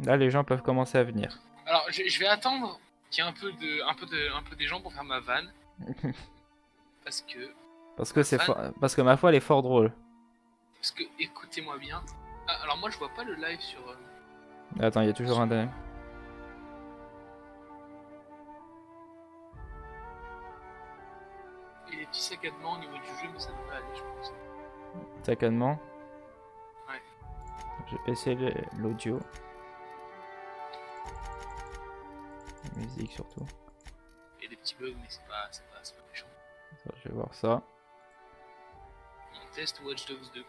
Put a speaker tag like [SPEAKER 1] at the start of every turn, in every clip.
[SPEAKER 1] Là, les gens peuvent commencer à venir.
[SPEAKER 2] Alors, je vais attendre qu'il y ait un peu des gens pour faire ma vanne. Parce que
[SPEAKER 1] Parce que
[SPEAKER 2] ma
[SPEAKER 1] c'est
[SPEAKER 2] vanne,
[SPEAKER 1] parce que ma foi, elle est fort drôle.
[SPEAKER 2] parce que écoutez-moi bien. Ah, alors moi je vois pas le live sur.
[SPEAKER 1] Attends, il y a toujours un délai.
[SPEAKER 2] Et les petits saccadements au niveau du jeu, mais ça devrait aller, je pense.
[SPEAKER 1] Saccadement.
[SPEAKER 2] Ouais.
[SPEAKER 1] Je vais baisser l'audio. La musique surtout.
[SPEAKER 2] Il y a des petits bugs, mais c'est pas méchant.
[SPEAKER 1] Attends, je vais voir ça.
[SPEAKER 2] On teste Watch Dogs 2.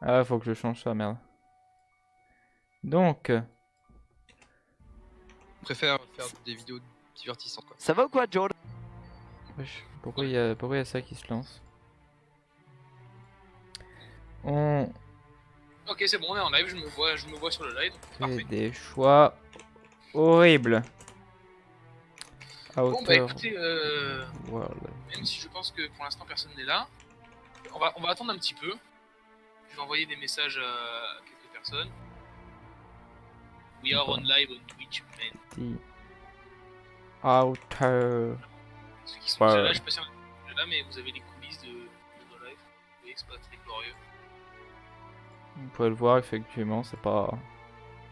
[SPEAKER 1] Ah, faut que je change ça, merde. Donc,
[SPEAKER 3] Je préfère faire des vidéos divertissantes quoi.
[SPEAKER 4] Ça va ou quoi, Joel?
[SPEAKER 1] wesh, pourquoi il y a ça qui se lance? On
[SPEAKER 2] Ok, c'est bon, on est en live, je me vois sur le live.
[SPEAKER 1] fait
[SPEAKER 2] Parfait.
[SPEAKER 1] des choix horribles. À
[SPEAKER 2] Bon bah
[SPEAKER 1] hauteur.
[SPEAKER 2] écoutez,
[SPEAKER 1] World.
[SPEAKER 2] même si je pense que pour l'instant personne n'est là, on va attendre un petit peu. Je vais envoyer des messages à quelques personnes. We are on live on Twitch, man.
[SPEAKER 1] The outer.
[SPEAKER 2] Ceux qui sont déjà là, je sais pas si on est déjà là, mais vous avez les coulisses de nos lives. Vous voyez que c'est pas très glorieux.
[SPEAKER 1] Vous pouvez le voir, effectivement, c'est pas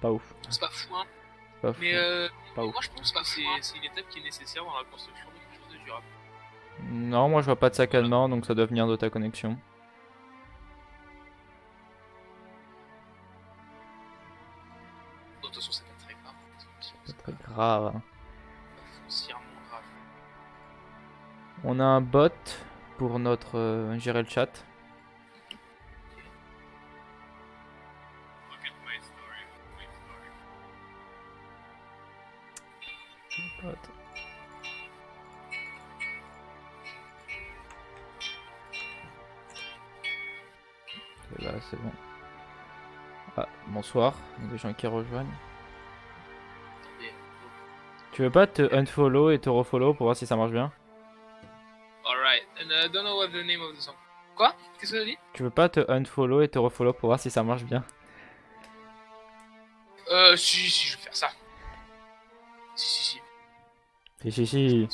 [SPEAKER 1] ouf.
[SPEAKER 2] C'est pas fou, hein.
[SPEAKER 1] C'est pas fou.
[SPEAKER 2] Mais
[SPEAKER 1] Pas ouf.
[SPEAKER 2] moi je pense que c'est une étape qui est nécessaire dans la construction de quelque chose de durable.
[SPEAKER 1] Non, moi je vois pas de saccadement, donc ça doit venir de ta connexion.
[SPEAKER 2] De toute façon, c'est pas très grave.
[SPEAKER 1] C'est très grave.
[SPEAKER 2] pas foncièrement grave.
[SPEAKER 1] On a un bot pour notre gérer le chat. Bot. Et là, c'est bon. Ah, bonsoir, il y a des gens qui rejoignent.
[SPEAKER 2] Attendez.
[SPEAKER 1] Tu veux pas te unfollow et te refollow pour voir si ça marche bien?
[SPEAKER 2] Alright, and I don't know what the name of the song. Quoi? Qu'est-ce que tu as dit?
[SPEAKER 1] Tu veux pas te unfollow et te refollow pour voir si ça marche bien?
[SPEAKER 2] Si, je vais faire ça. Si.
[SPEAKER 1] Si.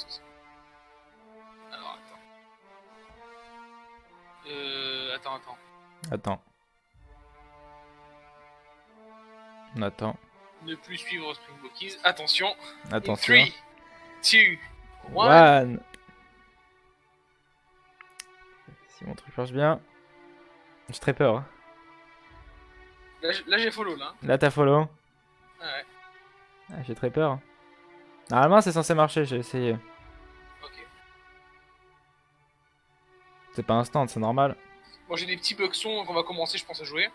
[SPEAKER 2] Alors, attends.
[SPEAKER 1] Attends. On attend.
[SPEAKER 2] Ne plus suivre Spring Bookies. Attention.
[SPEAKER 1] Attention.
[SPEAKER 2] 3, 2, 1.
[SPEAKER 1] One. Si mon truc marche bien. J'ai très peur. Hein.
[SPEAKER 2] Là j'ai follow là.
[SPEAKER 1] Là t'as follow.
[SPEAKER 2] Ah ouais.
[SPEAKER 1] Ah, j'ai très peur. Normalement c'est censé marcher, j'ai essayé.
[SPEAKER 2] Ok.
[SPEAKER 1] C'est pas instant, c'est normal.
[SPEAKER 2] Bon, j'ai des petits bugs son, donc on va commencer, je pense, à jouer.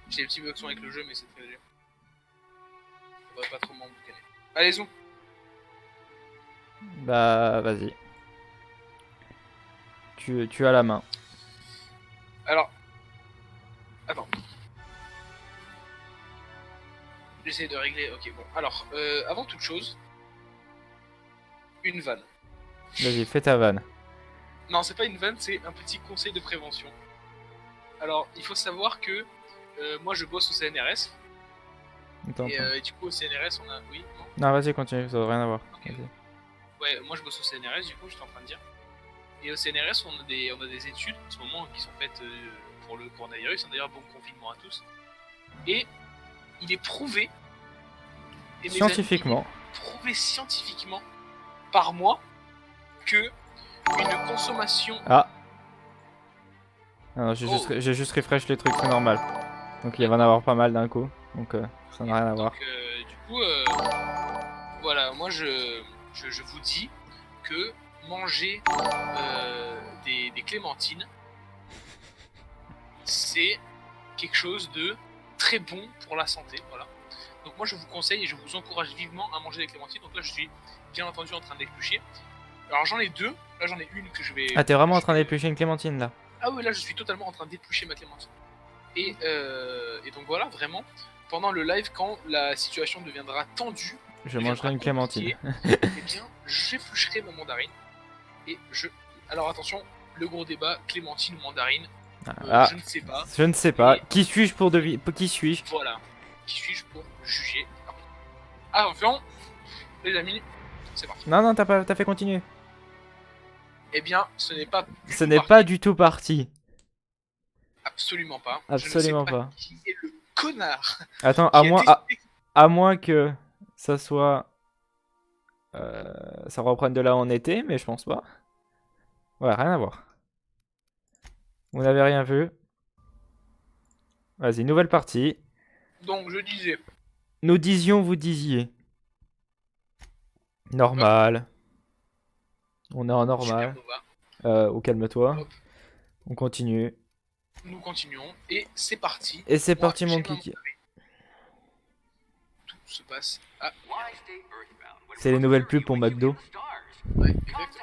[SPEAKER 2] J'ai des petits bugs son avec le jeu, mais c'est très léger. Ça devrait pas trop m'emboucaner. Allez, zoom.
[SPEAKER 1] Bah vas-y. Tu as la main.
[SPEAKER 2] Alors. Attends. J'essaie de régler. Ok, bon. Alors, avant toute chose, une vanne.
[SPEAKER 1] Vas-y, fais ta vanne.
[SPEAKER 2] Non, c'est pas une vanne, c'est un petit conseil de prévention. Alors, il faut savoir que moi je bosse au CNRS.
[SPEAKER 1] Attends.
[SPEAKER 2] Et du coup, au CNRS, on a. Oui, non.
[SPEAKER 1] Non, vas-y, continue, ça doit rien à voir.
[SPEAKER 2] Okay. Ouais, moi je bosse au CNRS, du coup, j'étais en train de dire. Et au CNRS, on a des études en ce moment qui sont faites pour le coronavirus. D'ailleurs, bon confinement à tous. Et il est prouvé. Et
[SPEAKER 1] scientifiquement.
[SPEAKER 2] Prouvé scientifiquement par mois que une consommation.
[SPEAKER 1] Ah. Non, j'ai juste refresh les trucs, c'est normal. Donc il va en avoir pas mal d'un coup. Donc ça n'a rien à voir.
[SPEAKER 2] Donc, du coup, voilà, moi je vous dis que manger des clémentines, c'est quelque chose de très bon pour la santé, voilà. Donc moi je vous conseille et je vous encourage vivement à manger des clémentines. Donc là je suis bien entendu en train d'éplucher. Alors j'en ai deux, là j'en ai une que je vais...
[SPEAKER 1] Ah, t'es vraiment en train d'éplucher une clémentine là?
[SPEAKER 2] Ah oui, là je suis totalement en train d'éplucher ma clémentine. Et donc voilà, vraiment, pendant le live, quand la situation deviendra tendue,
[SPEAKER 1] je mangerai une clémentine.
[SPEAKER 2] Eh bien, j'éplucherai ma mandarine. Et alors attention, le gros débat, clémentine ou mandarine, je ne sais pas.
[SPEAKER 1] Je ne sais pas. Qui suis-je pour deviner? Qui suis-je?
[SPEAKER 2] Voilà. qui suis-je pour juger? Attention, les amis, c'est parti.
[SPEAKER 1] Non, t'as fait continuer.
[SPEAKER 2] Eh bien, ce n'est pas.
[SPEAKER 1] Ce n'est pas du tout parti.
[SPEAKER 2] Absolument pas.
[SPEAKER 1] Absolument
[SPEAKER 2] Je ne sais
[SPEAKER 1] pas.
[SPEAKER 2] qui est le connard.
[SPEAKER 1] Attends,
[SPEAKER 2] qui a décidé-
[SPEAKER 1] à moins que ça soit... ça reprenne de là où on était, mais je pense pas. Ouais, rien à voir. Vous n'avez rien vu. Vas-y, nouvelle partie.
[SPEAKER 2] Donc, je disais.
[SPEAKER 1] Nous disions, vous disiez. Normal. On est en normal.
[SPEAKER 2] Supernova.
[SPEAKER 1] Ou calme-toi.
[SPEAKER 2] Hop.
[SPEAKER 1] On continue.
[SPEAKER 2] Nous continuons et c'est parti.
[SPEAKER 1] Et c'est
[SPEAKER 2] Moi,
[SPEAKER 1] parti, mon
[SPEAKER 2] j'ai
[SPEAKER 1] kiki.
[SPEAKER 2] Tout se passe à.
[SPEAKER 1] C'est les nouvelles pubs pour McDo.
[SPEAKER 2] Ouais, exactement.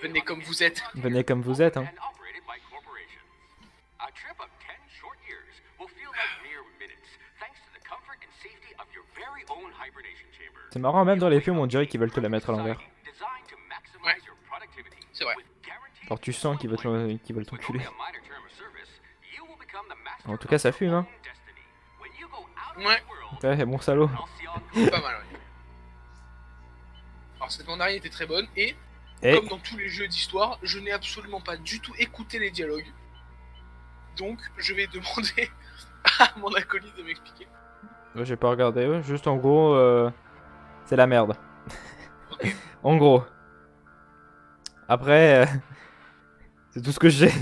[SPEAKER 2] Venez comme vous êtes.
[SPEAKER 1] Venez comme vous êtes, hein. C'est marrant, même dans les films, on dirait qu'ils veulent te la mettre à l'envers.
[SPEAKER 2] Ouais, c'est vrai.
[SPEAKER 1] Alors tu sens qu'ils veulent t'enculer. En tout cas, ça fume, hein.
[SPEAKER 2] Ouais,
[SPEAKER 1] Ouais, bon salaud.
[SPEAKER 2] pas mal, ouais. Alors, cette bande-arrière était très bonne et, comme dans tous les jeux d'histoire, je n'ai absolument pas du tout écouté les dialogues. Donc, je vais demander à mon acolyte de m'expliquer.
[SPEAKER 1] J'ai pas regardé, ouais. Juste en gros, c'est la merde.
[SPEAKER 2] Ok.
[SPEAKER 1] En gros. Après, c'est tout ce que j'ai.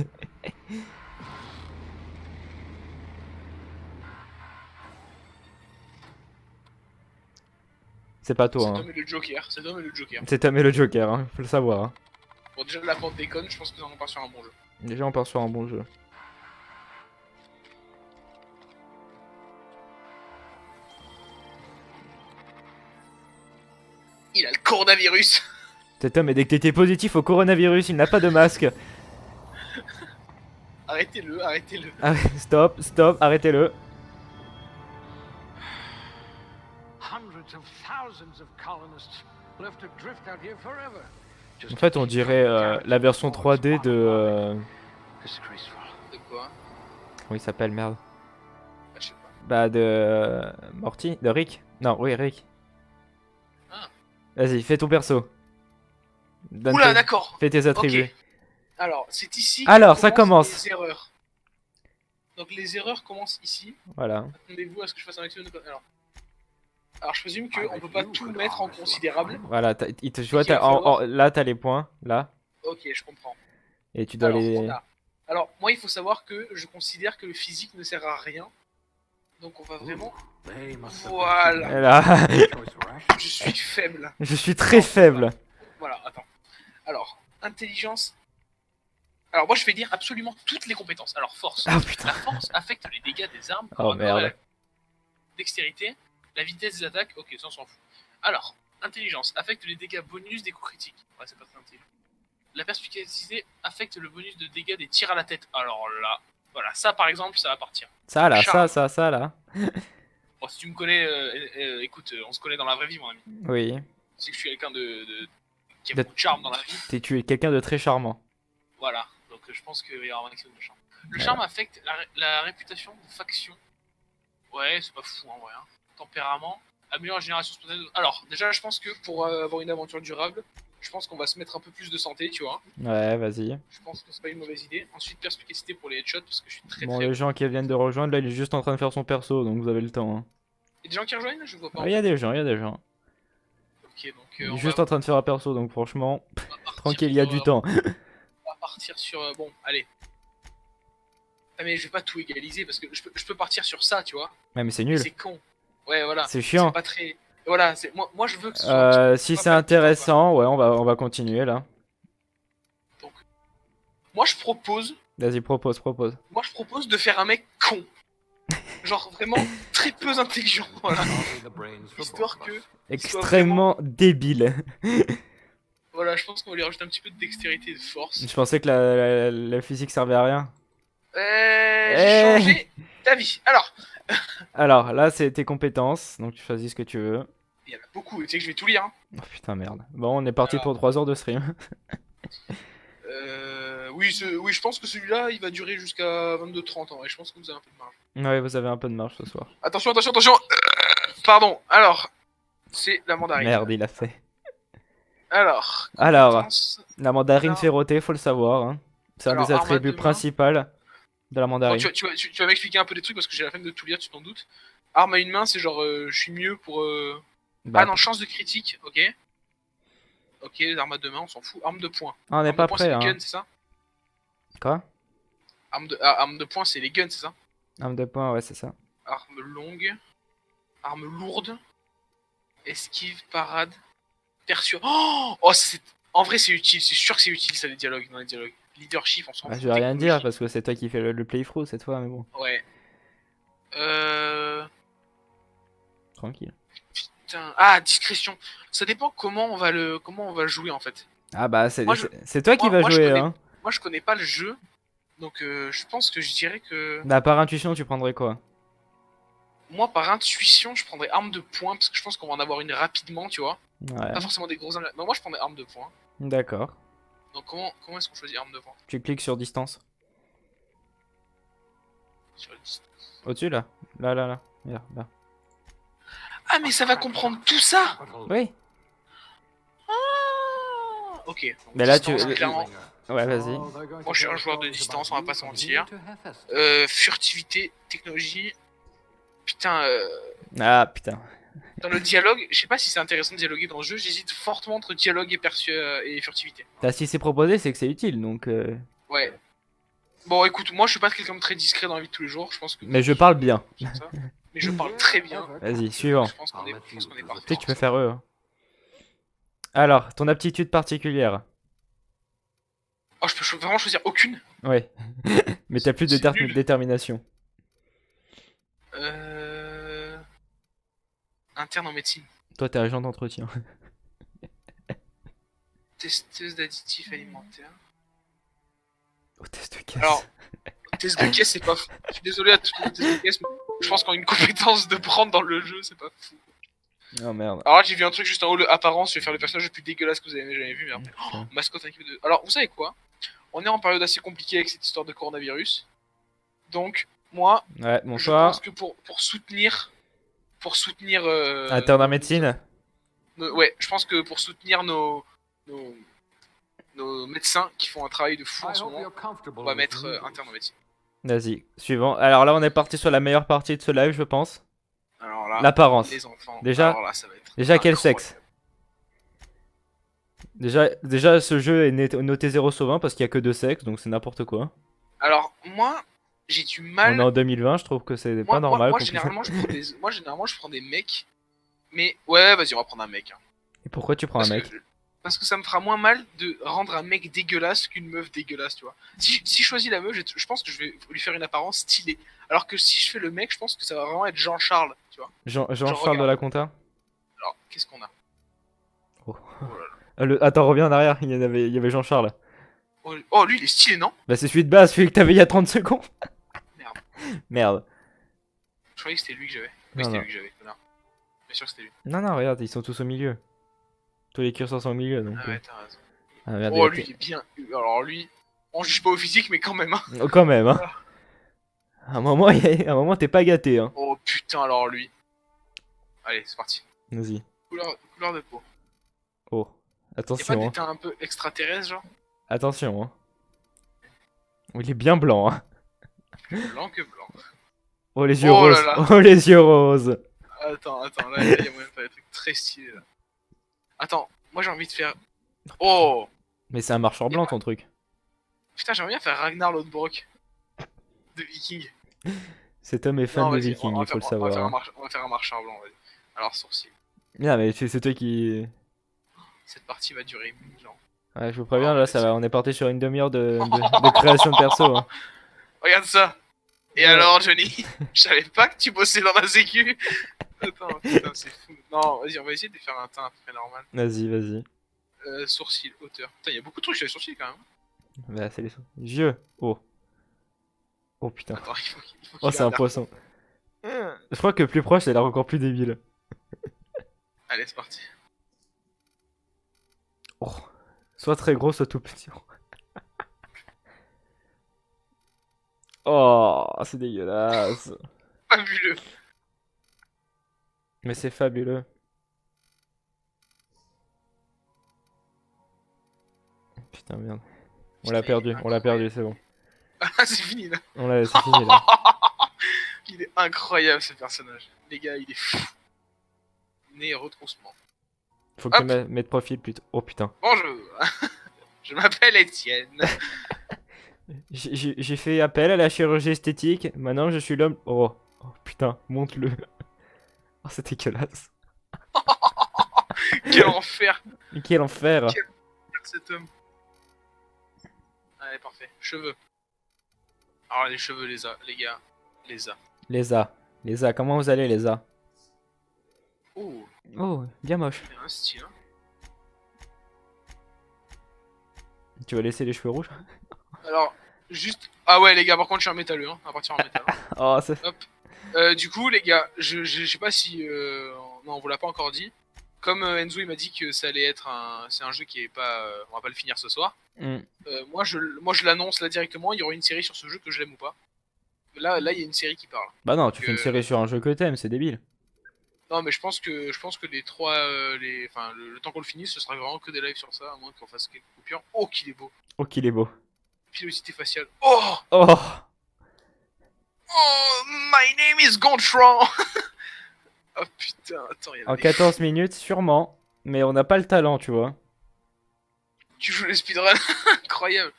[SPEAKER 1] C'est pas toi,
[SPEAKER 2] Cet
[SPEAKER 1] hein.
[SPEAKER 2] homme est le Joker. Cet homme est le Joker.
[SPEAKER 1] C'est Tom et le Joker, hein. Faut le savoir. Hein.
[SPEAKER 2] Bon, déjà, la porte déconne, je pense que nous en part sur un bon jeu.
[SPEAKER 1] Déjà, on part sur un bon jeu.
[SPEAKER 2] Il a le coronavirus.
[SPEAKER 1] Cet homme est détecté positif au coronavirus, il n'a pas de masque.
[SPEAKER 2] Arrêtez-le, arrêtez-le.
[SPEAKER 1] Stop, stop, arrêtez-le. En fait, on dirait la version 3D de...
[SPEAKER 2] De quoi?
[SPEAKER 1] Comment il s'appelle, merde?
[SPEAKER 2] Bah, je sais pas.
[SPEAKER 1] Bah, de... Morty? De Rick? Non, oui, Rick.
[SPEAKER 2] Ah.
[SPEAKER 1] Vas-y, fais ton perso.
[SPEAKER 2] Oula, d'accord.
[SPEAKER 1] Fais tes attributs.
[SPEAKER 2] Ok. Alors, c'est ici.
[SPEAKER 1] Alors,
[SPEAKER 2] que
[SPEAKER 1] ça commence.
[SPEAKER 2] Les erreurs. Donc, les erreurs commencent ici.
[SPEAKER 1] Voilà.
[SPEAKER 2] Attendez-vous à ce que je fasse un maximum de. Alors, je présume qu'on peut pas tout mettre en considérable.
[SPEAKER 1] Voilà, tu vois,
[SPEAKER 2] Il va falloir-
[SPEAKER 1] là, t'as les points, là.
[SPEAKER 2] Ok, je comprends.
[SPEAKER 1] Et tu dois
[SPEAKER 2] Alors,
[SPEAKER 1] les...
[SPEAKER 2] on a- Alors, moi, il faut savoir que je considère que le physique ne sert à rien. Donc, on va vraiment. Voilà.
[SPEAKER 1] Et là,
[SPEAKER 2] Je suis faible.
[SPEAKER 1] je suis très faible.
[SPEAKER 2] Voilà, attends. Alors, intelligence. Alors, moi, je vais dire absolument toutes les compétences. Alors, force.
[SPEAKER 1] Ah putain.
[SPEAKER 2] La force affecte les dégâts des armes.
[SPEAKER 1] Oh,
[SPEAKER 2] corps à corps et
[SPEAKER 1] merde.
[SPEAKER 2] la dextérité, la vitesse des attaques. Ok, ça, on s'en fout. Alors, intelligence affecte les dégâts bonus des coups critiques. Ouais, c'est pas très intelligent. La perspicacité affecte le bonus de dégâts des tirs à la tête. Alors là, voilà, ça par exemple, ça va partir.
[SPEAKER 1] Ça, là,
[SPEAKER 2] Charme.
[SPEAKER 1] ça, là.
[SPEAKER 2] Bon, si tu me connais, écoute, on se connaît dans la vraie vie, mon ami.
[SPEAKER 1] Oui.
[SPEAKER 2] Tu sais que je suis quelqu'un qui a
[SPEAKER 1] De-
[SPEAKER 2] beaucoup de charme dans la vie.
[SPEAKER 1] Tu es quelqu'un de très charmant.
[SPEAKER 2] Voilà, donc je pense qu'il va y avoir un maximum de charme. Le
[SPEAKER 1] Voilà.
[SPEAKER 2] charme affecte la réputation de faction. Ouais, c'est pas fou en vrai. Hein. Tempérament, améliore la génération spontanée. Alors, déjà, je pense que pour avoir une aventure durable, je pense qu'on va se mettre un peu plus de santé, tu vois.
[SPEAKER 1] Ouais, vas-y.
[SPEAKER 2] Je pense que c'est pas une mauvaise idée. Ensuite, perspicacité pour les headshots, parce que je suis très
[SPEAKER 1] Bon,
[SPEAKER 2] très.
[SPEAKER 1] les gens qui viennent de rejoindre, là, il est juste en train de faire son perso, donc vous avez le temps. Hein.
[SPEAKER 2] Il y a des gens qui rejoignent? Je vois pas.
[SPEAKER 1] Ah, il y a des gens, il y a des gens.
[SPEAKER 2] Ok, donc
[SPEAKER 1] Il
[SPEAKER 2] on
[SPEAKER 1] est juste
[SPEAKER 2] va-
[SPEAKER 1] en train de faire un perso, donc franchement,
[SPEAKER 2] on va partir
[SPEAKER 1] tranquille, il y a
[SPEAKER 2] sur,
[SPEAKER 1] du temps.
[SPEAKER 2] On va partir sur. Bon, allez. Ah, mais je vais pas tout égaliser parce que je peux partir sur ça, tu vois.
[SPEAKER 1] Ouais, mais c'est
[SPEAKER 2] Mais
[SPEAKER 1] nul.
[SPEAKER 2] c'est con. Ouais, voilà.
[SPEAKER 1] C'est chiant.
[SPEAKER 2] C'est pas très. Voilà, moi je veux que ce soit.
[SPEAKER 1] Si
[SPEAKER 2] pas
[SPEAKER 1] c'est
[SPEAKER 2] mal,
[SPEAKER 1] intéressant, ouais, on va continuer là.
[SPEAKER 2] Donc, moi je propose.
[SPEAKER 1] Vas-y, propose.
[SPEAKER 2] Moi je propose de faire un mec con. Genre vraiment très peu intelligent, voilà. Histoire que.
[SPEAKER 1] Extrêmement débile.
[SPEAKER 2] Voilà, je pense qu'on va lui rajouter un petit peu de dextérité et de force.
[SPEAKER 1] Je pensais que la physique servait à rien.
[SPEAKER 2] J'ai changé d'avis.
[SPEAKER 1] Alors, là, c'est tes compétences, donc tu choisis ce que tu veux.
[SPEAKER 2] Il y en a beaucoup, tu sais que je vais tout lire. Hein.
[SPEAKER 1] Oh putain, merde. Bon, on est parti
[SPEAKER 2] Alors.
[SPEAKER 1] pour 3 heures de stream.
[SPEAKER 2] Oui, oui, je pense que celui-là, il va durer jusqu'à 22-30 ans. Et je pense que vous avez un peu de marge.
[SPEAKER 1] Ouais, vous avez un peu de marge ce soir.
[SPEAKER 2] Attention, attention, attention. Pardon. Alors, c'est la mandarine.
[SPEAKER 1] Merde, il a fait.
[SPEAKER 2] Alors,
[SPEAKER 1] Alors,
[SPEAKER 2] compétences.
[SPEAKER 1] la mandarine
[SPEAKER 2] Alors-
[SPEAKER 1] fait rôter, faut le savoir. Hein. C'est un
[SPEAKER 2] Alors,
[SPEAKER 1] des
[SPEAKER 2] arme à
[SPEAKER 1] attributs
[SPEAKER 2] deux mains.
[SPEAKER 1] principaux de la
[SPEAKER 2] Bon,
[SPEAKER 1] mandarine.
[SPEAKER 2] tu vas m'expliquer un peu des trucs parce que j'ai la flemme de tout lire, tu t'en doutes. Arme à une main, c'est genre, je suis mieux pour.
[SPEAKER 1] Bah,
[SPEAKER 2] Ah non, chance de critique, ok. Ok, arme à deux mains, on s'en fout. Arme de poing.
[SPEAKER 1] on n'est
[SPEAKER 2] Arme
[SPEAKER 1] pas
[SPEAKER 2] de poing, c'est
[SPEAKER 1] prêt,
[SPEAKER 2] les
[SPEAKER 1] hein.
[SPEAKER 2] guns, c'est ça?
[SPEAKER 1] Quoi?
[SPEAKER 2] Arme de poing, c'est les guns, c'est ça?
[SPEAKER 1] Arme de poing, ouais, c'est ça.
[SPEAKER 2] Arme longue. Arme lourde. Esquive, parade. Persuasion. Oh, en vrai, c'est utile, c'est sûr que c'est utile ça, les dialogues, dans les dialogues. Leadership, on s'en
[SPEAKER 1] Bah,
[SPEAKER 2] fout.
[SPEAKER 1] je vais rien dire
[SPEAKER 2] Technologie.
[SPEAKER 1] parce que c'est toi qui fais le playthrough cette fois, mais bon,
[SPEAKER 2] Ouais.
[SPEAKER 1] tranquille.
[SPEAKER 2] Putain. Ah, discrétion. Ça dépend comment on va le jouer en fait.
[SPEAKER 1] Ah bah,
[SPEAKER 2] Moi, je-
[SPEAKER 1] c'est toi qui vas
[SPEAKER 2] moi, je
[SPEAKER 1] jouer,
[SPEAKER 2] connais-
[SPEAKER 1] hein.
[SPEAKER 2] Moi, je connais pas le jeu, donc je pense que je dirais que
[SPEAKER 1] Bah, par intuition, tu prendrais quoi?
[SPEAKER 2] moi, par intuition, je prendrais arme de poing parce que je pense qu'on va en avoir une rapidement, tu vois.
[SPEAKER 1] Ouais,
[SPEAKER 2] Pas forcément des grosses armes. Non, moi, je prendrais arme de poing.
[SPEAKER 1] d'accord.
[SPEAKER 2] Donc comment est-ce qu'on choisit arme de poing
[SPEAKER 1] Tu cliques sur distance.
[SPEAKER 2] sur la liste.
[SPEAKER 1] Au-dessus, là. Là. Merde, là.
[SPEAKER 2] Ah, mais ça va comprendre tout ça.
[SPEAKER 1] Oui.
[SPEAKER 2] Ah, ok. Donc,
[SPEAKER 1] Mais là,
[SPEAKER 2] distance, clairement.
[SPEAKER 1] Ouais, vas-y.
[SPEAKER 2] Moi, je suis un joueur de distance, on va pas se mentir. Furtivité, technologie. Putain,
[SPEAKER 1] Ah, putain.
[SPEAKER 2] dans le dialogue, je sais pas si c'est intéressant de dialoguer dans le jeu, j'hésite fortement entre dialogue et furtivité.
[SPEAKER 1] Bah, si c'est proposé, c'est que c'est utile, donc...
[SPEAKER 2] Ouais. Bon, écoute, moi je suis pas quelqu'un de très discret dans la vie de tous les jours, je pense que.
[SPEAKER 1] Mais je parle bien.
[SPEAKER 2] Comme ça. Mais je parle très bien.
[SPEAKER 1] Vas-y, suivant.
[SPEAKER 2] Je pense qu'on est parfait.
[SPEAKER 1] Tu sais, tu peux faire eux. Hein. Alors, ton aptitude particulière.
[SPEAKER 2] Oh, je peux vraiment choisir aucune.
[SPEAKER 1] Ouais. Mais t'as plus de
[SPEAKER 2] C'est nul.
[SPEAKER 1] détermination.
[SPEAKER 2] Interne en médecine.
[SPEAKER 1] Toi, t'es agent d'entretien.
[SPEAKER 2] Testeuse d'additifs alimentaires.
[SPEAKER 1] Au test de caisse.
[SPEAKER 2] Alors, test de caisse, c'est pas fou. Je suis désolé à tous les tests de caisse, mais je pense qu'en une compétence de prendre dans le jeu, c'est pas fou.
[SPEAKER 1] Oh merde.
[SPEAKER 2] Alors là, j'ai vu un truc juste en haut, le apparence, je vais faire le personnage le plus dégueulasse que vous avez jamais vu, merde. Oh, mascotte avec de. Alors, vous savez quoi? On est en période assez compliquée avec cette histoire de coronavirus. Donc, moi,
[SPEAKER 1] Ouais,
[SPEAKER 2] je
[SPEAKER 1] bonsoir.
[SPEAKER 2] pense que pour soutenir.
[SPEAKER 1] Interne en médecine.
[SPEAKER 2] Ouais, je pense que pour soutenir nos médecins qui font un travail de fou en ce moment, on va mettre interne en médecine.
[SPEAKER 1] Vas-y, suivant. Alors là, on est parti sur la meilleure partie de ce live, je pense.
[SPEAKER 2] Alors là,
[SPEAKER 1] L'apparence.
[SPEAKER 2] les enfants.
[SPEAKER 1] Déjà-
[SPEAKER 2] alors là, ça va être
[SPEAKER 1] Déjà, quel
[SPEAKER 2] incroyable.
[SPEAKER 1] sexe? Déjà, ce jeu est noté 0 sur 20 parce qu'il y a que 2 sexes, donc c'est n'importe quoi.
[SPEAKER 2] Alors, moi, j'ai du
[SPEAKER 1] On
[SPEAKER 2] mal.
[SPEAKER 1] est en 2020, je trouve que c'est pas normal.
[SPEAKER 2] Moi,
[SPEAKER 1] qu'on puisse-
[SPEAKER 2] généralement, je prends des mecs. Mais ouais, vas-y, on va prendre un mec. Hein.
[SPEAKER 1] Et pourquoi tu prends un mec?
[SPEAKER 2] Parce que ça me fera moins mal de rendre un mec dégueulasse qu'une meuf dégueulasse, tu vois. Si je choisis la meuf, je pense que je vais lui faire une apparence stylée. Alors que si je fais le mec, je pense que ça va vraiment être Jean-Charles, tu vois.
[SPEAKER 1] Jean-Charles
[SPEAKER 2] regarde.
[SPEAKER 1] de la Compta?
[SPEAKER 2] Alors, qu'est-ce qu'on a?
[SPEAKER 1] Oh.
[SPEAKER 2] Oh là là.
[SPEAKER 1] Attends, reviens en arrière, il y avait Jean-Charles.
[SPEAKER 2] Oh, lui, il est stylé, non?
[SPEAKER 1] Bah c'est celui de base, celui que t'avais il y a 30 secondes.
[SPEAKER 2] Merde.
[SPEAKER 1] Merde.
[SPEAKER 2] Je croyais que c'était lui que j'avais.
[SPEAKER 1] Non,
[SPEAKER 2] Oui, c'était
[SPEAKER 1] non.
[SPEAKER 2] lui que j'avais, connard. Bien sûr que c'était lui.
[SPEAKER 1] Non, regarde, ils sont tous au milieu. Tous les curseurs sont au milieu, donc...
[SPEAKER 2] Ah ouais, t'as raison.
[SPEAKER 1] Ah, merde,
[SPEAKER 2] Oh,
[SPEAKER 1] il a
[SPEAKER 2] lui, il est bien. Alors, lui, on juge pas au physique, mais quand même, hein.
[SPEAKER 1] Oh, quand même, hein. À un moment, t'es pas gâté, hein.
[SPEAKER 2] Oh putain, alors lui. Allez, c'est parti.
[SPEAKER 1] Vas-y.
[SPEAKER 2] Couleur de peau.
[SPEAKER 1] Oh.
[SPEAKER 2] Y'a pas
[SPEAKER 1] Attention,
[SPEAKER 2] des
[SPEAKER 1] hein.
[SPEAKER 2] teints un peu extraterrestres, genre?
[SPEAKER 1] Attention, hein. Oh, il est bien blanc, hein.
[SPEAKER 2] Blanc que blanc.
[SPEAKER 1] Oh, les yeux
[SPEAKER 2] Oh là
[SPEAKER 1] roses.
[SPEAKER 2] là.
[SPEAKER 1] Oh, les yeux roses.
[SPEAKER 2] Attends, là, il y a moyen de faire des trucs très stylés, là. Attends, moi j'ai envie de faire... Oh
[SPEAKER 1] Mais c'est un marcheur blanc, ton truc.
[SPEAKER 2] Putain, j'aimerais bien faire Ragnar Lodbrok. De Viking.
[SPEAKER 1] Cet homme est fan
[SPEAKER 2] Non,
[SPEAKER 1] de
[SPEAKER 2] vas-y,
[SPEAKER 1] Vikings,
[SPEAKER 2] on va
[SPEAKER 1] il faut le
[SPEAKER 2] faire-
[SPEAKER 1] savoir. hein.
[SPEAKER 2] on va faire un marcheur blanc, vas-y. Alors, sourcil.
[SPEAKER 1] Non, mais c'est toi qui...
[SPEAKER 2] Cette partie va durer 1000 ans.
[SPEAKER 1] Ouais, je vous préviens, là, ça va. On est parti sur une demi-heure de création de perso. Hein.
[SPEAKER 2] Regarde ça. Et
[SPEAKER 1] Ouais.
[SPEAKER 2] alors, Johnny? Je savais pas que tu bossais dans la sécu. Attends, putain, c'est fou. Non, vas-y, on va essayer de faire un teint à peu près normal.
[SPEAKER 1] Vas-y.
[SPEAKER 2] Sourcil, hauteur. Putain, il y a beaucoup de trucs sur les sourcils quand même.
[SPEAKER 1] Bah, c'est les yeux. Oh. Oh putain.
[SPEAKER 2] Attends, il faut qu'il
[SPEAKER 1] Oh, c'est un
[SPEAKER 2] regarde.
[SPEAKER 1] poisson. Je crois que plus proche, ça a l'air encore plus débile.
[SPEAKER 2] Allez, c'est parti.
[SPEAKER 1] Oh. Soit très gros, soit tout petit. Oh, c'est dégueulasse.
[SPEAKER 2] Fabuleux.
[SPEAKER 1] Mais c'est fabuleux. Putain, merde. On l'a
[SPEAKER 2] Putain, il est
[SPEAKER 1] perdu, on l'a perdu, c'est bon.
[SPEAKER 2] Ah, c'est fini là.
[SPEAKER 1] C'est fini là.
[SPEAKER 2] Il est incroyable ce personnage. Les gars, il est fou. Né retroussement.
[SPEAKER 1] Faut que tu
[SPEAKER 2] Hop.
[SPEAKER 1] mettes profil plutôt. Oh putain.
[SPEAKER 2] Bonjour. Je m'appelle Étienne.
[SPEAKER 1] J'ai fait appel à la chirurgie esthétique, maintenant je suis l'homme. Oh. Oh putain, monte-le. Oh, c'est dégueulasse.
[SPEAKER 2] Quel enfer
[SPEAKER 1] Quel enfer.
[SPEAKER 2] cet homme. Allez, parfait. Cheveux. Alors les cheveux, les gars.
[SPEAKER 1] Les A, comment vous allez les A?
[SPEAKER 2] Oh,
[SPEAKER 1] Oh, bien moche.
[SPEAKER 2] il y a un style. Hein.
[SPEAKER 1] Tu vas laisser les cheveux rouges?
[SPEAKER 2] Alors, juste... Ah ouais, les gars, par contre, je suis un métalleux, hein, à partir en métal. Hein.
[SPEAKER 1] Oh, c'est...
[SPEAKER 2] Du coup, les gars, je sais pas si... Non, on vous l'a pas encore dit. Comme Enzo, il m'a dit que ça allait être un... C'est un jeu qui est pas... On va pas le finir ce soir.
[SPEAKER 1] Mm.
[SPEAKER 2] Moi, je l'annonce là directement, il y aura une série sur ce jeu que je l'aime ou pas. Là, il y a une série qui parle.
[SPEAKER 1] Bah non, tu fais une série sur un jeu que t'aimes, c'est débile.
[SPEAKER 2] Non, mais je pense que les trois... Enfin, le temps qu'on le finisse, ce sera vraiment que des lives sur ça, à moins qu'on fasse quelques coupures. Oh, qu'il est beau.
[SPEAKER 1] Oh, qu'il est beau.
[SPEAKER 2] Pilosité faciale. Oh!
[SPEAKER 1] Oh!
[SPEAKER 2] Oh, my name is Gontran. Oh putain, attends, il y a
[SPEAKER 1] En 14 minutes, sûrement. Mais on n'a pas le talent, tu vois.
[SPEAKER 2] Tu joues les speedruns. Incroyable.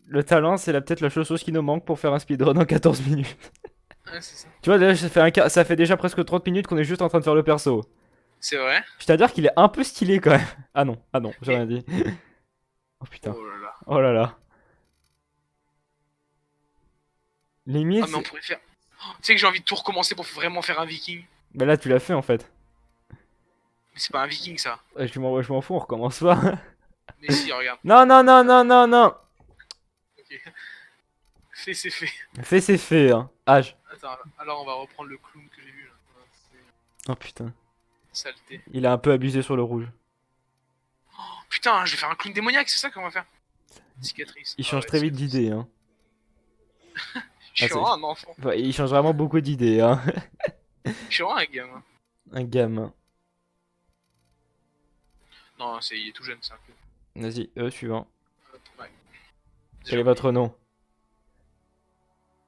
[SPEAKER 1] Le talent, c'est peut-être la seule chose qui nous manque pour faire un speedrun en 14 minutes.
[SPEAKER 2] Ouais, c'est ça.
[SPEAKER 1] Tu vois, déjà, ça fait déjà presque 30 minutes qu'on est juste en train de faire le perso.
[SPEAKER 2] C'est vrai.
[SPEAKER 1] Je tiens à dire qu'il est un peu stylé quand même. Ah non, j'ai rien dit. Oh putain.
[SPEAKER 2] Oh là là.
[SPEAKER 1] Oh là là.
[SPEAKER 2] Ah,
[SPEAKER 1] Limite.
[SPEAKER 2] mais on pourrait faire... Oh, tu sais que j'ai envie de tout recommencer pour vraiment faire un viking.
[SPEAKER 1] Mais là, tu l'as fait en fait.
[SPEAKER 2] Mais c'est pas un viking, ça.
[SPEAKER 1] Je m'en fous, on recommence pas.
[SPEAKER 2] Mais si, regarde.
[SPEAKER 1] Non, non, non, non, non, non.
[SPEAKER 2] Ok. Fait, c'est fait.
[SPEAKER 1] Fais, c'est fait, hein. Âge.
[SPEAKER 2] Attends, alors on va reprendre le clown que j'ai vu, là.
[SPEAKER 1] Oh putain.
[SPEAKER 2] Saleté.
[SPEAKER 1] Il a un peu abusé sur le rouge.
[SPEAKER 2] Oh, putain, je vais faire un clown démoniaque, c'est ça qu'on va faire. Cicatrice.
[SPEAKER 1] Il
[SPEAKER 2] Ah
[SPEAKER 1] change
[SPEAKER 2] ouais,
[SPEAKER 1] très vite
[SPEAKER 2] cicatrice.
[SPEAKER 1] d'idée, hein.
[SPEAKER 2] Je suis
[SPEAKER 1] c'est-
[SPEAKER 2] vraiment un enfant.
[SPEAKER 1] Ouais, il change vraiment beaucoup d'idées, hein.
[SPEAKER 2] Je suis vraiment un gamin.
[SPEAKER 1] Un gamin.
[SPEAKER 2] Non, il est tout jeune, c'est un peu.
[SPEAKER 1] Vas-y, suivant.
[SPEAKER 2] Ouais.
[SPEAKER 1] Quel est votre nom?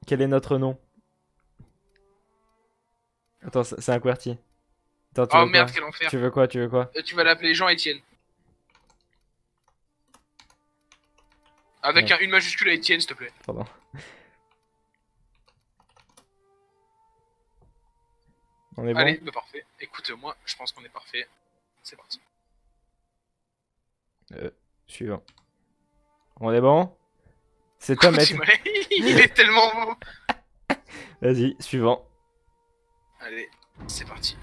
[SPEAKER 1] Quel est notre nom? Attends, c'est un QWERTY. Attends, tu
[SPEAKER 2] Oh
[SPEAKER 1] veux
[SPEAKER 2] merde,
[SPEAKER 1] quoi?
[SPEAKER 2] quel enfer.
[SPEAKER 1] Tu veux quoi? Tu veux quoi?
[SPEAKER 2] Tu vas l'appeler Jean-Étienne. Avec
[SPEAKER 1] Ouais.
[SPEAKER 2] une majuscule à Étienne, s'il te plaît.
[SPEAKER 1] Pardon. On est bon?
[SPEAKER 2] Allez, bah parfait. Écoute, moi, je pense qu'on est parfait. C'est parti.
[SPEAKER 1] Suivant. On est bon? C'est Tom.
[SPEAKER 2] Il est tellement beau.
[SPEAKER 1] Vas-y, suivant.
[SPEAKER 2] Allez, c'est parti.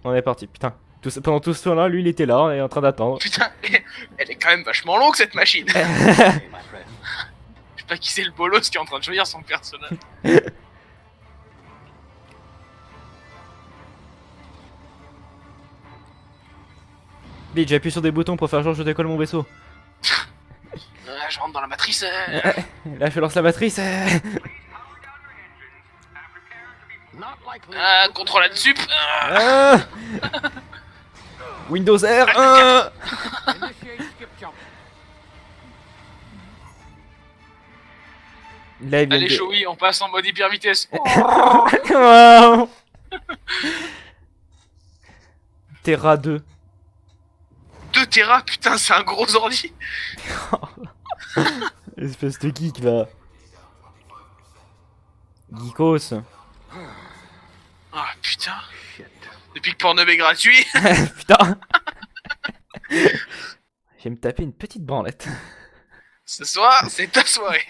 [SPEAKER 1] On est parti. Putain. Pendant tout ce temps-là, lui, il était là, on est en train d'attendre.
[SPEAKER 2] Putain, elle est quand même vachement longue cette machine. Je sais pas qui c'est le bolos qui est en train de choisir son personnage.
[SPEAKER 1] Vite, j'appuie sur des boutons pour faire genre je décolle mon vaisseau.
[SPEAKER 2] Je rentre dans la matrice.
[SPEAKER 1] Là, je lance la matrice.
[SPEAKER 2] Contrôle là-dessus.
[SPEAKER 1] Ah. Windows R. Ah. Là, il vient
[SPEAKER 2] Allez,
[SPEAKER 1] de...
[SPEAKER 2] Shoei, on passe en mode hyper vitesse.
[SPEAKER 1] Wow. Terra 2.
[SPEAKER 2] 2 Tera, putain, c'est un gros ordi.
[SPEAKER 1] Espèce de geek, va. Geekos.
[SPEAKER 2] Ah putain. Depuis que Pornhub est gratuit.
[SPEAKER 1] Putain. Je vais me taper une petite branlette.
[SPEAKER 2] Ce soir, c'est ta soirée.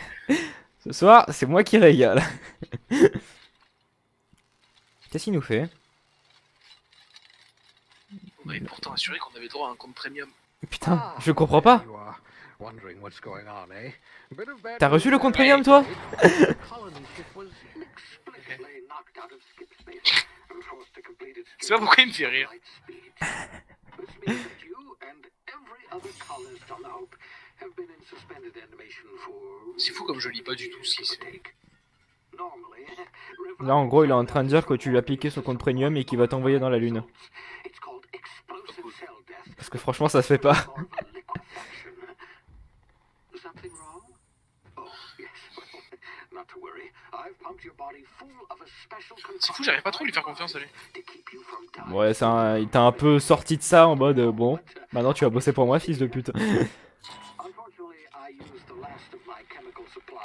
[SPEAKER 1] Ce soir, c'est moi qui régale. Qu'est-ce qu'il nous fait?
[SPEAKER 2] On avait pourtant assuré qu'on avait droit à un compte premium.
[SPEAKER 1] Putain, je comprends pas. T'as reçu le compte premium, toi?
[SPEAKER 2] C'est pas pourquoi il me fait rire. C'est fou comme je lis pas du tout ce qui se fait.
[SPEAKER 1] Là, en gros, il est en train de dire que tu lui as piqué son compte premium et qu'il va t'envoyer dans la lune. Parce que franchement, ça se fait pas.
[SPEAKER 2] C'est fou, j'arrive pas trop à lui faire confiance à lui.
[SPEAKER 1] Ouais, il t'a un peu sorti de ça en mode bon, maintenant tu vas bosser pour moi, fils de pute.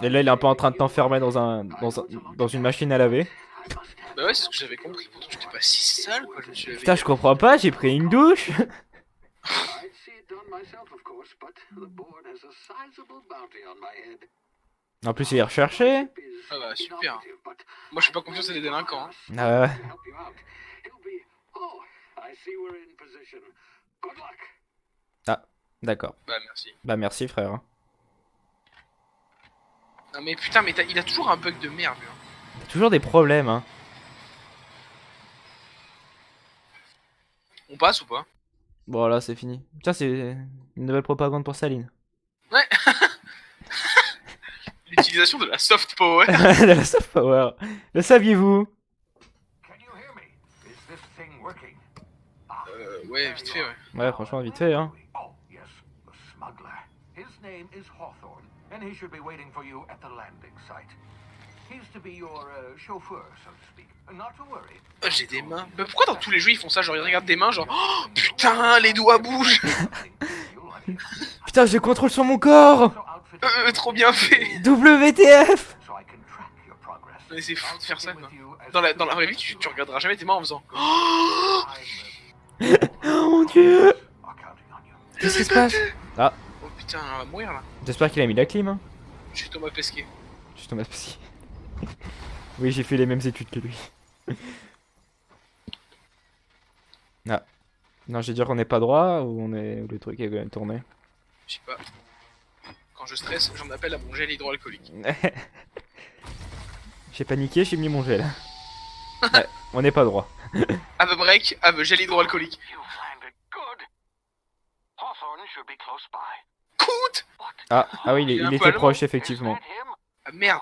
[SPEAKER 1] Et là, il est un peu en train de t'enfermer dans une machine à laver.
[SPEAKER 2] Bah ouais, c'est ce que j'avais compris. Pourtant, j'étais pas si sale, quoi. Je me suis lavé.
[SPEAKER 1] Putain, je comprends pas, j'ai pris une douche. En plus, il est recherché.
[SPEAKER 2] Ah bah super. Moi, je fais pas confiance à des délinquants. Hein.
[SPEAKER 1] Ah ouais. Ah, d'accord.
[SPEAKER 2] Bah merci.
[SPEAKER 1] Bah merci, frère.
[SPEAKER 2] Non mais putain, mais il a toujours un bug de merde, lui. Hein.
[SPEAKER 1] T'as toujours des problèmes, hein.
[SPEAKER 2] On passe ou pas?
[SPEAKER 1] Bon, là, c'est fini. Tiens, c'est une nouvelle propagande pour Saline.
[SPEAKER 2] Ouais. L'utilisation de la soft power.
[SPEAKER 1] De la soft power. Le saviez-vous?
[SPEAKER 2] Ouais, vite fait, ouais.
[SPEAKER 1] Ouais, franchement, vite fait, hein.
[SPEAKER 2] Oh, j'ai des mains. Mais pourquoi dans tous les jeux ils font ça? Genre ils regardent des mains, genre oh, putain, les doigts bougent.
[SPEAKER 1] Putain, j'ai contrôle sur mon corps.
[SPEAKER 2] Trop bien fait.
[SPEAKER 1] WTF.
[SPEAKER 2] Mais c'est fou de faire ça, quoi. Dans la vraie vie, tu regarderas jamais tes mains en faisant oh,
[SPEAKER 1] Oh mon dieu. Qu'est-ce qui se passe? Ah,
[SPEAKER 2] oh putain, on va mourir là.
[SPEAKER 1] j'espère qu'il a mis la clim, hein.
[SPEAKER 2] Je suis Thomas Pesquet.
[SPEAKER 1] Je suis Thomas Pesquet. Oui, j'ai fait les mêmes études que lui. Ah. Non, j'ai dire qu'on n'est pas droit ou on est... ou le truc est quand même tourné.
[SPEAKER 2] Je sais pas. Quand je stresse, j'en appelle à mon gel hydroalcoolique.
[SPEAKER 1] J'ai paniqué, j'ai mis mon gel. Ouais, on n'est pas droit.
[SPEAKER 2] Have a break, have a gel hydroalcoolique. Coute.
[SPEAKER 1] Ah oui, il était proche, effectivement.
[SPEAKER 2] Ah merde.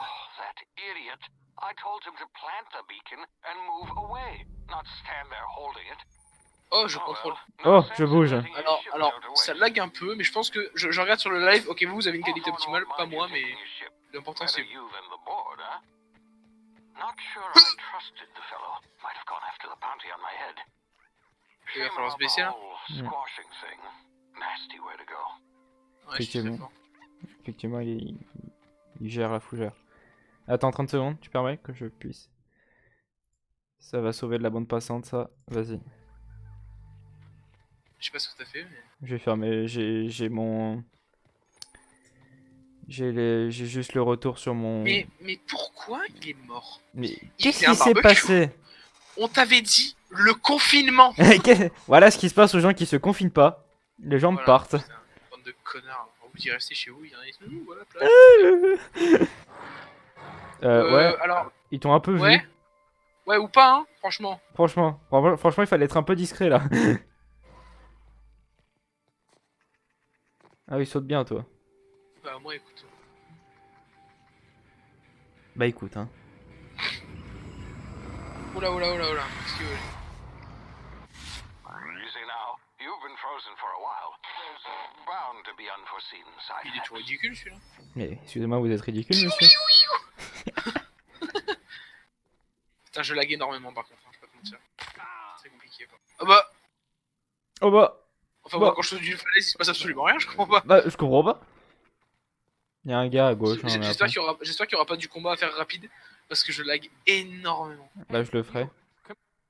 [SPEAKER 2] Oh, je contrôle.
[SPEAKER 1] Oh, je bouge.
[SPEAKER 2] Alors, ça lag un peu, mais je pense que je regarde sur le live. Ok, vous avez une qualité optimale, pas moi, mais l'important c'est vous. Il va falloir se baisser là. Ouais, je suis très fort.
[SPEAKER 1] Effectivement, il gère la fougère. Attends 30 secondes, tu permets que je puisse. Ça va sauver de la bande passante, ça. Vas-y.
[SPEAKER 2] Je sais pas ce que t'as fait, mais.
[SPEAKER 1] Je vais faire mes. J'ai mon. J'ai juste le retour sur mon.
[SPEAKER 2] Mais pourquoi il est mort?
[SPEAKER 1] Mais
[SPEAKER 2] Il
[SPEAKER 1] qu'est-ce
[SPEAKER 2] faisait un
[SPEAKER 1] qui s'est
[SPEAKER 2] barbecue.
[SPEAKER 1] passé?
[SPEAKER 2] On t'avait dit le confinement.
[SPEAKER 1] Voilà ce qui se passe aux gens qui se confinent pas. Les gens
[SPEAKER 2] Voilà,
[SPEAKER 1] partent.
[SPEAKER 2] putain, bande de connards. Vous y restez chez vous, il y en a qui disent voilà, plage.
[SPEAKER 1] Ouais.
[SPEAKER 2] Alors,
[SPEAKER 1] Ils t'ont un peu
[SPEAKER 2] ouais.
[SPEAKER 1] vu.
[SPEAKER 2] Ouais, ou pas, hein, franchement.
[SPEAKER 1] Franchement, il fallait être un peu discret là. Ah oui, saute bien toi.
[SPEAKER 2] Bah, moi, écoute.
[SPEAKER 1] Bah écoute, hein.
[SPEAKER 2] Oula. Qu'est-ce que tu veux? Il est tout ridicule celui-là.
[SPEAKER 1] Mais excusez-moi, vous êtes ridicule, monsieur.
[SPEAKER 2] Putain, je lag énormément par contre, hein, je peux pas te mentir. C'est compliqué quoi. Ah bah.
[SPEAKER 1] Oh bah.
[SPEAKER 2] Enfin,
[SPEAKER 1] Bah.
[SPEAKER 2] moi, quand je saute d'une falaise, il se passe absolument rien, je comprends pas.
[SPEAKER 1] Bah, je comprends pas. Il y a un gars à gauche. Hein,
[SPEAKER 2] J'espère qu'il y aura pas du combat à faire rapide parce que je lag énormément.
[SPEAKER 1] Là, je le ferai.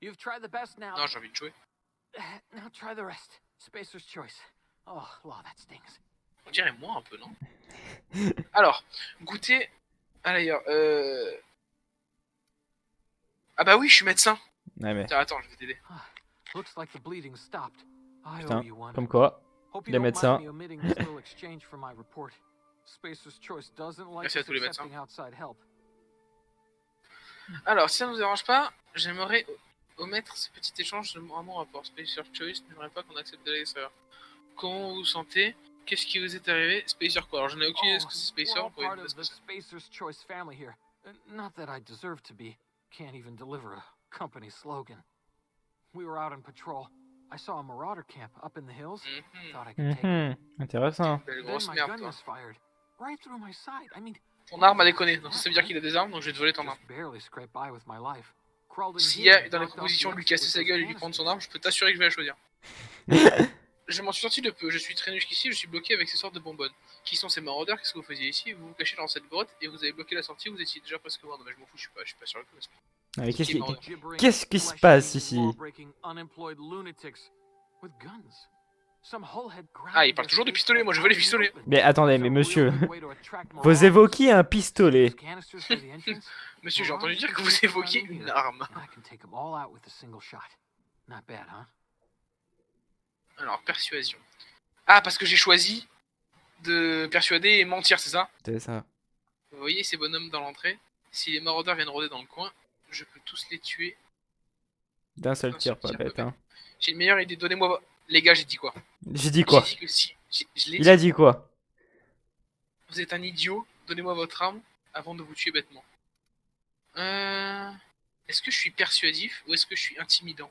[SPEAKER 2] Non, j'ai envie de jouer.
[SPEAKER 4] Now try the rest. Spacer's choice. Oh, wow, that stings.
[SPEAKER 2] On dirait moi un peu, non? Alors, goûter. Ah d'ailleurs, ah bah oui, je suis médecin.
[SPEAKER 1] Ouais, mais.
[SPEAKER 2] Tiens, attends, je vais t'aider.
[SPEAKER 4] Looks like the bleeding stopped. I
[SPEAKER 1] Putain,
[SPEAKER 4] owe you one.
[SPEAKER 1] comme quoi.
[SPEAKER 4] Hope you
[SPEAKER 1] les
[SPEAKER 4] don't
[SPEAKER 1] médecins.
[SPEAKER 4] mind me omitting this little exchange from my report. Spacer's choice doesn't like
[SPEAKER 2] Merci à
[SPEAKER 4] us
[SPEAKER 2] tous les
[SPEAKER 4] accepting outside help.
[SPEAKER 2] Alors, si ça ne vous dérange pas, j'aimerais omettre ce petit échange de mon rapport. Spacer Choice n'aimerait pas qu'on accepte de l'extérieur. Comment vous vous sentez? Qu'est-ce qui vous est arrivé? Spacer quoi? Alors, j'en ai aucune idée de ce que c'est Spacer.
[SPEAKER 4] We're all
[SPEAKER 2] Pour
[SPEAKER 4] part
[SPEAKER 2] éviter
[SPEAKER 4] of
[SPEAKER 2] ce que
[SPEAKER 4] the
[SPEAKER 2] c'est.
[SPEAKER 4] Spacer's choice family here. Not that I deserve to be. Can't even deliver a company slogan. We were out on patrol. I saw a marauder camp up in the hills. Thought I could take it.
[SPEAKER 1] Intéressant.
[SPEAKER 2] Belle
[SPEAKER 4] Then
[SPEAKER 2] grosse
[SPEAKER 4] my
[SPEAKER 2] merde,
[SPEAKER 4] gun
[SPEAKER 2] toi.
[SPEAKER 4] was fired right through my side. I mean,
[SPEAKER 2] Ton arme a déconné, donc ça veut dire qu'il a des armes, donc je vais te voler ton arme.
[SPEAKER 4] just barely scraped by with my life. Crawled in
[SPEAKER 2] S'il
[SPEAKER 4] here
[SPEAKER 2] y a
[SPEAKER 4] and
[SPEAKER 2] dans les
[SPEAKER 4] blocked off
[SPEAKER 2] propositions
[SPEAKER 4] the
[SPEAKER 2] de lui
[SPEAKER 4] exit
[SPEAKER 2] casser
[SPEAKER 4] with
[SPEAKER 2] sa
[SPEAKER 4] those
[SPEAKER 2] gueule et lui prendre son
[SPEAKER 4] canisters.
[SPEAKER 2] arme, je peux t'assurer que je vais la choisir. Je m'en suis sorti de peu, je suis traîné jusqu'ici, je suis bloqué avec ces sortes de bonbonnes. Qui sont ces maraudeurs? Qu'est-ce que vous faisiez ici? Vous vous cachez dans cette grotte et vous avez bloqué la sortie, vous étiez déjà presque mort. Non mais je m'en fous, je suis pas sur le coup.
[SPEAKER 1] Ah, mais
[SPEAKER 2] Qui est maraudeur?
[SPEAKER 1] qu'est-ce qui se passe ici?
[SPEAKER 2] Ah, il parle toujours de pistolet, moi je veux les pistolets.
[SPEAKER 1] Mais attendez, mais monsieur, vous évoquiez un pistolet.
[SPEAKER 2] Monsieur, j'ai entendu dire que vous évoquiez une arme. Alors, persuasion. Ah, parce que j'ai choisi de persuader et mentir, c'est ça?
[SPEAKER 1] C'est ça.
[SPEAKER 2] Vous voyez ces bonhommes dans l'entrée? Si les maraudeurs viennent rôder dans le coin, je peux tous les tuer.
[SPEAKER 1] D'un seul tir, pas bête, hein.
[SPEAKER 2] J'ai une meilleure idée, donnez-moi... Les gars, j'ai dit quoi?
[SPEAKER 1] J'ai dit quoi?
[SPEAKER 2] J'ai dit que si... je l'ai
[SPEAKER 1] Il a dit quoi?
[SPEAKER 2] Vous êtes un idiot, donnez-moi votre arme avant de vous tuer bêtement. Est-ce que je suis persuasif ou est-ce que je suis intimidant?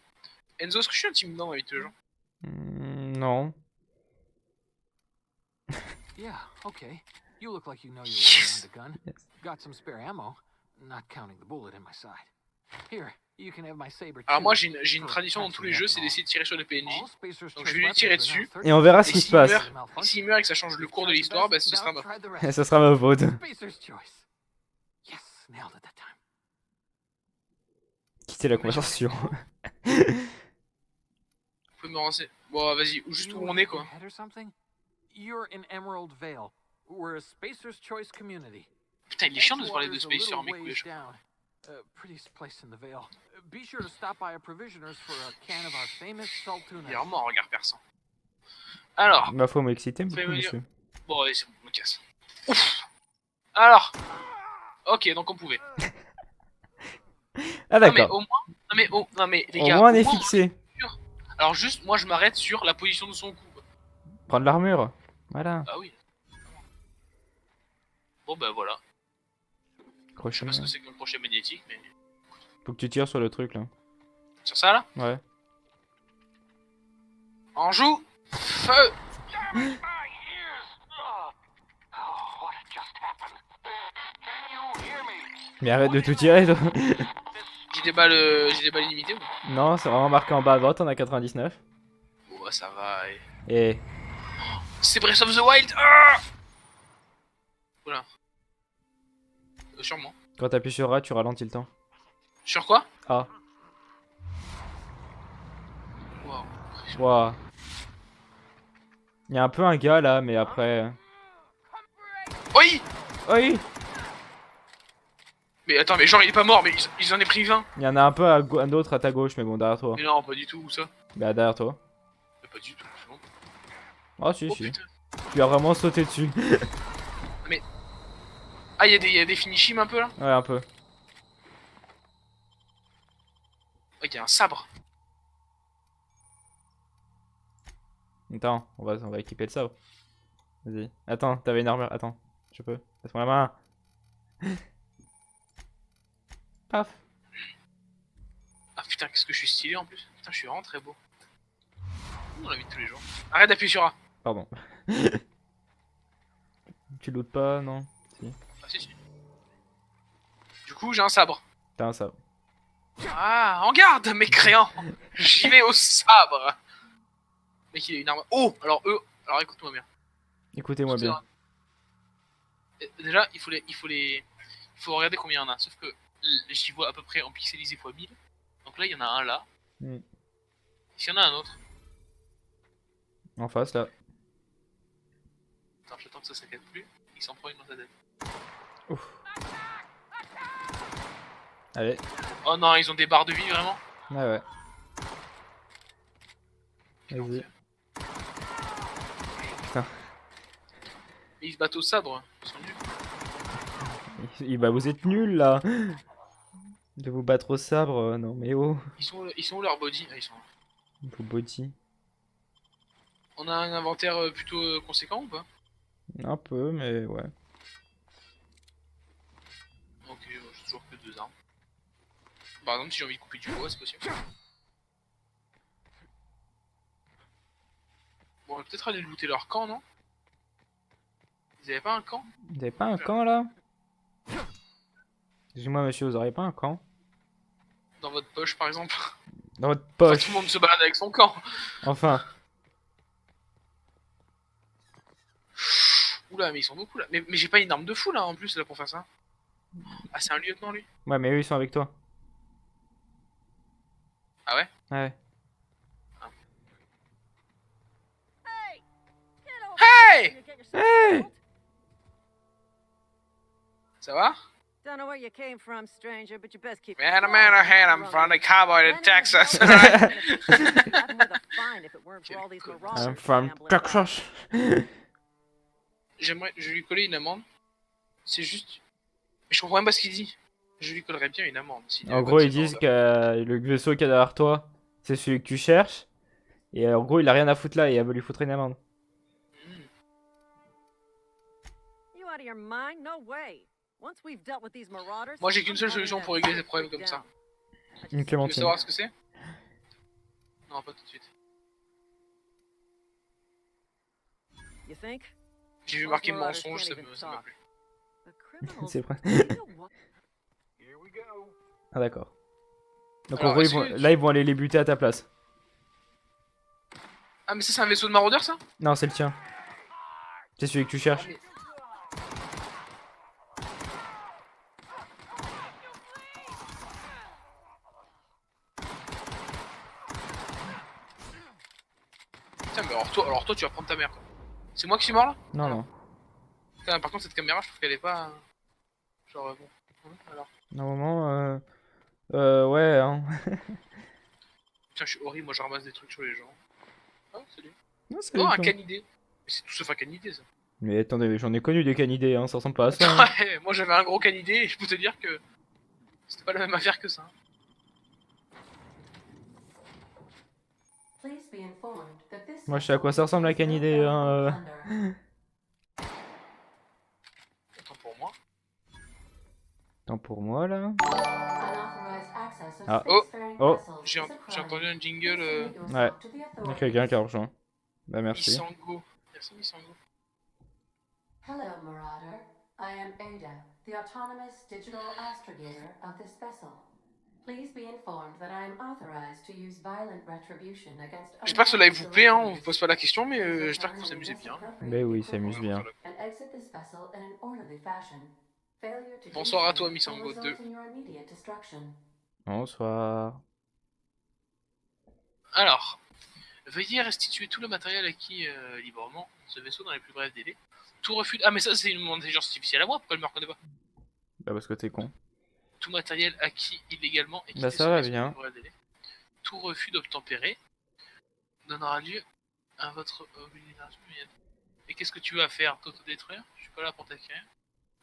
[SPEAKER 2] Enzo, est-ce que je suis intimidant avec tous les gens?
[SPEAKER 1] Non.
[SPEAKER 4] Yeah, okay. You look like you know your way
[SPEAKER 2] Yes.
[SPEAKER 4] around a gun. Got some spare ammo, not counting the bullet in my side. Here, you can have my saber.
[SPEAKER 2] Alors moi
[SPEAKER 4] too,
[SPEAKER 2] j'ai une
[SPEAKER 4] for
[SPEAKER 2] tradition dans tous les jeux, c'est d'essayer de tirer sur les PNJ.
[SPEAKER 4] All Spacer's
[SPEAKER 2] Donc
[SPEAKER 4] Choice
[SPEAKER 2] je vais lui tirer
[SPEAKER 4] weapons are now
[SPEAKER 2] dessus.
[SPEAKER 4] 30
[SPEAKER 1] Et on verra
[SPEAKER 2] Et
[SPEAKER 1] ce qui se
[SPEAKER 2] s'il
[SPEAKER 1] passe.
[SPEAKER 2] meurt, s'il meurt et que ça change le cours de l'histoire, bah ce sera ma faute.
[SPEAKER 1] Et ça sera ma faute.
[SPEAKER 4] Spacer's Choice. Yes, nailed it that time.
[SPEAKER 1] Quitter la conversation.
[SPEAKER 2] Vous pouvez me renseigner. Bon vas-y, juste où on est quoi.
[SPEAKER 4] Head or something? You're in Emerald Vale. We're a Spacer's Choice community.
[SPEAKER 2] Putain il est chiant de se parler de
[SPEAKER 4] Edgewater's a
[SPEAKER 2] Spacer,
[SPEAKER 4] little
[SPEAKER 2] mes couilles.
[SPEAKER 4] ways down. Prettiest place in the Vale. Be sure to stop by a provisioner's for a can of our famous salt
[SPEAKER 2] Il
[SPEAKER 4] tuna.
[SPEAKER 2] est vraiment en regard perçant. Alors,
[SPEAKER 1] Bah faut m'exciter beaucoup,
[SPEAKER 2] Fais-moi dire.
[SPEAKER 1] monsieur.
[SPEAKER 2] bon allez c'est bon, je me casse. Ouf. Alors, ok donc on pouvait.
[SPEAKER 1] Ah
[SPEAKER 2] Non mais
[SPEAKER 1] d'accord.
[SPEAKER 2] au moins, non mais les
[SPEAKER 1] Au
[SPEAKER 2] gars,
[SPEAKER 1] moins on est
[SPEAKER 2] au moins,
[SPEAKER 1] fixé.
[SPEAKER 2] alors juste moi je m'arrête sur la position de son cou.
[SPEAKER 1] Prendre l'armure. Voilà.
[SPEAKER 2] Ah oui. Bon bah voilà. Je
[SPEAKER 1] Crochet.
[SPEAKER 2] sais pas ce que c'est que le crochet magnétique, mais...
[SPEAKER 1] Faut que tu tires sur le truc là.
[SPEAKER 2] Sur ça, là?
[SPEAKER 1] Ouais.
[SPEAKER 2] En joue! Feu!
[SPEAKER 1] Mais arrête de tout tirer toi.
[SPEAKER 2] J'ai des balles illimitées ou pas?
[SPEAKER 1] Non, c'est vraiment marqué en bas à droite, on a 99.
[SPEAKER 2] Bon bah ça va, et...
[SPEAKER 1] Et
[SPEAKER 2] C'est Breath of the Wild! Ah voilà. Sûrement.
[SPEAKER 1] quand t'appuies sur A, tu ralentis le temps.
[SPEAKER 2] Sur quoi?
[SPEAKER 1] A.
[SPEAKER 2] Wow.
[SPEAKER 1] Waouh. Il y a un peu un gars là, mais après.
[SPEAKER 2] Oui!
[SPEAKER 1] Oui.
[SPEAKER 2] Mais attends, mais genre il est pas mort, mais ils en ont pris 20.
[SPEAKER 1] Il y en a un peu un autre à ta gauche, mais bon, derrière toi.
[SPEAKER 2] Mais non, pas du tout, où ça?
[SPEAKER 1] Bah, derrière toi.
[SPEAKER 2] Mais pas du tout, c'est bon.
[SPEAKER 1] Oh, si,
[SPEAKER 2] Oh
[SPEAKER 1] si.
[SPEAKER 2] putain.
[SPEAKER 1] Tu as vraiment sauté dessus.
[SPEAKER 2] Ah, y a des finishims un peu là?
[SPEAKER 1] Ouais, un peu.
[SPEAKER 2] Oh, y a un sabre.
[SPEAKER 1] Attends, on va équiper le sabre. Vas-y. Attends, t'avais une armure. Attends, je peux. Laisse-moi la main. Paf.
[SPEAKER 2] Ah putain, qu'est-ce que je suis stylé en plus. Putain, je suis vraiment très beau. Dans la vie de tous les jours. Arrête d'appuyer sur A.
[SPEAKER 1] Pardon. Tu lootes pas, non?
[SPEAKER 2] Ah si, si. Du coup, j'ai un sabre.
[SPEAKER 1] T'as un sabre.
[SPEAKER 2] Ah, en garde, mécréant. J'y vais au sabre. Mec, il a une arme. Oh, alors eux. Alors écoute-moi bien.
[SPEAKER 1] Écoutez-moi bien.
[SPEAKER 2] Déjà, il faut regarder combien il y en a. Sauf que j'y vois à peu près en pixelisé x 1000. Donc là, il y en a un là.
[SPEAKER 1] Mm.
[SPEAKER 2] S'il y en a un autre.
[SPEAKER 1] En face là.
[SPEAKER 2] Attends, j'attends que ça s'inquiète plus. Il s'en prend une dans sa tête.
[SPEAKER 1] Ouf. Allez.
[SPEAKER 2] Oh non, ils ont des barres de vie vraiment.
[SPEAKER 1] Ouais, ouais. Vas-y.
[SPEAKER 2] Mais ils se battent au sabre. Ils sont nuls.
[SPEAKER 1] Bah, vous êtes nuls là. De vous battre au sabre, non mais oh.
[SPEAKER 2] Ils sont où leurs body? Ah, ils sont là.
[SPEAKER 1] Vos body.
[SPEAKER 2] On a un inventaire plutôt conséquent ou pas?
[SPEAKER 1] Un peu, mais ouais.
[SPEAKER 2] Ok, j'ai toujours que 2 armes. Par exemple, si j'ai envie de couper du bois, c'est possible. Bon, on va peut-être aller looter leur camp, non? Ils avaient pas un camp?
[SPEAKER 1] Vous avez pas un camp là? Excusez-moi monsieur, vous auriez pas un camp?
[SPEAKER 2] Dans votre poche, par exemple.
[SPEAKER 1] Dans votre
[SPEAKER 2] Enfin,
[SPEAKER 1] poche.
[SPEAKER 2] tout le monde se balade avec son camp.
[SPEAKER 1] Enfin.
[SPEAKER 2] Oula, mais ils sont beaucoup là. Mais j'ai pas une arme de fou là en plus là pour faire ça. Ah, c'est un lieutenant lui?
[SPEAKER 1] Ouais, mais eux ils sont avec toi.
[SPEAKER 2] Ah ouais?
[SPEAKER 1] Ouais.
[SPEAKER 2] Hey!
[SPEAKER 1] Hey!
[SPEAKER 2] Ça va?
[SPEAKER 5] Don't know where you came from, stranger, but you best keep.
[SPEAKER 2] Man, I'm from the cowboy in Texas.
[SPEAKER 1] I'm from Texas.
[SPEAKER 2] J'aimerais, je vais lui coller une amende. C'est juste. Mais je comprends même pas ce qu'il dit. Je lui collerais bien une amende.
[SPEAKER 1] En gros, ils disent que le vaisseau qu'il y a derrière toi, c'est celui que tu cherches. Et en gros, il a rien à foutre là et elle veut lui foutre une amende.
[SPEAKER 2] Moi, j'ai qu'une seule solution pour régler ces problèmes comme ça.
[SPEAKER 1] Une
[SPEAKER 2] Tu veux
[SPEAKER 1] clémentine.
[SPEAKER 2] savoir ce que c'est? Non, pas tout de suite. J'ai vu marquer mensonge, ça m'a plu.
[SPEAKER 1] C'est vrai.
[SPEAKER 4] Here we go.
[SPEAKER 1] Ah d'accord. Donc
[SPEAKER 2] Alors,
[SPEAKER 1] en gros,
[SPEAKER 2] est-ce que
[SPEAKER 1] là ils vont aller les buter à ta place.
[SPEAKER 2] Ah, mais ça, c'est un vaisseau de maraudeur ça?
[SPEAKER 1] Non, c'est le tien. C'est celui que tu cherches.
[SPEAKER 2] Putain, mais alors toi, tu vas prendre ta mère quoi. C'est moi qui suis mort là?
[SPEAKER 1] Non, non.
[SPEAKER 2] Putain, par contre, cette caméra, je trouve qu'elle est pas. Genre, bon. Alors.
[SPEAKER 1] Normalement, ouais, hein.
[SPEAKER 2] Putain, je suis horrible, moi je ramasse des trucs sur les gens. Ah, salut.
[SPEAKER 1] Non, c'est
[SPEAKER 2] Oh, un
[SPEAKER 1] con.
[SPEAKER 2] canidé. Mais c'est tout sauf un canidé ça.
[SPEAKER 1] Mais attendez, j'en ai connu des canidés, hein, ça ressemble pas à ça. Hein.
[SPEAKER 2] Ouais, moi j'avais un gros canidé et je peux te dire que c'était pas la même affaire que ça.
[SPEAKER 1] Moi, je sais à quoi ça ressemble la canidé. Hein,
[SPEAKER 2] Autant pour moi.
[SPEAKER 1] Attends, pour moi là.
[SPEAKER 6] Ah.
[SPEAKER 1] Oh.
[SPEAKER 2] J'ai entendu un jingle.
[SPEAKER 1] Ouais, il y a quelqu'un qui a rejoint. Bah merci.
[SPEAKER 2] Missango. Merci Missango.
[SPEAKER 6] Hello, Marauder. I am Ada, the autonomous digital astrogator of this vessel. Please be informed that I am authorized to use violent retribution against.
[SPEAKER 2] J'espère que ce live vous plaît, hein, on vous pose pas la question, mais j'espère que vous vous amusez bien.
[SPEAKER 1] Mais oui, il s'amuse bien.
[SPEAKER 6] And exit this vessel in an orderly fashion. Failure to do
[SPEAKER 2] Bonsoir à
[SPEAKER 6] so
[SPEAKER 2] toi,
[SPEAKER 6] will
[SPEAKER 2] Missango
[SPEAKER 6] result
[SPEAKER 2] 2.
[SPEAKER 6] in your immediate destruction.
[SPEAKER 1] Bonsoir.
[SPEAKER 2] Alors, veuillez restituer tout le matériel acquis librement dans ce vaisseau dans les plus brefs délais. Tout refus. Ah, mais ça, c'est une intelligence artificielle à moi, pourquoi elle me reconnaît pas?
[SPEAKER 1] Bah parce que t'es con.
[SPEAKER 2] Tout matériel acquis illégalement et
[SPEAKER 1] Bah, ça va bien.
[SPEAKER 2] Tout refus d'obtempérer donnera lieu à votre organisation. Et qu'est-ce que tu vas faire? T'autodétruire? Je suis pas là pour t'accueillir.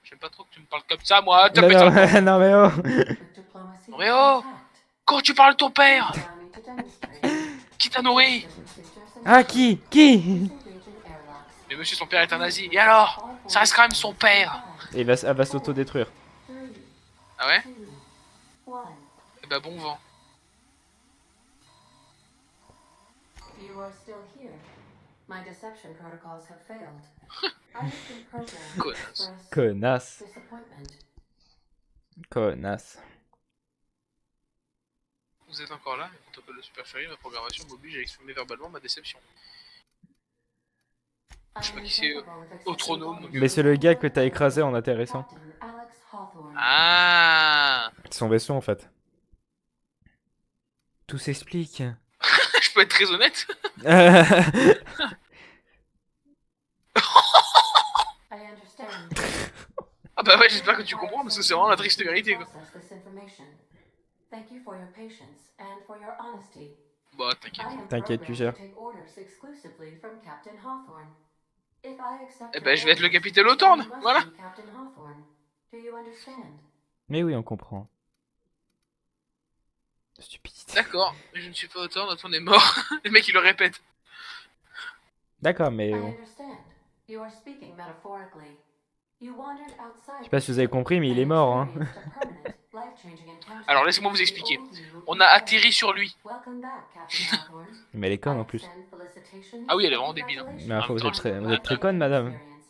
[SPEAKER 2] J'aime pas trop que tu me parles comme ça, moi.
[SPEAKER 1] Non, non, non, mais oh.
[SPEAKER 6] With diplomacy
[SPEAKER 2] Mais oh!
[SPEAKER 6] intact,
[SPEAKER 2] Quand tu parles de ton père,
[SPEAKER 6] allow me to demonstrate
[SPEAKER 2] qui t'a nourri?
[SPEAKER 1] Ah, qui? Qui?
[SPEAKER 6] region airlocks.
[SPEAKER 2] Mais monsieur, son père est un nazi. Et alors? Ça reste quand même son père.
[SPEAKER 1] Et elle va s'autodétruire.
[SPEAKER 2] Ah ouais?
[SPEAKER 6] 2, 1.
[SPEAKER 2] Eh bah bon vent.
[SPEAKER 6] You are still here. My deception protocols have failed. I have been programmed to
[SPEAKER 2] Connasse.
[SPEAKER 6] express
[SPEAKER 1] Connasse.
[SPEAKER 6] disappointment.
[SPEAKER 1] Connasse.
[SPEAKER 2] Vous êtes encore là, et protocole de supercherie, ma programmation m'oblige à exprimer verbalement ma déception. Je sais pas qui c'est, Autonome. Donc,
[SPEAKER 1] Mais c'est le gars que t'as écrasé en atterrissant.
[SPEAKER 6] Captain Alex Hawthorne.
[SPEAKER 2] Ah.
[SPEAKER 1] C'est son vaisseau en fait. Tout s'explique.
[SPEAKER 2] Je peux être très honnête.
[SPEAKER 6] I understand.
[SPEAKER 2] Ah bah ouais, j'espère que tu comprends, parce que c'est vraiment la triste vérité quoi.
[SPEAKER 6] Process this information. Thank you for your patience and for your honesty.
[SPEAKER 2] Bah t'inquiète.
[SPEAKER 6] I am
[SPEAKER 1] T'inquiète, tu gères.
[SPEAKER 6] programmed to take orders exclusively from Captain Hawthorne. If I accept
[SPEAKER 2] Eh
[SPEAKER 6] your
[SPEAKER 2] ben je vais être le
[SPEAKER 6] orders,
[SPEAKER 2] capitaine
[SPEAKER 6] then
[SPEAKER 2] Hawthorne,
[SPEAKER 6] you must
[SPEAKER 2] voilà.
[SPEAKER 6] be Captain Hawthorne. Do you understand?
[SPEAKER 1] Mais oui, on comprend. Stupidité.
[SPEAKER 2] D'accord, mais je ne suis pas auteur, notre on est mort. Le mec il le répète.
[SPEAKER 1] D'accord, mais
[SPEAKER 6] I
[SPEAKER 1] bon.
[SPEAKER 6] understand. You are speaking metaphorically. You wandered outside.
[SPEAKER 1] Je sais pas si vous avez compris, mais il est mort, hein.
[SPEAKER 6] Life-changing encounters
[SPEAKER 2] Alors laissez-moi vous
[SPEAKER 6] with the
[SPEAKER 2] expliquer.
[SPEAKER 6] old you
[SPEAKER 2] On a atterri sur lui.
[SPEAKER 6] Welcome back, Captain Hawthorne.
[SPEAKER 1] Mais elle est conne
[SPEAKER 6] I
[SPEAKER 1] en plus.
[SPEAKER 6] extend felicitations
[SPEAKER 2] Ah oui, elle est
[SPEAKER 6] and
[SPEAKER 2] vraiment débile, hein.
[SPEAKER 6] congratulations
[SPEAKER 1] Mais après,
[SPEAKER 2] En
[SPEAKER 1] vous
[SPEAKER 2] même
[SPEAKER 1] êtes
[SPEAKER 2] temps,
[SPEAKER 1] vous êtes très conne, madame.
[SPEAKER 6] experience.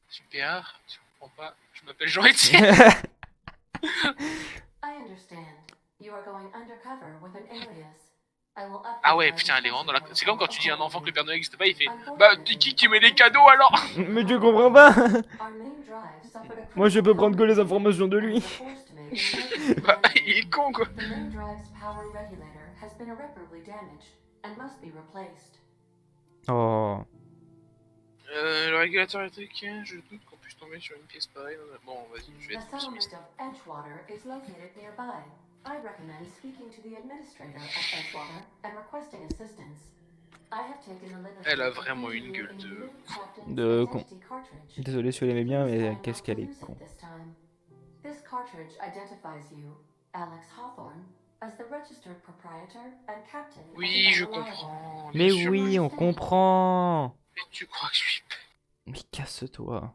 [SPEAKER 2] Super, je comprends pas. Je m'appelle Jean-Étienne.
[SPEAKER 6] I understand. You are going undercover with an alias. I will update
[SPEAKER 2] Ah ouais,
[SPEAKER 6] my
[SPEAKER 2] putain, elle est vraiment dans la...
[SPEAKER 6] detection
[SPEAKER 2] C'est comme quand tu dis à un
[SPEAKER 6] protocol
[SPEAKER 2] enfant que le
[SPEAKER 6] accordingly.
[SPEAKER 2] Père Noël n'existe pas, il fait bah, t'es qui met les cadeaux alors?
[SPEAKER 1] Mais tu comprends pas.
[SPEAKER 6] Our main drive suffered a
[SPEAKER 1] Moi, je peux
[SPEAKER 6] critical
[SPEAKER 1] prendre que les
[SPEAKER 6] compromise
[SPEAKER 1] informations de
[SPEAKER 6] and
[SPEAKER 1] lui.
[SPEAKER 6] we were forced to make an emergency
[SPEAKER 2] Bah,
[SPEAKER 6] landing.
[SPEAKER 2] il est con quoi.
[SPEAKER 6] The main drive's power regulator has been irreparably damaged and must be replaced.
[SPEAKER 1] Oh.
[SPEAKER 2] Le régulateur électrique, je doute qu'on puisse tomber sur une pièce pareille. Bon, vas-y, je vais
[SPEAKER 6] The
[SPEAKER 2] être
[SPEAKER 6] settlement
[SPEAKER 2] pessimiste.
[SPEAKER 6] of Edgewater is located nearby. I recommend speaking to the administrator of Edgewater and requesting assistance. I have taken the liberty
[SPEAKER 2] Elle a
[SPEAKER 6] of
[SPEAKER 2] vraiment
[SPEAKER 6] giving
[SPEAKER 2] une
[SPEAKER 6] you
[SPEAKER 2] gueule
[SPEAKER 6] a
[SPEAKER 2] de-
[SPEAKER 6] new captain's
[SPEAKER 1] de con.
[SPEAKER 6] identity cartridge.
[SPEAKER 1] Désolé si vous l'aimez bien,
[SPEAKER 6] Please
[SPEAKER 1] mais
[SPEAKER 6] try
[SPEAKER 1] qu'est-ce
[SPEAKER 6] not
[SPEAKER 1] qu'elle
[SPEAKER 6] to
[SPEAKER 1] est
[SPEAKER 6] lose it
[SPEAKER 1] con.
[SPEAKER 6] this time. This cartridge identifies you, Alex Hawthorne, as the registered proprietor and captain of
[SPEAKER 2] Oui,
[SPEAKER 6] the
[SPEAKER 2] je
[SPEAKER 6] Unreliable.
[SPEAKER 2] comprends.
[SPEAKER 1] Mais
[SPEAKER 2] bien sûr.
[SPEAKER 1] oui, on comprend.
[SPEAKER 2] Mais tu crois que je suis...
[SPEAKER 1] Mais casse-toi.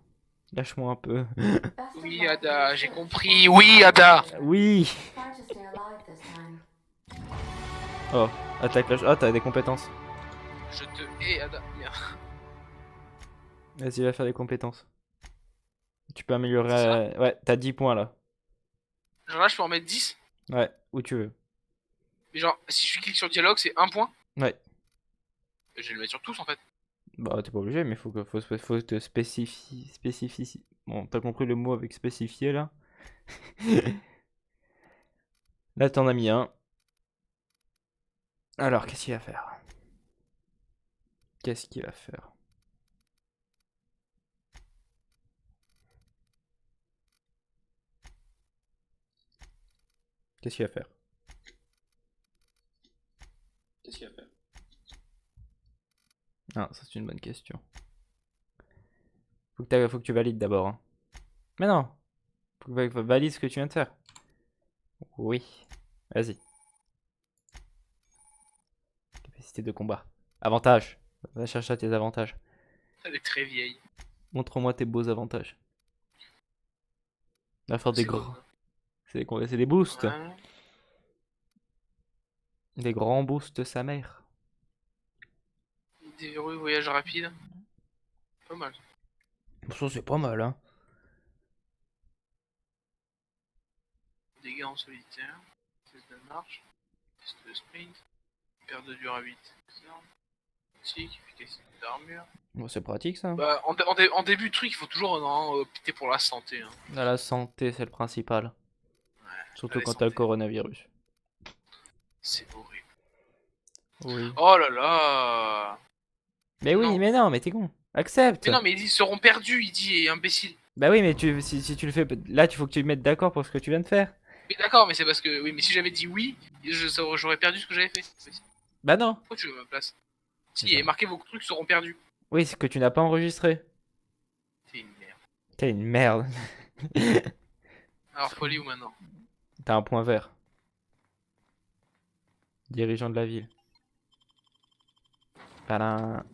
[SPEAKER 1] Lâche-moi un peu.
[SPEAKER 6] Best of
[SPEAKER 2] Oui,
[SPEAKER 6] luck
[SPEAKER 2] Ada,
[SPEAKER 6] with
[SPEAKER 2] j'ai
[SPEAKER 6] your
[SPEAKER 2] compris.
[SPEAKER 6] search.
[SPEAKER 2] Oui, Ada.
[SPEAKER 1] Oui.
[SPEAKER 6] Try to stay alive this time.
[SPEAKER 1] Oh, attaque la... Ah, t'as des compétences.
[SPEAKER 2] Je te hais, Ada. Merde.
[SPEAKER 1] Vas-y, va faire des compétences. Tu peux améliorer...
[SPEAKER 2] C'est ça
[SPEAKER 1] Ouais, t'as 10 points là.
[SPEAKER 2] Genre là, je peux en mettre 10.
[SPEAKER 1] Ouais, où tu veux.
[SPEAKER 2] Mais genre, si je clique sur dialogue, c'est 1 point.
[SPEAKER 1] Ouais.
[SPEAKER 2] Je vais le mettre sur tous en fait.
[SPEAKER 1] Bah, t'es pas obligé, mais faut te spécifier. Bon, t'as compris le mot avec spécifier là. Là, t'en as mis un. Alors, qu'est-ce qu'il va faire? Qu'est-ce qu'il va faire? Qu'est-ce qu'il va faire? Qu'est-ce qu'il va faire? Ah, ça c'est une bonne question. Faut que tu valides d'abord, hein. Mais non! Faut que tu valides ce que tu viens de faire. Oui. Vas-y. Capacité de combat. Avantage. Va chercher tes avantages.
[SPEAKER 2] Elle est très vieille.
[SPEAKER 1] Montre-moi tes beaux avantages. On va faire des
[SPEAKER 2] C'est
[SPEAKER 1] gros.
[SPEAKER 2] bon.
[SPEAKER 1] C'est des boosts.
[SPEAKER 2] Ouais.
[SPEAKER 1] Des grands boosts sa mère.
[SPEAKER 2] Déverrouiller voyage rapide. Pas mal.
[SPEAKER 1] Ça c'est pas mal, hein.
[SPEAKER 2] Dégâts en solitaire. Test de marche. Test de sprint. Perte de durabilité. Tic, efficacité d'armure.
[SPEAKER 1] Bon, c'est pratique ça.
[SPEAKER 2] Bah, en début de truc, il faut toujours opter pour la santé. Hein.
[SPEAKER 1] Dans la santé, c'est le principal.
[SPEAKER 2] Ouais,
[SPEAKER 1] Surtout
[SPEAKER 2] allez,
[SPEAKER 1] quand t'as le
[SPEAKER 2] santé.
[SPEAKER 1] coronavirus.
[SPEAKER 2] C'est horrible.
[SPEAKER 1] Oui.
[SPEAKER 2] Oh là là.
[SPEAKER 1] Mais oui,
[SPEAKER 2] Non.
[SPEAKER 1] mais non, mais t'es con. Accepte.
[SPEAKER 2] Mais non, mais ils seront perdus, il dit, imbécile.
[SPEAKER 1] Bah oui, mais si tu le fais, là, il faut que tu te mettes d'accord pour ce que tu viens de faire.
[SPEAKER 2] Mais d'accord, mais c'est parce que, oui, mais si j'avais dit oui, j'aurais perdu ce que j'avais fait.
[SPEAKER 1] Bah non.
[SPEAKER 2] Pourquoi tu veux ma place? Si,
[SPEAKER 1] C'est
[SPEAKER 2] il est
[SPEAKER 1] ça.
[SPEAKER 2] marqué vos trucs seront perdus.
[SPEAKER 1] Oui, c'est que tu n'as pas enregistré.
[SPEAKER 2] C'est une merde.
[SPEAKER 1] T'es une merde.
[SPEAKER 2] Alors, faut aller où maintenant?
[SPEAKER 1] T'as un point vert. Dirigeant de la ville. Palin.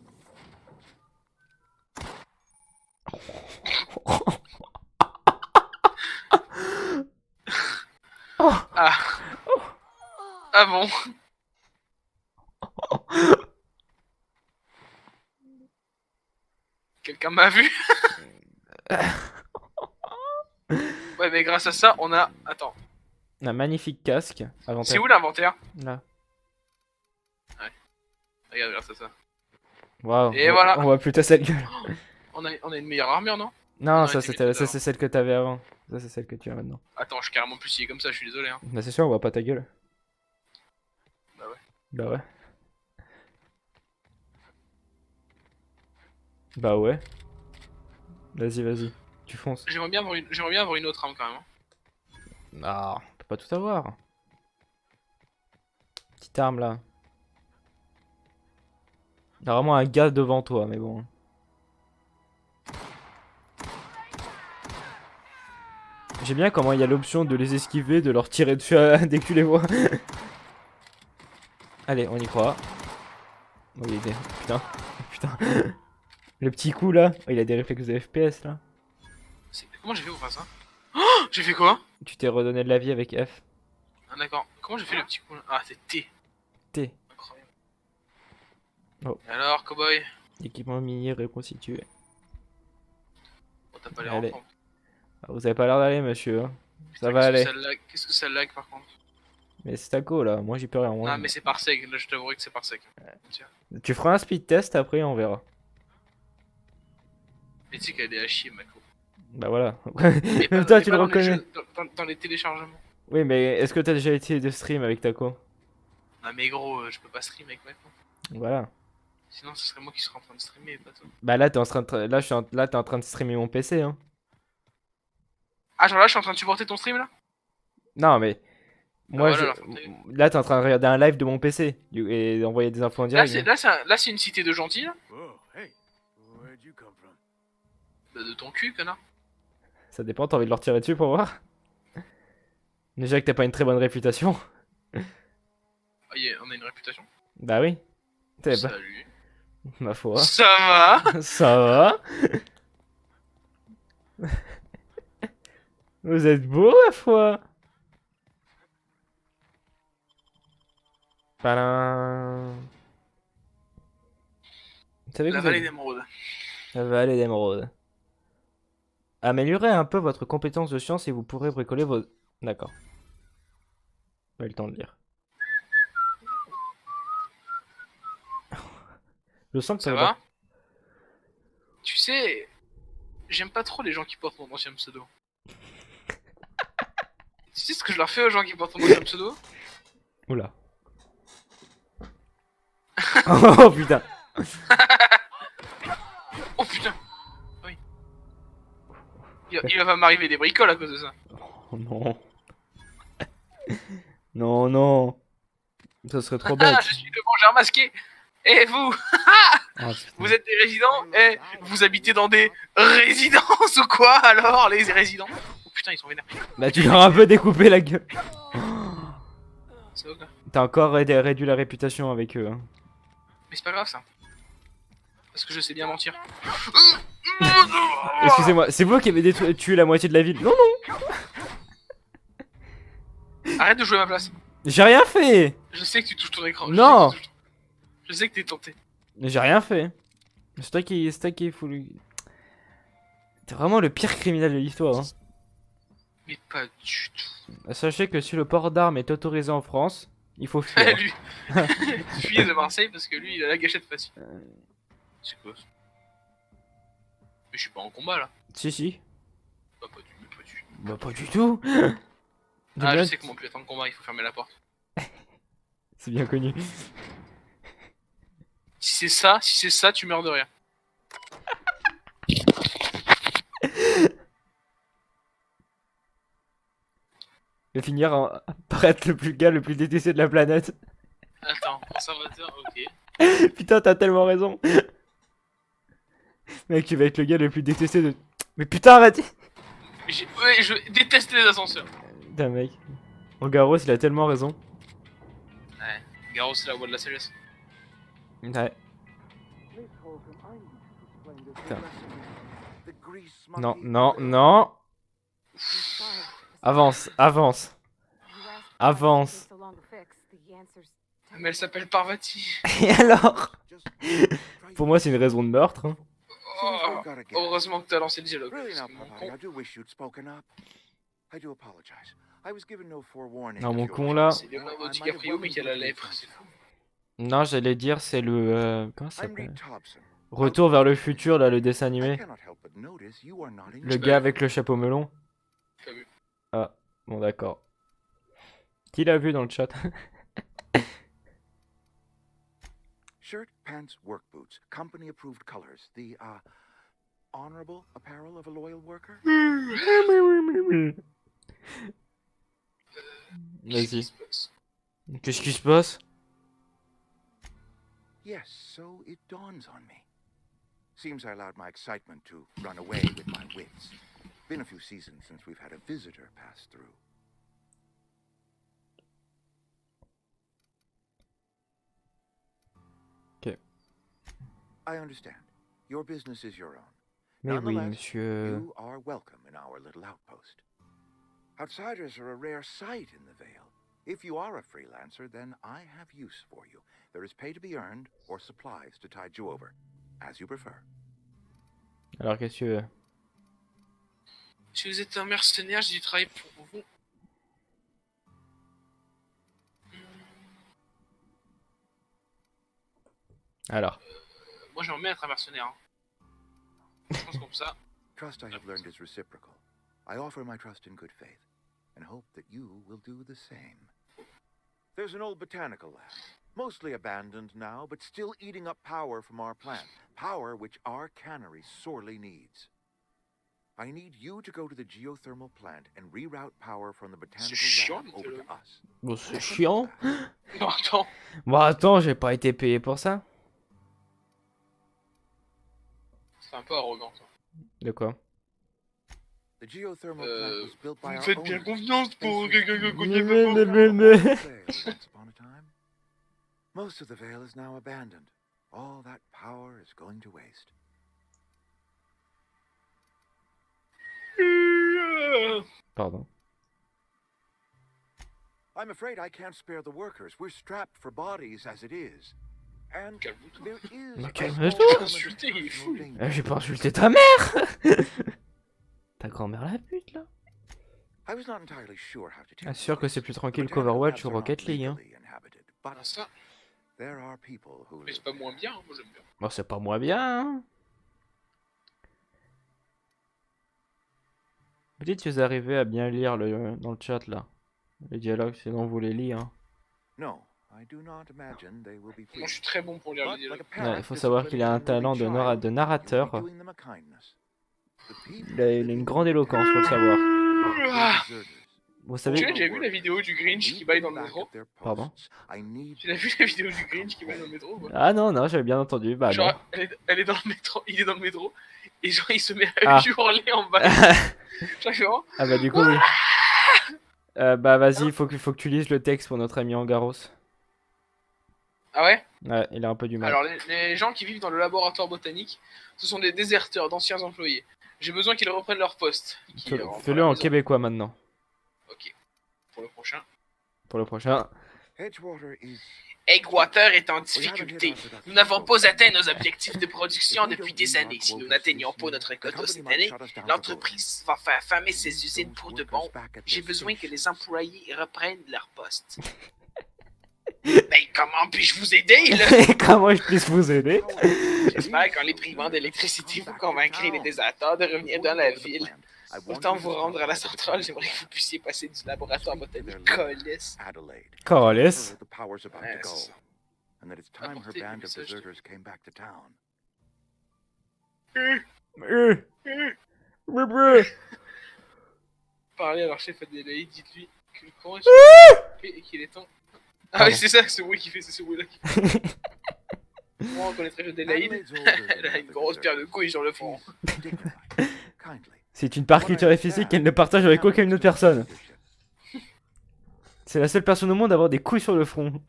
[SPEAKER 2] Ah. Ah bon? Quelqu'un m'a vu? Ouais, mais grâce à ça, on a... Attends,
[SPEAKER 1] Un magnifique casque.
[SPEAKER 2] c'est
[SPEAKER 1] Avantage.
[SPEAKER 2] où l'inventaire?
[SPEAKER 1] Là.
[SPEAKER 2] Regarde, grâce à ça.
[SPEAKER 1] Waouh.
[SPEAKER 2] Et voilà.
[SPEAKER 1] On voit plus ta sale gueule.
[SPEAKER 2] On a une meilleure armure, non?
[SPEAKER 1] Non,
[SPEAKER 2] Non,
[SPEAKER 1] ça
[SPEAKER 2] elle était
[SPEAKER 1] c'était,
[SPEAKER 2] mieux
[SPEAKER 1] ça
[SPEAKER 2] tout à
[SPEAKER 1] c'est celle que t'avais avant. Ça c'est celle que tu as maintenant.
[SPEAKER 2] Attends, je suis carrément plus scié comme ça, je suis désolé. Hein.
[SPEAKER 1] Bah c'est sûr, on voit pas ta gueule.
[SPEAKER 2] Bah ouais.
[SPEAKER 1] Bah ouais. Bah ouais. Vas-y, vas-y. Tu fonces.
[SPEAKER 2] J'aimerais bien avoir une autre arme quand même. Hein.
[SPEAKER 1] Ah, on peut pas tout avoir. Petite arme là. Il y a vraiment un gars devant toi, mais bon. J'aime bien comment il y a l'option de les esquiver, de leur tirer dessus dès que tu les vois. Allez, on y croit. Oh, il est des... Putain. Putain. Le petit coup là. Oh, il a des réflexes de FPS là.
[SPEAKER 2] Comment j'ai fait pour faire ça? Oh, J'ai fait quoi?
[SPEAKER 1] Tu t'es redonné de la vie avec F.
[SPEAKER 2] Ah d'accord. Comment j'ai fait le petit coup là? Ah c'est T.
[SPEAKER 1] T.
[SPEAKER 2] Incroyable.
[SPEAKER 1] Oh.
[SPEAKER 2] Et alors, cowboy?
[SPEAKER 1] Équipement minier reconstitué.
[SPEAKER 2] Oh, t'as pas l'air
[SPEAKER 1] Allez.
[SPEAKER 2] en forme.
[SPEAKER 1] Ah, vous avez pas l'air d'aller, monsieur. Hein. Ça va
[SPEAKER 2] Qu'est-ce que
[SPEAKER 1] aller.
[SPEAKER 2] ça lag? Qu'est-ce que ça lag par contre?
[SPEAKER 1] Mais c'est taco là, moi j'y peux rien.
[SPEAKER 2] Non mais c'est par sec, là je t'avouerai que c'est par sec. Tiens.
[SPEAKER 1] Tu feras un speed test après on verra.
[SPEAKER 2] Mais tu sais qu'elle est à chier, Mako.
[SPEAKER 1] Bah voilà.
[SPEAKER 2] Et
[SPEAKER 1] Même
[SPEAKER 2] pas-
[SPEAKER 1] toi
[SPEAKER 2] et
[SPEAKER 1] tu
[SPEAKER 2] pas
[SPEAKER 1] le
[SPEAKER 2] dans les
[SPEAKER 1] reconnais.
[SPEAKER 2] jeux- dans les téléchargements.
[SPEAKER 1] Oui mais est-ce que t'as déjà essayé de stream avec Taco?
[SPEAKER 2] Non mais gros, je peux pas stream avec Mako.
[SPEAKER 1] Voilà.
[SPEAKER 2] Sinon ce serait moi qui serais en train de streamer et pas toi.
[SPEAKER 1] Bah là t'es en train de là là t'es en train de streamer mon PC hein.
[SPEAKER 2] Ah genre là je suis en train de supporter ton stream là?
[SPEAKER 1] Non mais moi
[SPEAKER 2] voilà,
[SPEAKER 1] là t'es en train de regarder un live de mon PC et d'envoyer des infos en
[SPEAKER 2] Là
[SPEAKER 1] direct. Hein.
[SPEAKER 2] là c'est une cité de gentils là.
[SPEAKER 7] Whoa, hey, where'd you come from?
[SPEAKER 2] Bah, de ton cul connard.
[SPEAKER 1] Ça dépend, t'as envie de leur tirer dessus pour voir? Déjà que t'as pas une très bonne réputation.
[SPEAKER 2] Ah, on a une réputation.
[SPEAKER 1] Bah oui. T'avais pas...
[SPEAKER 2] Salut.
[SPEAKER 1] Ma foi.
[SPEAKER 2] Ça va?
[SPEAKER 1] Ça va? Vous êtes beau, ma foi. Palin. Vous savez que
[SPEAKER 2] La
[SPEAKER 1] vous
[SPEAKER 2] vallée
[SPEAKER 1] êtes...
[SPEAKER 2] d'émeraude.
[SPEAKER 1] La vallée d'émeraude. Améliorez un peu votre compétence de science et vous pourrez bricoler vos... D'accord. Pas eu le temps de lire. Je sens que
[SPEAKER 2] Ça
[SPEAKER 1] ça
[SPEAKER 2] va? Tu sais, j'aime pas trop les gens qui portent mon ancien pseudo. Tu sais ce que je leur fais aux gens qui portent mon ancien pseudo?
[SPEAKER 1] Oula. Oh putain.
[SPEAKER 2] Oh putain! Oui. Il va m'arriver des bricoles à cause de ça.
[SPEAKER 1] Oh non. Non, non. Ça serait trop bête.
[SPEAKER 2] Ah, je suis le mangeur masqué! Et vous?
[SPEAKER 1] Ah, putain.
[SPEAKER 2] Vous êtes des résidents? Et vous habitez dans des résidences ou quoi alors, les résidents? Oh putain, ils sont vénères.
[SPEAKER 1] Bah tu leur as un peu découpé la gueule.
[SPEAKER 2] C'est ok.
[SPEAKER 1] T'as encore réduit la réputation avec eux. Hein.
[SPEAKER 2] Mais c'est pas grave ça. Parce que je sais bien mentir.
[SPEAKER 1] Excusez-moi, c'est vous qui avez tué la moitié de la ville. Non, non.
[SPEAKER 2] Arrête de jouer à ma place.
[SPEAKER 1] J'ai rien fait.
[SPEAKER 2] Je sais que tu touches ton écran.
[SPEAKER 1] Non.
[SPEAKER 2] Je sais que t'es tenté.
[SPEAKER 1] J'ai rien fait. C'est toi qui est fou. T'es vraiment le pire criminel de l'histoire. Hein.
[SPEAKER 2] Mais pas du tout.
[SPEAKER 1] Sachez que si le port d'armes est autorisé en France, il faut fuir.
[SPEAKER 2] lui. Fuis de Marseille parce que lui il a la gâchette facile. C'est quoi ça? Mais je suis pas en combat là.
[SPEAKER 1] Si, si.
[SPEAKER 2] Bah pas du tout.
[SPEAKER 1] Bah pas du tout.
[SPEAKER 2] Ah je sais comment plus être en combat, il faut fermer la porte.
[SPEAKER 1] C'est bien connu.
[SPEAKER 2] Si c'est ça, tu meurs de rire.
[SPEAKER 1] Il va finir par être le gars le plus détesté de la planète.
[SPEAKER 2] Attends, conservateur, ok.
[SPEAKER 1] Putain, t'as tellement raison. Mec, tu vas être le gars le plus détesté de... Mais putain, arrête.
[SPEAKER 2] Ouais, je déteste les ascenseurs.
[SPEAKER 1] Putain, mec. Angaros, il a tellement raison.
[SPEAKER 2] Ouais, Garros c'est la voix de la sagesse.
[SPEAKER 1] Ouais. Putain. Non, non, non. Avance, avance. Avance.
[SPEAKER 2] Mais elle s'appelle Parvati.
[SPEAKER 1] Et alors? Pour moi, c'est une raison de meurtre. Hein.
[SPEAKER 2] Oh, heureusement que t'as lancé le dialogue.
[SPEAKER 7] Really
[SPEAKER 2] parce
[SPEAKER 7] now,
[SPEAKER 2] que mon
[SPEAKER 7] Popeye,
[SPEAKER 2] con-
[SPEAKER 7] I do wish you'd spoken up. I do apologize. I was given no forewarning.
[SPEAKER 1] Non,
[SPEAKER 7] of
[SPEAKER 1] mon
[SPEAKER 7] your
[SPEAKER 1] con là.
[SPEAKER 2] C'est Leonardo DiCaprio mais qui a la lèpre, c'est fou.
[SPEAKER 1] Non, j'allais dire, c'est le. Comment ça
[SPEAKER 7] I'm
[SPEAKER 1] s'appelle?
[SPEAKER 7] Reed Thompson.
[SPEAKER 1] Retour vers le futur, là, le dessin
[SPEAKER 7] I
[SPEAKER 1] animé.
[SPEAKER 7] cannot help but notice you are nodding.
[SPEAKER 1] Le gars avec le chapeau melon.
[SPEAKER 2] Pas vu.
[SPEAKER 1] Ah, bon, d'accord. Qui l'a vu dans le chat?
[SPEAKER 7] Shirt, pants, work boots, company approved colors. The honorable apparel of a loyal worker.
[SPEAKER 2] Qu'est-ce qui
[SPEAKER 1] Vas-y.
[SPEAKER 2] se passe?
[SPEAKER 1] Qu'est-ce qui se passe?
[SPEAKER 7] Yes, so it dawns on me. Seems I allowed my excitement to run away with my wits. Been a few seasons since we've had a visitor pass through.
[SPEAKER 1] Okay.
[SPEAKER 7] I understand. Your business is your own.
[SPEAKER 1] Mais oui,
[SPEAKER 7] Nonetheless,
[SPEAKER 1] monsieur.
[SPEAKER 7] You are welcome in our little outpost. Outsiders are a rare sight in the Vale. If you are a freelancer, then I have use for you. There is pay to be earned or supplies to tide you over, as you prefer.
[SPEAKER 1] Alors qu'est-ce que tu veux?
[SPEAKER 2] Si vous êtes un mercenaire, j'ai du travail pour vous.
[SPEAKER 1] Alors.
[SPEAKER 2] Moi j'aimerais bien être un mercenaire. Hein. Je pense comme ça.
[SPEAKER 7] Trust I have learned is reciprocal. I offer my trust in good faith, and hope that you will do the same. There's an old botanical lab, mostly abandoned now, but still eating up power from our plant. Power which our cannery sorely needs. I need you to go to the geothermal plant and reroute power from the botanical lab over to us.
[SPEAKER 1] Bon, c'est chiant.
[SPEAKER 2] Non, attends.
[SPEAKER 1] Bon, attends, j'ai pas été payé pour ça.
[SPEAKER 2] C'est un peu arrogant ça.
[SPEAKER 1] De quoi?
[SPEAKER 7] The geothermal plant was built by
[SPEAKER 2] Vous
[SPEAKER 7] our
[SPEAKER 2] faites bien
[SPEAKER 7] owners.
[SPEAKER 2] confiance pour quelqu'un qui connaît
[SPEAKER 7] Once upon a time. Most of the Vale is now abandoned. All that power is going to waste.
[SPEAKER 1] Pardon.
[SPEAKER 7] I'm afraid I can't spare the workers. We're strapped for bodies as it is. And
[SPEAKER 2] Calme-toi.
[SPEAKER 7] there is
[SPEAKER 1] Mais
[SPEAKER 7] a
[SPEAKER 1] calme-toi.
[SPEAKER 7] small element of
[SPEAKER 2] Insulter, il est fou.
[SPEAKER 7] personal danger.
[SPEAKER 1] J'ai pas insulté ta mère. Ta grand-mère la pute là.
[SPEAKER 7] I was not entirely sure how to take
[SPEAKER 1] Assure que
[SPEAKER 7] this.
[SPEAKER 1] c'est plus
[SPEAKER 7] The
[SPEAKER 1] tranquille
[SPEAKER 7] botanical
[SPEAKER 1] qu'Overwatch
[SPEAKER 7] labs
[SPEAKER 1] ou
[SPEAKER 7] are not
[SPEAKER 1] Rocket League. Hein.
[SPEAKER 7] legally inhabited, but
[SPEAKER 2] Ah, ça.
[SPEAKER 7] there are people who
[SPEAKER 2] Mais
[SPEAKER 7] live
[SPEAKER 2] c'est pas
[SPEAKER 7] there.
[SPEAKER 2] moins bien, hein, moi j'aime bien.
[SPEAKER 1] Bon, c'est pas moi bien. Hein. Vous dites si vous arrivez à bien lire dans le chat là. Les dialogues, sinon vous les lisez. Hein.
[SPEAKER 7] No, I do not imagine they will be
[SPEAKER 2] Moi je
[SPEAKER 7] pleased.
[SPEAKER 2] suis très bon pour lire
[SPEAKER 7] But,
[SPEAKER 2] les
[SPEAKER 7] like a
[SPEAKER 2] dialogues.
[SPEAKER 7] parent
[SPEAKER 1] Ouais, il faut savoir qu'il a un
[SPEAKER 7] disciplining
[SPEAKER 1] talent
[SPEAKER 7] an unruly child,
[SPEAKER 1] de
[SPEAKER 7] you'll
[SPEAKER 1] narrateur.
[SPEAKER 7] be doing them a kindness. The people
[SPEAKER 1] Il a une
[SPEAKER 7] living
[SPEAKER 1] grande
[SPEAKER 7] in the
[SPEAKER 1] éloquence, faut le savoir.
[SPEAKER 2] Ah.
[SPEAKER 7] deserters.
[SPEAKER 1] Vous
[SPEAKER 2] Tu
[SPEAKER 1] savez.
[SPEAKER 2] as déjà vu la vidéo du Grinch qui baille dans le métro?
[SPEAKER 1] Pardon?
[SPEAKER 2] Tu l'as vu la vidéo du Grinch qui baille dans le métro ou pas?
[SPEAKER 1] Ah non, non, j'avais bien entendu. Bah non.
[SPEAKER 2] Genre, elle est dans le métro, il est dans le métro, et genre il se met
[SPEAKER 1] Ah.
[SPEAKER 2] à hurler en bas. Genre, vraiment,
[SPEAKER 1] Ah bah du coup, oui. Bah vas-y, faut que tu lises le texte pour notre ami Angaros.
[SPEAKER 2] ah ouais?
[SPEAKER 1] Ouais, il a un peu du mal.
[SPEAKER 2] Alors, les gens qui vivent dans le laboratoire botanique, ce sont des déserteurs, d'anciens employés. J'ai besoin qu'ils reprennent leur poste.
[SPEAKER 1] Fais-le en québécois maintenant.
[SPEAKER 2] Ok, pour le prochain.
[SPEAKER 1] Pour le prochain.
[SPEAKER 7] Edgewater is
[SPEAKER 2] Eggwater est en difficulté. Nous n'avons pas atteint nos objectifs de production depuis des années. Si nous n'atteignons pas notre quota cette année, l'entreprise va faire fermer ses usines pour de bon. J'ai besoin que les employés reprennent leur poste. Ben, comment puis-je vous aider, là?
[SPEAKER 1] Comment je puisse vous aider?
[SPEAKER 2] J'espère qu'en les privant d'électricité, vous convaincrez les déserteurs de revenir dans la ville. Autant vous rendre à la centrale, j'aimerais que vous puissiez passer du laboratoire botanique Collis.
[SPEAKER 1] Collis.
[SPEAKER 7] the power's about
[SPEAKER 2] Ouais,
[SPEAKER 7] to go,
[SPEAKER 2] c'est ça.
[SPEAKER 7] and that it's time her
[SPEAKER 2] Apportez le
[SPEAKER 7] band of
[SPEAKER 2] message de-
[SPEAKER 7] deserters came back to town.
[SPEAKER 2] Parlez à leur chef Adélaïde, dites-lui que le courant est sur et qu'il est temps. Ah oui, c'est ça, ce bruit qui fait, c'est ce bruit-là qui fait. Moi, on connaîtrait Adélaïde.
[SPEAKER 7] Adelaide's older than
[SPEAKER 2] Elle a
[SPEAKER 7] the
[SPEAKER 2] une
[SPEAKER 7] other
[SPEAKER 2] grosse paire de
[SPEAKER 7] deserters.
[SPEAKER 2] couilles sur le front.
[SPEAKER 7] She's dignified, kindly.
[SPEAKER 1] C'est une part culturelle physique qu'elle ne partage avec aucune autre personne. C'est la seule personne au monde à avoir des couilles sur le front.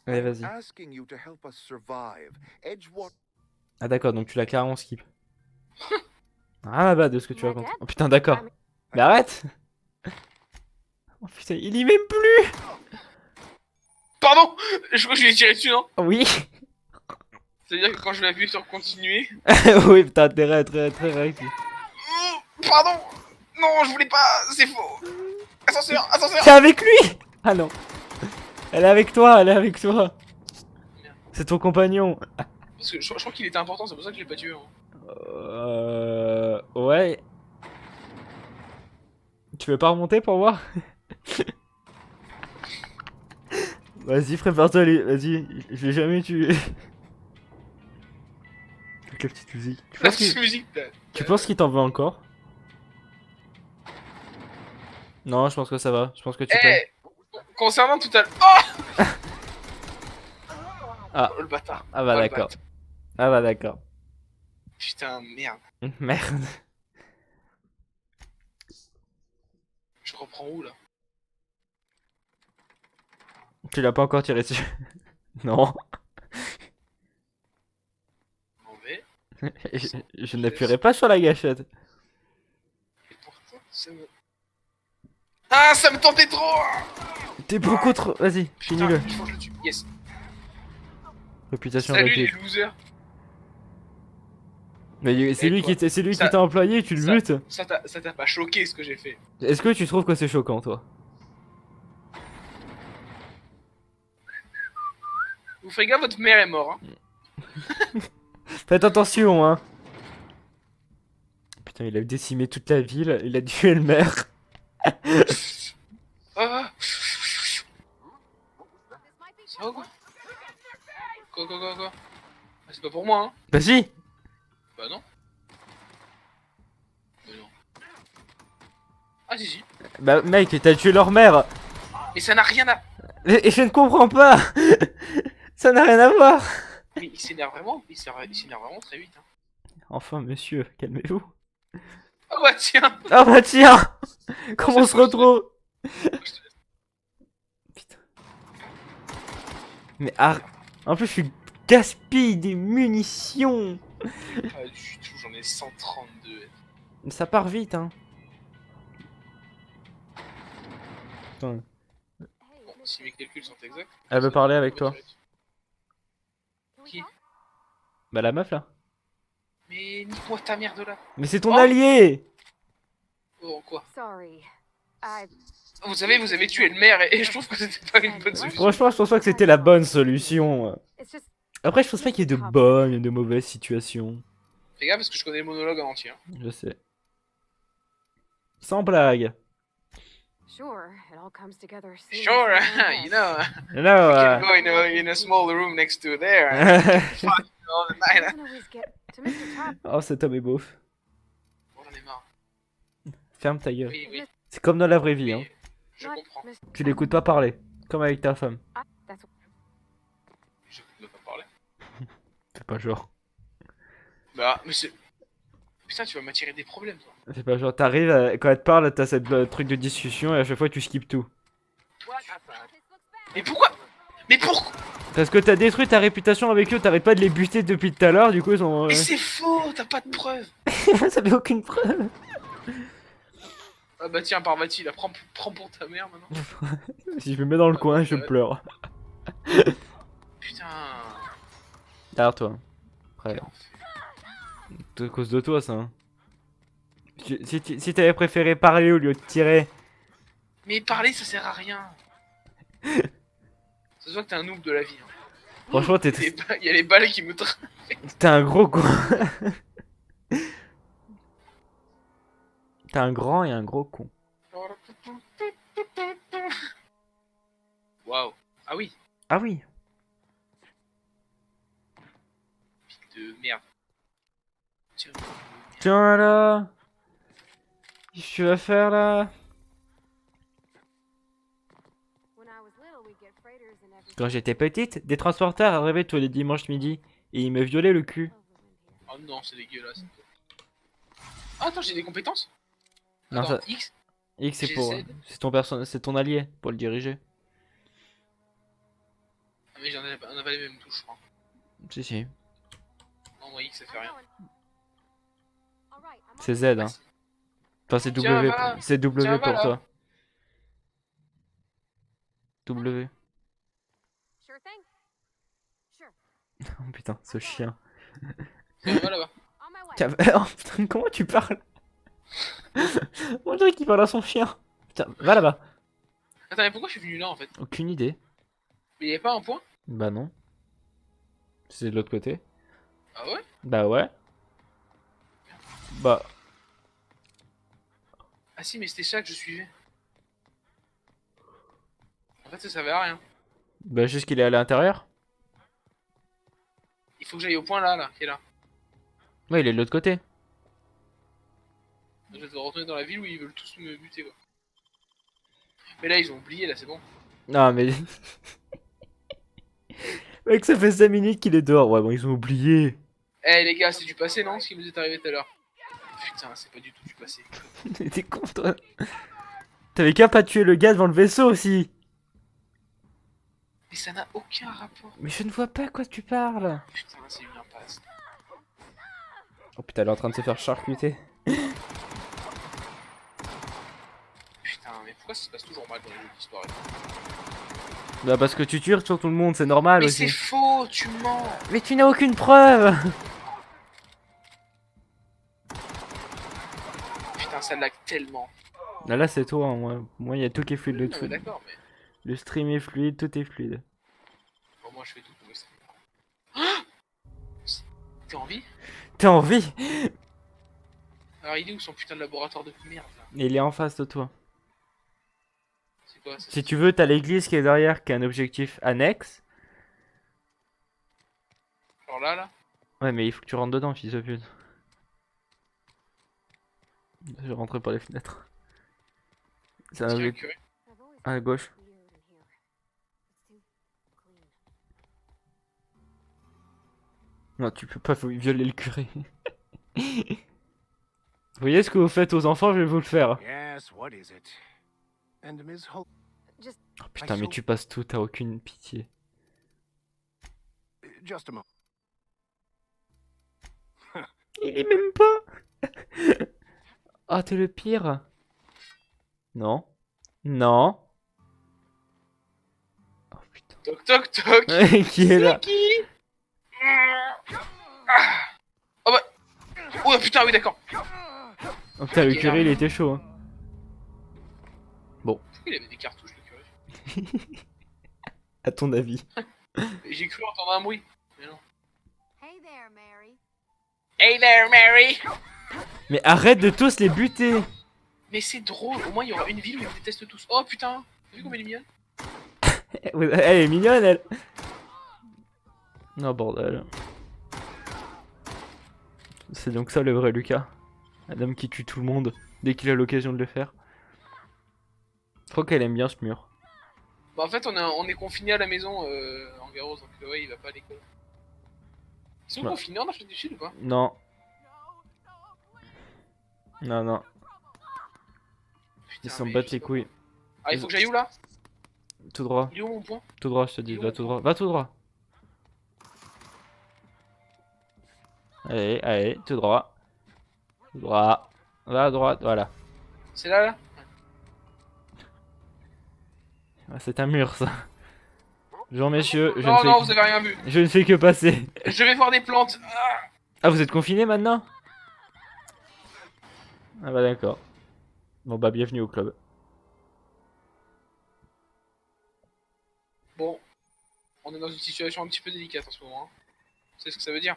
[SPEAKER 1] Allez, vas-y.
[SPEAKER 7] Asking you to help us survive. Edgewater.
[SPEAKER 1] Ah d'accord, donc tu l'as carrément skip. Ah bah de ce que tu racontes. Oh putain, d'accord. Mais arrête. Oh putain, il y même plus.
[SPEAKER 2] Pardon! Je crois que je lui ai tiré dessus, non?
[SPEAKER 1] Oui.
[SPEAKER 2] C'est-à-dire que quand je l'ai vu sur continuer.
[SPEAKER 1] Oui, t'as intérêt à être très réactif.
[SPEAKER 2] Pardon! Non, je voulais pas, c'est faux! Ascenseur, ascenseur!
[SPEAKER 1] C'est avec lui. Ah non. Elle est avec toi, elle est avec toi. C'est ton compagnon.
[SPEAKER 2] Parce que je crois qu'il était important, c'est pour ça que je l'ai pas tué. Hein.
[SPEAKER 1] Ouais. Tu veux pas remonter pour voir? Vas-y, prépare-toi, vas-y, je l'ai jamais tué. Avec la petite musique.
[SPEAKER 2] La petite musique, là.
[SPEAKER 1] Tu penses qu'il t'en veut encore? Non, je pense que ça va. Je pense que tu peux.
[SPEAKER 2] Eh! Concernant tout à l'heure. Oh!
[SPEAKER 1] Ah.
[SPEAKER 2] Oh, le bâtard.
[SPEAKER 1] Ah bah
[SPEAKER 2] Oh, le
[SPEAKER 1] d'accord.
[SPEAKER 2] bâtard.
[SPEAKER 1] Ah bah d'accord.
[SPEAKER 2] Putain, merde.
[SPEAKER 1] Merde.
[SPEAKER 2] Je reprends où là?
[SPEAKER 1] Tu l'as pas encore tiré dessus? Non.
[SPEAKER 2] Mauvais.
[SPEAKER 1] Je n'appuierai pas sur la gâchette.
[SPEAKER 2] Ah, ça me tentait trop.
[SPEAKER 1] T'es beaucoup trop. Vas-y,
[SPEAKER 2] Putain,
[SPEAKER 1] finis-le.
[SPEAKER 2] il faut que je le tue. Yes.
[SPEAKER 1] Réputation
[SPEAKER 2] Salut les
[SPEAKER 1] réduite.
[SPEAKER 2] losers.
[SPEAKER 1] Mais c'est
[SPEAKER 2] Et
[SPEAKER 1] lui
[SPEAKER 2] toi,
[SPEAKER 1] c'est lui qui
[SPEAKER 2] ça-
[SPEAKER 1] t'a employé, tu le
[SPEAKER 2] ça-
[SPEAKER 1] butes.
[SPEAKER 2] Ça t'a pas choqué ce que j'ai fait.
[SPEAKER 1] Est-ce que tu trouves que c'est choquant, toi?
[SPEAKER 2] Vous ferez gaffe, votre mère est morte. Hein.
[SPEAKER 1] Faites attention, hein. Putain, il a décimé toute la ville, il a tué le maire.
[SPEAKER 2] Ah. Ça va ou quoi? Quoi? Ah, c'est pas pour moi, hein.
[SPEAKER 1] Bah si.
[SPEAKER 2] Bah non. Mais non. Ah si.
[SPEAKER 1] Bah mec, t'as tué leur mère.
[SPEAKER 2] Mais ça n'a rien à...
[SPEAKER 1] Et je ne comprends pas. Ça n'a rien à voir.
[SPEAKER 2] Mais il s'énerve vraiment. Il s'énerve vraiment très vite. Hein.
[SPEAKER 1] Enfin, monsieur, calmez-vous.
[SPEAKER 2] Ah bah tiens.
[SPEAKER 1] Ah bah tiens. Comment on se retrouve? Putain. Mais en plus, je suis gaspille des munitions.
[SPEAKER 2] Pas du tout, j'en ai 132.
[SPEAKER 1] Mais ça part vite, hein. Putain.
[SPEAKER 2] Bon, si mes calculs sont exacts...
[SPEAKER 1] Elle veut parler avec toi.
[SPEAKER 2] Qui?
[SPEAKER 1] Bah la meuf là.
[SPEAKER 2] Mais nique-moi ta merde là.
[SPEAKER 1] Mais c'est ton
[SPEAKER 2] Oh.
[SPEAKER 1] allié.
[SPEAKER 2] Oh quoi?
[SPEAKER 5] Sorry. I...
[SPEAKER 2] Vous savez, vous avez tué le maire et je trouve que c'était pas une bonne solution.
[SPEAKER 1] Franchement, je pense pas que c'était la bonne solution.
[SPEAKER 5] It's just...
[SPEAKER 1] Après, je pense pas qu'il y ait de bonnes et de mauvaises situations.
[SPEAKER 2] Fais gaffe parce que je connais le monologue en entier. Hein.
[SPEAKER 1] Je sais. Sans blague.
[SPEAKER 5] Sure, it all comes together soon.
[SPEAKER 2] Sure, you know,
[SPEAKER 1] Non,
[SPEAKER 2] we can go in a small room next to there. And fuck all the night.
[SPEAKER 5] Doesn't always get to Mr. Top.
[SPEAKER 1] Oh, cet homme est beau.
[SPEAKER 2] Bon, j'en ai marre.
[SPEAKER 1] Ferme ta gueule.
[SPEAKER 2] Oui,
[SPEAKER 1] C'est comme dans la vraie vie, hein.
[SPEAKER 2] oui, je comprends.
[SPEAKER 1] Tu l'écoutes pas parler. Comme avec ta femme.
[SPEAKER 5] That's
[SPEAKER 2] Je ne peux pas parler.
[SPEAKER 1] C'est pas genre.
[SPEAKER 2] Bah, mais c'est... Putain, tu vas m'attirer des problèmes, toi.
[SPEAKER 1] C'est pas genre, t'arrives, quand elle te parle, t'as cette truc de discussion et à chaque fois tu skippes tout.
[SPEAKER 2] Mais pourquoi? Mais pourquoi?
[SPEAKER 1] Parce que t'as détruit ta réputation avec eux, t'arrêtes pas de les buter depuis tout à l'heure, du coup ils sont...
[SPEAKER 2] Mais c'est faux, t'as pas de preuves.
[SPEAKER 1] Ça fait aucune preuve.
[SPEAKER 2] Ah bah tiens, Parvati, là, prends pour ta mère maintenant.
[SPEAKER 1] Si je me mets dans le coin, je pleure.
[SPEAKER 2] Putain.
[SPEAKER 1] Derrière toi. Après,
[SPEAKER 2] Quel enfer.
[SPEAKER 1] c'est à cause de toi ça. Hein. Si t'avais préféré parler au lieu de tirer.
[SPEAKER 2] Mais parler, ça sert à rien. Ça se voit que t'es un noob de la vie. Hein.
[SPEAKER 1] Franchement,
[SPEAKER 2] Il y a les balles qui me traînent.
[SPEAKER 1] t'es un gros con. T'es un grand et un gros con.
[SPEAKER 2] Waouh. Ah oui.
[SPEAKER 1] Ah oui.
[SPEAKER 2] Pique de merde. Tiens.
[SPEAKER 1] Tiens là. Qu'est-ce que tu vas faire là?
[SPEAKER 5] when I was little, we'd get freighters and everything.
[SPEAKER 1] Quand j'étais petite, des transporteurs arrivaient tous les dimanches midi et ils me violaient le cul.
[SPEAKER 2] Oh non, c'est dégueulasse. Ah, attends, j'ai des compétences?
[SPEAKER 1] Non,
[SPEAKER 2] Attends,
[SPEAKER 1] ça...
[SPEAKER 2] X.
[SPEAKER 1] X c'est
[SPEAKER 2] J'ai
[SPEAKER 1] pour...
[SPEAKER 2] Z.
[SPEAKER 1] C'est ton allié pour le diriger.
[SPEAKER 2] Ah, mais on avait les mêmes touches, je crois.
[SPEAKER 1] Si si.
[SPEAKER 2] Non, moi X, ça fait rien.
[SPEAKER 5] Alright, I'm on
[SPEAKER 1] C'est Z hein. Enfin c'est
[SPEAKER 2] Tiens,
[SPEAKER 1] W.
[SPEAKER 2] va.
[SPEAKER 1] C'est W
[SPEAKER 2] Tiens,
[SPEAKER 1] pour
[SPEAKER 2] va, là.
[SPEAKER 1] toi. W.
[SPEAKER 5] Sure thing. Sure.
[SPEAKER 1] Oh putain, ce chien.
[SPEAKER 2] Tiens, va là-bas.
[SPEAKER 5] On my way.
[SPEAKER 1] Tiens, oh putain, comment tu parles? On dirait qu'il parle à son chien. Putain, va là-bas.
[SPEAKER 2] Attends, mais pourquoi je suis venu là en fait?
[SPEAKER 1] Aucune idée.
[SPEAKER 2] Mais y'avait pas un point?
[SPEAKER 1] Bah non. C'est de l'autre côté.
[SPEAKER 2] Ah ouais?
[SPEAKER 1] Bah ouais. Bah...
[SPEAKER 2] Ah si, mais c'était ça que je suivais. En fait, ça servait à rien.
[SPEAKER 1] Bah juste qu'il est à l'intérieur.
[SPEAKER 2] Il faut que j'aille au point là, qui est là.
[SPEAKER 1] Ouais, il est de l'autre côté.
[SPEAKER 2] Je vais devoir retourner dans la ville où ils veulent tous me buter quoi. Mais là, ils ont oublié, là, c'est bon.
[SPEAKER 1] Non mais... Mec, ça fait 5 minutes qu'il est dehors. Ouais, bon, ils ont oublié.
[SPEAKER 2] Eh les gars, c'est du passé, non? Ce qui nous est arrivé tout à l'heure. Putain, c'est pas du tout du passé.
[SPEAKER 1] T'es con, toi. T'avais qu'à pas tuer le gars devant le vaisseau aussi.
[SPEAKER 2] Mais ça n'a aucun rapport.
[SPEAKER 1] Mais je ne vois pas quoi tu parles.
[SPEAKER 2] Putain, c'est une impasse.
[SPEAKER 1] Oh putain, elle est en train de se faire charcuter.
[SPEAKER 2] Pourquoi ça se passe toujours mal dans les jeux d'histoire?
[SPEAKER 1] Bah parce que tu tires sur tout le monde, c'est normal
[SPEAKER 2] Mais
[SPEAKER 1] aussi.
[SPEAKER 2] c'est faux, tu mens.
[SPEAKER 1] Mais tu n'as aucune preuve.
[SPEAKER 2] Putain, ça lag tellement.
[SPEAKER 1] Là c'est toi, hein, moi il y a tout qui est fluide
[SPEAKER 2] Non,
[SPEAKER 1] de
[SPEAKER 2] mais
[SPEAKER 1] tout.
[SPEAKER 2] d'accord, mais...
[SPEAKER 1] Le stream est fluide, tout est fluide.
[SPEAKER 2] Bon, moi je fais tout pour le stream. Ah, t'es en vie?
[SPEAKER 1] T'es en vie?
[SPEAKER 2] Alors il est où son putain de laboratoire de merde là?
[SPEAKER 1] Il est en face de toi.
[SPEAKER 2] C'est quoi ça?
[SPEAKER 1] Si tu veux, t'as l'église qui est derrière, qui est un objectif annexe.
[SPEAKER 2] Genre là?
[SPEAKER 1] Ouais, mais il faut que tu rentres dedans, fils de pute. Je rentre par les fenêtres. C'est un
[SPEAKER 2] Est-ce qu'il y a un
[SPEAKER 1] objectif
[SPEAKER 2] curé?
[SPEAKER 5] I've always
[SPEAKER 1] à gauche.
[SPEAKER 5] weird in here. It's too clean.
[SPEAKER 1] Non, tu peux pas violer le curé. Vous voyez ce que vous faites aux enfants, je vais vous le faire.
[SPEAKER 8] Yes, what is it? And Miss Hope,
[SPEAKER 5] Just
[SPEAKER 1] Oh, putain, mais tu passes tout, t'as aucune pitié.
[SPEAKER 8] just a moment.
[SPEAKER 1] Il est même pas. Ah, t'es le pire. Non. Non. Oh putain.
[SPEAKER 2] Toc toc toc.
[SPEAKER 1] Qui est là?
[SPEAKER 2] Qui? Oh bah. Oh putain, oui d'accord.
[SPEAKER 1] Oh putain, le curé il était chaud. Hein.
[SPEAKER 2] Pourquoi il avait des cartouches le curé?
[SPEAKER 1] À ton avis.
[SPEAKER 2] J'ai cru entendre un bruit. Mais non.
[SPEAKER 5] hey there, Mary.
[SPEAKER 2] Hey there Mary.
[SPEAKER 1] Mais arrête de tous les buter.
[SPEAKER 2] Mais c'est drôle, au moins il y aura une ville où ils me détestent tous. Oh putain, t'as vu comme elle est mignonne?
[SPEAKER 1] Elle est mignonne, elle. Non, bordel. C'est donc ça le vrai Lucas. Un homme qui tue tout le monde dès qu'il a l'occasion de le faire. Je crois qu'elle aime bien ce mur.
[SPEAKER 2] Bah en fait on est confiné à la maison en Garros, donc ouais il va pas à l'école. Ils sont
[SPEAKER 1] Ouais.
[SPEAKER 2] confinés en Afrique du Sud ou pas?
[SPEAKER 1] Non. Non, non. Ils
[SPEAKER 2] Putain,
[SPEAKER 1] s'en
[SPEAKER 2] mais
[SPEAKER 1] battent
[SPEAKER 2] je sais
[SPEAKER 1] les
[SPEAKER 2] pas.
[SPEAKER 1] couilles.
[SPEAKER 2] Ah il faut que j'aille où là?
[SPEAKER 1] Tout droit.
[SPEAKER 2] Il est où mon point?
[SPEAKER 1] Tout droit, je te dis. Va tout droit. Va tout droit. Allez, allez, tout droit. Tout droit. Va à droite, voilà.
[SPEAKER 2] C'est là?
[SPEAKER 1] Ah, c'est un mur, ça. Bonjour, messieurs. Je,
[SPEAKER 2] Non
[SPEAKER 1] ne fais
[SPEAKER 2] non
[SPEAKER 1] que...
[SPEAKER 2] vous avez rien vu.
[SPEAKER 1] je ne fais que passer.
[SPEAKER 2] Je vais voir des plantes. Ah.
[SPEAKER 1] Ah, vous êtes confinés maintenant? Ah bah d'accord. Bon bah bienvenue au club.
[SPEAKER 2] Bon, on est dans une situation un petit peu délicate en ce moment. Hein. Tu sais ce que ça veut dire?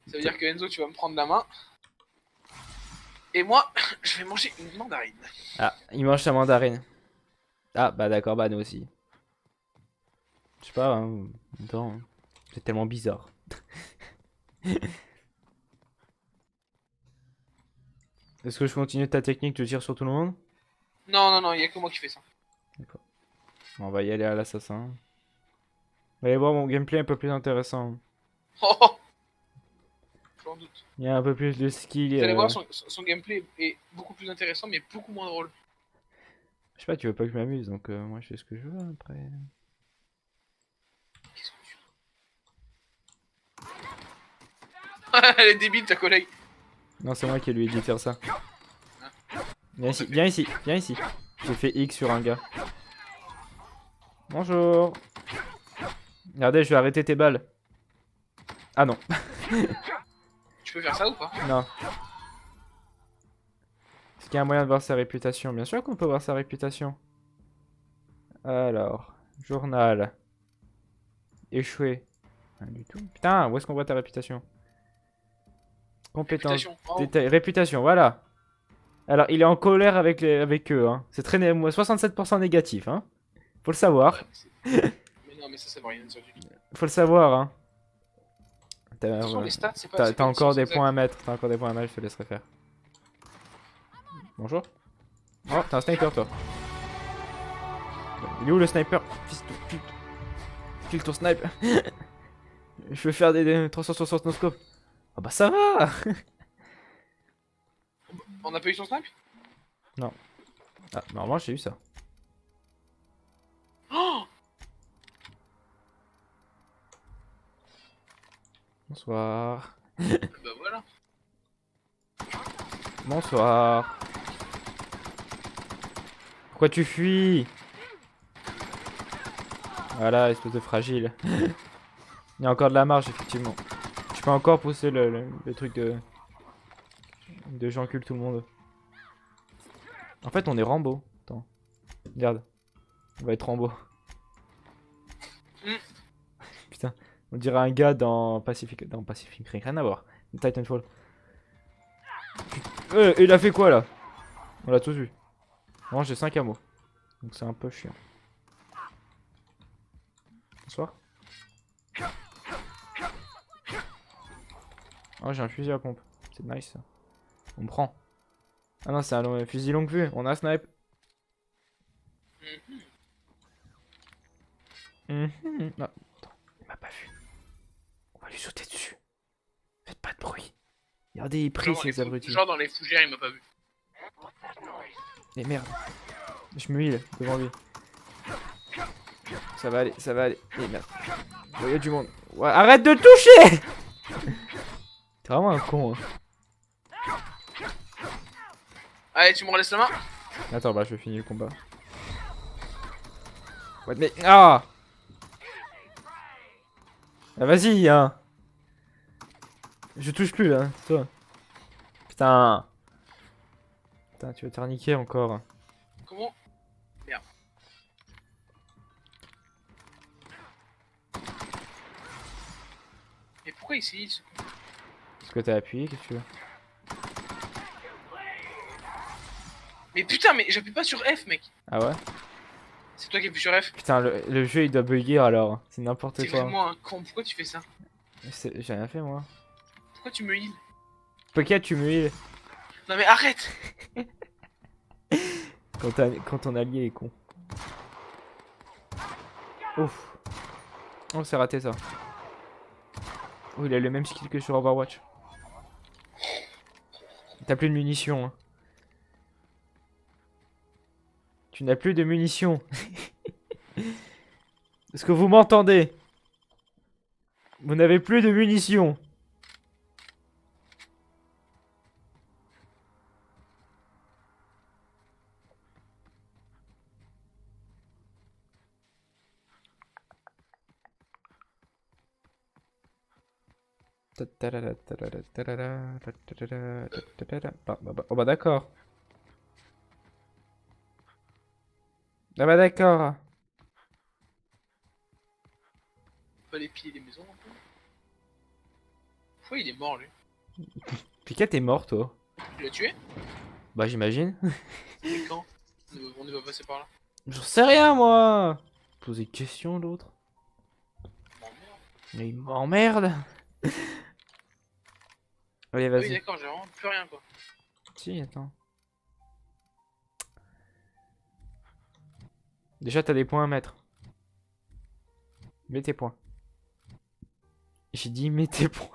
[SPEAKER 2] Ça veut dire que Enzo tu vas me prendre la main. Et moi, je vais manger une mandarine.
[SPEAKER 1] Ah, il mange sa mandarine. Ah bah d'accord, bah nous aussi. Je sais pas, hein, en même temps, hein, c'est tellement bizarre. Est-ce que je continue ta technique, tu tires sur tout le monde?
[SPEAKER 2] Non, non, non, il y a que moi qui fais ça.
[SPEAKER 1] On va y aller à l'assassin. Vous allez voir mon gameplay un peu plus intéressant.
[SPEAKER 2] Oh, oh. J'en doute.
[SPEAKER 1] Il y a un peu plus de skill.
[SPEAKER 2] Vous allez voir, son gameplay est beaucoup plus intéressant, mais beaucoup moins drôle.
[SPEAKER 1] Je sais pas, tu veux pas que je m'amuse, donc moi je fais ce que je veux après.
[SPEAKER 2] Qu'est-ce que tu fais? Elle est débile ta collègue.
[SPEAKER 1] Non, c'est moi qui lui ai dit de faire ça. Viens ici, viens ici, viens ici. J'ai fait X sur un gars. Bonjour. Regardez, je vais arrêter tes balles. Ah non.
[SPEAKER 2] Tu peux faire ça ou pas?
[SPEAKER 1] Non. Est-ce qu'il y a un moyen de voir sa réputation? Bien sûr qu'on peut voir sa réputation. Alors, journal. Échoué. Rien du tout. Putain, où est-ce qu'on voit ta réputation? Compétence.
[SPEAKER 2] Réputation. En haut.
[SPEAKER 1] Détail. Réputation, voilà. Alors, il est en colère avec eux. Hein. C'est très 67% négatif. Hein. Faut le savoir.
[SPEAKER 2] Ouais, mais non, mais ça veut rien dire du tout.
[SPEAKER 1] Faut le savoir. Hein.
[SPEAKER 2] Attention, les stats, c'est pas.
[SPEAKER 1] T'as
[SPEAKER 2] c'est pas une
[SPEAKER 1] encore
[SPEAKER 2] science
[SPEAKER 1] des
[SPEAKER 2] exacte.
[SPEAKER 1] points à mettre. T'as encore des points à mettre, je te laisserai faire. Bonjour. Oh, t'as un sniper, toi. Il est où le sniper? Fils de pute. Kill ton snipe. Je veux faire des 360 no-scope. Ah bah ça va.
[SPEAKER 2] On a pas eu son snipe?
[SPEAKER 1] Ah, normalement j'ai eu ça.
[SPEAKER 2] Oh,
[SPEAKER 1] Bonsoir.
[SPEAKER 2] bah voilà.
[SPEAKER 1] Bonsoir. Pourquoi tu fuis? Voilà, espèce de fragile. Il y a encore de la marge, effectivement. Je peux encore pousser le truc de j'encule tout le monde. En fait, on est Rambo. Attends. Regarde. On va être Rambo. Putain. On dirait un gars dans Pacific. Dans Pacific Rim. Rien à voir. Titanfall. Il a fait quoi là? On l'a tous vu. Non, j'ai 5 ammo. Donc c'est un peu chiant. Bonsoir. Oh, j'ai un fusil à pompe. C'est nice ça. On me prend. Ah non, c'est un fusil longue vue. On a un snipe. Non, attends, il m'a pas vu. On va lui sauter dessus. Faites pas de bruit. Regardez, il prie ces abrutis.
[SPEAKER 2] Genre dans les fougères, il m'a pas vu.
[SPEAKER 1] Et merde. Je me heal devant lui. Ça va aller, ça va aller. Et merde. Il y a du monde. Ouais, arrête de le toucher. T'es vraiment un con. Hein.
[SPEAKER 2] Allez, tu me laisses la main.
[SPEAKER 1] Attends, bah je vais finir le combat. Ouais, mais... Ah, ah vas-y, hein. Je touche plus, là. C'est toi. Putain. Putain, tu vas te faire niquer encore.
[SPEAKER 2] Comment? Merde. Mais pourquoi il s'est heal, ce con?
[SPEAKER 1] Parce que t'as appuyé, qu'est-ce que tu veux?
[SPEAKER 2] Mais putain, mais j'appuie pas sur F, mec.
[SPEAKER 1] Ah ouais?
[SPEAKER 2] C'est toi qui appuies sur F.
[SPEAKER 1] Putain, le jeu il doit bugger alors. C'est n'importe
[SPEAKER 2] T'es
[SPEAKER 1] quoi.
[SPEAKER 2] vraiment un con. Pourquoi tu fais ça?
[SPEAKER 1] J'ai rien fait moi.
[SPEAKER 2] Pourquoi tu me heal?
[SPEAKER 1] Pocket, tu me heal.
[SPEAKER 2] Non mais arrête.
[SPEAKER 1] Quand ton allié est con. Ouf. Oh, c'est raté ça. Oh, il a le même skill que sur Overwatch. T'as plus de munitions. Hein. Tu n'as plus de munitions. Est-ce que vous m'entendez? Vous n'avez plus de munitions. Oh bah d'accord. Ah bah d'accord.
[SPEAKER 2] Fallait piller les maisons un peu. Pourquoi il est mort lui?
[SPEAKER 1] Piquet t'es mort toi.
[SPEAKER 2] Tu l'as tué?
[SPEAKER 1] Bah j'imagine.
[SPEAKER 2] Et quand? On est pas passé par là.
[SPEAKER 1] J'en sais rien moi. Poser question l'autre. Mais il m'emmerde. Allez
[SPEAKER 2] Ah
[SPEAKER 1] vas-y.
[SPEAKER 2] oui d'accord, j'ai vraiment plus rien quoi.
[SPEAKER 1] Si, attends. Déjà, t'as des points à mettre. Mets tes points. J'ai dit mets tes points.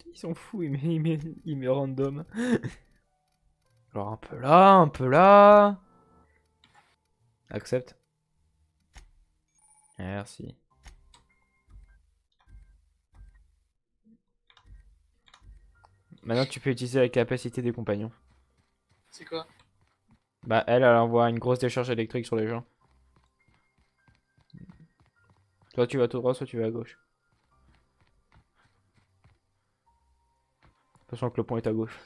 [SPEAKER 1] Ils sont fous, il met random. Alors un peu là, un peu là. Accepte. Merci. Maintenant, tu peux utiliser la capacité des compagnons.
[SPEAKER 2] C'est quoi?
[SPEAKER 1] Bah, elle envoie une grosse décharge électrique sur les gens. Soit tu vas tout droit, soit tu vas à gauche. Sachant que le pont est à gauche.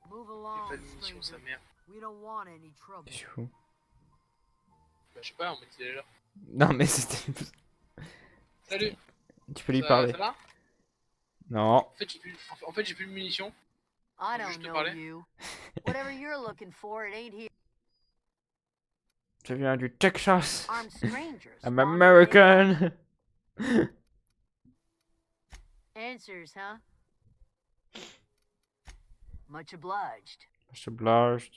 [SPEAKER 5] Move
[SPEAKER 2] J'ai
[SPEAKER 5] along,
[SPEAKER 2] pas de munitions, sa
[SPEAKER 5] stranger.
[SPEAKER 2] mère.
[SPEAKER 5] We don't want any trouble.
[SPEAKER 1] Qu'est-ce que tu fous?
[SPEAKER 2] Bah je sais pas, on était là.
[SPEAKER 1] Non, mais c'était...
[SPEAKER 2] Salut.
[SPEAKER 1] Tu peux lui
[SPEAKER 2] Ça-
[SPEAKER 1] parler.
[SPEAKER 2] Ça va?
[SPEAKER 1] Non.
[SPEAKER 2] En fait j'ai plus de munitions.
[SPEAKER 5] I
[SPEAKER 2] Faut
[SPEAKER 5] don't
[SPEAKER 2] juste te
[SPEAKER 5] know
[SPEAKER 2] parler.
[SPEAKER 5] you. Whatever you're looking for, it ain't here.
[SPEAKER 1] Je viens du Texas.
[SPEAKER 5] Armed strangers.
[SPEAKER 1] I'm
[SPEAKER 5] wandering in.
[SPEAKER 1] American.
[SPEAKER 5] Answers, huh? Much obliged.
[SPEAKER 1] Je te blanche.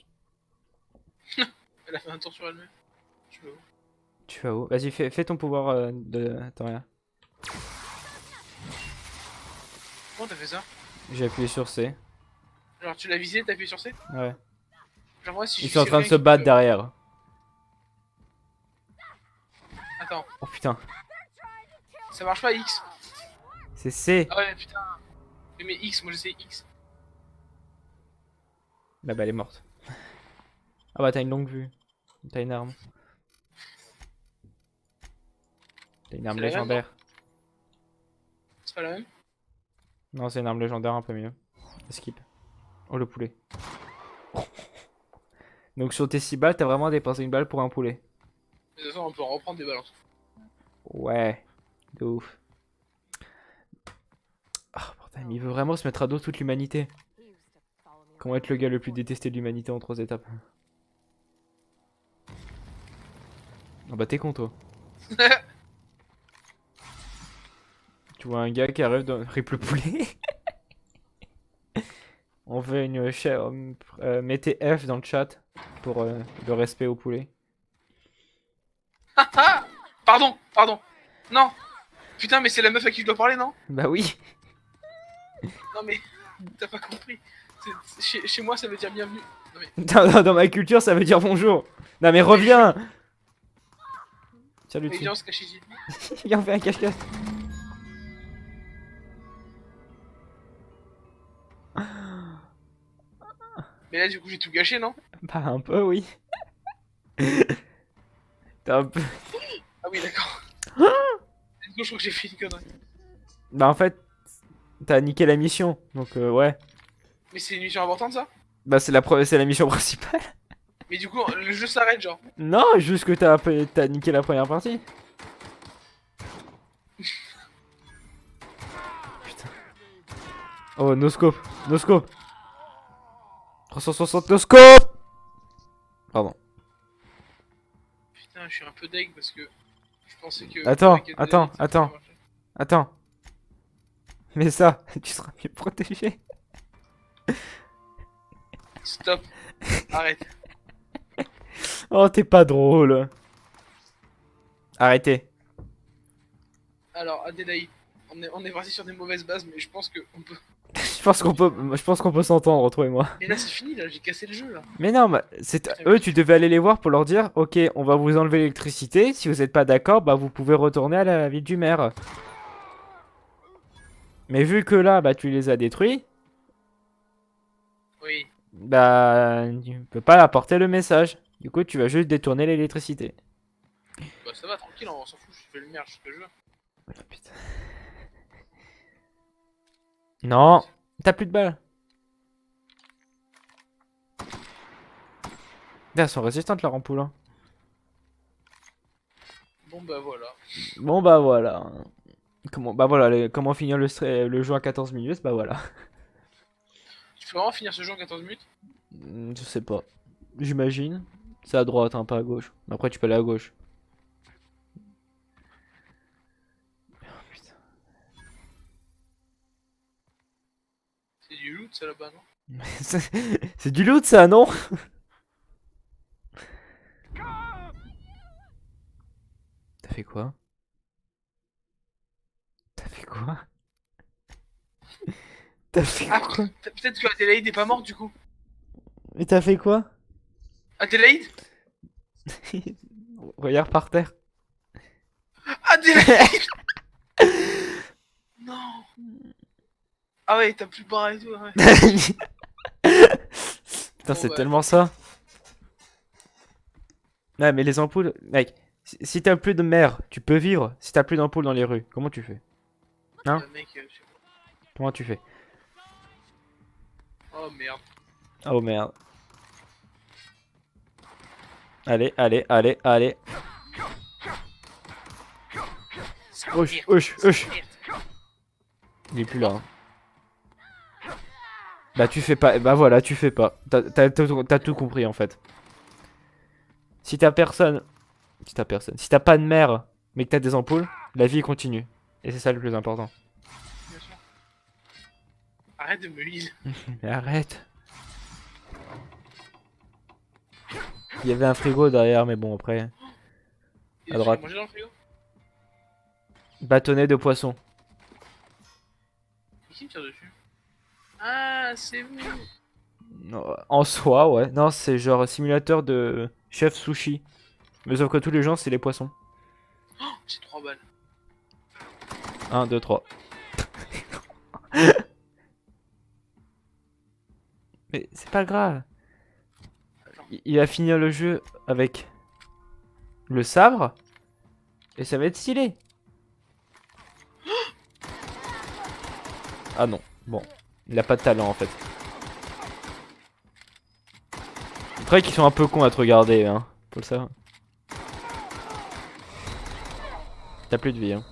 [SPEAKER 2] Elle a fait un tour sur elle-même. Je veux.
[SPEAKER 1] Tu vas où? Vas-y, fais ton pouvoir de... Attends, rien.
[SPEAKER 2] Comment t'as fait ça?
[SPEAKER 1] J'ai appuyé sur C.
[SPEAKER 2] Genre tu l'as visé, t'as appuyé sur C?
[SPEAKER 1] Ouais.
[SPEAKER 2] Genre moi si
[SPEAKER 1] Ils
[SPEAKER 2] je
[SPEAKER 1] sont en
[SPEAKER 2] visais
[SPEAKER 1] train de
[SPEAKER 2] rien
[SPEAKER 1] se
[SPEAKER 2] qui
[SPEAKER 1] battre
[SPEAKER 2] peut-
[SPEAKER 1] derrière.
[SPEAKER 2] Attends,
[SPEAKER 1] Oh putain.
[SPEAKER 2] ça marche pas X.
[SPEAKER 1] C'est C.
[SPEAKER 2] Ah ouais, putain. Mais X, moi je sais X.
[SPEAKER 1] Là bah elle est morte. Ah bah t'as une longue vue. T'as une arme. T'as une arme
[SPEAKER 2] C'est la même,
[SPEAKER 1] légendaire.
[SPEAKER 2] C'est pas la même?
[SPEAKER 1] Non, c'est une arme légendaire un peu mieux. Skip. Oh le poulet. Donc sur tes 6 balles, t'as vraiment dépensé une balle pour un poulet.
[SPEAKER 2] De toute façon, on peut en reprendre des balances.
[SPEAKER 1] Ouais. De ouf. Ah putain, mais il veut vraiment se mettre à dos toute l'humanité. Comment être le gars le plus détesté de l'humanité en 3 étapes? Ah bah t'es con toi. Tu vois un gars qui arrive dans Rip le poulet. On veut une mettez F dans le chat pour le respect au poulet.
[SPEAKER 2] Pardon, pardon. Non. Putain, mais c'est la meuf à qui je dois parler, non?
[SPEAKER 1] Bah oui.
[SPEAKER 2] Non mais, t'as pas compris. Chez moi, ça veut dire bienvenue. Non mais,
[SPEAKER 1] Dans ma culture, ça veut dire bonjour. Non mais reviens. Salut,
[SPEAKER 2] mais viens, on se cache ici.
[SPEAKER 1] Viens, on fait un cache-cache.
[SPEAKER 2] Mais là, du coup, j'ai tout gâché, non?
[SPEAKER 1] Bah un peu, oui. T'as un peu...
[SPEAKER 2] Ah oui, d'accord. Je crois que j'ai fait une connerie.
[SPEAKER 1] Bah en fait, t'as niqué la mission, donc ouais.
[SPEAKER 2] Mais c'est une mission importante, ça?
[SPEAKER 1] Bah c'est la mission principale.
[SPEAKER 2] Mais du coup, le jeu s'arrête, genre.
[SPEAKER 1] Non, juste que t'as niqué la première partie. Putain. Oh, no scope, no scope. 360 no scope. Pardon.
[SPEAKER 2] Putain, je suis un peu deg parce que je pensais que...
[SPEAKER 1] Attends,
[SPEAKER 2] avec la
[SPEAKER 1] attends,
[SPEAKER 2] Dead, ça
[SPEAKER 1] attends.
[SPEAKER 2] pouvait marcher.
[SPEAKER 1] Attends. Mais ça, tu seras mieux protégé.
[SPEAKER 2] Stop. Arrête.
[SPEAKER 1] Oh, t'es pas drôle. Arrêtez.
[SPEAKER 2] Alors, Adélaïde, on est parti sur des mauvaises bases, mais je pense que on peut...
[SPEAKER 1] Je pense qu'on peut s'entendre, toi et moi.
[SPEAKER 2] Mais là, c'est fini, là, j'ai cassé le jeu, là.
[SPEAKER 1] Mais non, mais eux, tu devais aller les voir pour leur dire, ok, on va vous enlever l'électricité. Si vous n'êtes pas d'accord, bah vous pouvez retourner à la ville du maire. Mais vu que là, bah tu les as détruits,
[SPEAKER 2] Oui.
[SPEAKER 1] bah tu peux pas apporter le message. Du coup, tu vas juste détourner l'électricité.
[SPEAKER 2] Bah ça va, tranquille, on s'en fout, je fais le maire, je fais ce que je veux.
[SPEAKER 1] Oh, putain. Non, t'as plus de balles. Elles sont résistantes leurs ampoules. Hein.
[SPEAKER 2] Bon bah voilà.
[SPEAKER 1] Bon bah voilà. Comment, bah voilà, comment finir le jeu à 14 minutes, bah voilà.
[SPEAKER 2] Tu peux vraiment finir ce jeu en 14 minutes?
[SPEAKER 1] Je sais pas. J'imagine. C'est à droite, hein, pas à gauche. Après, tu peux aller à gauche. Oh, putain.
[SPEAKER 2] C'est du loot ça là-bas, non?
[SPEAKER 1] C'est du loot, ça, non? T'as fait quoi? T'as fait quoi? T'as fait
[SPEAKER 2] Ah,
[SPEAKER 1] quoi?
[SPEAKER 2] peut-être que Adélaïde est pas morte du coup.
[SPEAKER 1] Mais t'as fait quoi?
[SPEAKER 2] Adélaïde?
[SPEAKER 1] Regarde par terre.
[SPEAKER 2] Adélaïde! Non! Ah ouais, t'as plus de bras et tout, ouais.
[SPEAKER 1] Putain, c'est
[SPEAKER 2] bah,
[SPEAKER 1] tellement ça. Ouais, mais les ampoules, mec, si t'as plus de mer, tu peux vivre. Si t'as plus d'ampoules dans les rues, comment tu fais? Hein?
[SPEAKER 2] Mec, je sais pas.
[SPEAKER 1] Comment tu fais?
[SPEAKER 2] Oh merde.
[SPEAKER 1] Oh merde. Allez, allez, allez, allez. Hush, hush, hush. Il est plus là. Hein. Bah tu fais pas, bah voilà, tu fais pas. T'as tout compris en fait. Si t'as personne, si t'as pas de mer, mais que t'as des ampoules, la vie continue. Et c'est ça le plus important.
[SPEAKER 2] Bien sûr. Arrête de me lire.
[SPEAKER 1] Mais arrête. Il y avait un frigo derrière, mais bon après. À droite.
[SPEAKER 2] Manger dans le frigo?
[SPEAKER 1] Bâtonnet de poisson.
[SPEAKER 2] Qui me tire dessus? Ah, c'est vous!
[SPEAKER 1] Non, en soi, ouais. Non, c'est genre simulateur de chef sushi. Mais sauf que tous les gens, c'est les poissons.
[SPEAKER 2] Oh, j'ai 3 balles.
[SPEAKER 1] 1, 2, 3. Mais c'est pas grave. Il va finir le jeu avec le sabre. Et ça va être stylé. Ah non, bon. Il a pas de talent en fait. C'est vrai qu'ils sont un peu cons à te regarder, hein. Faut le savoir. T'as plus de vie, hein.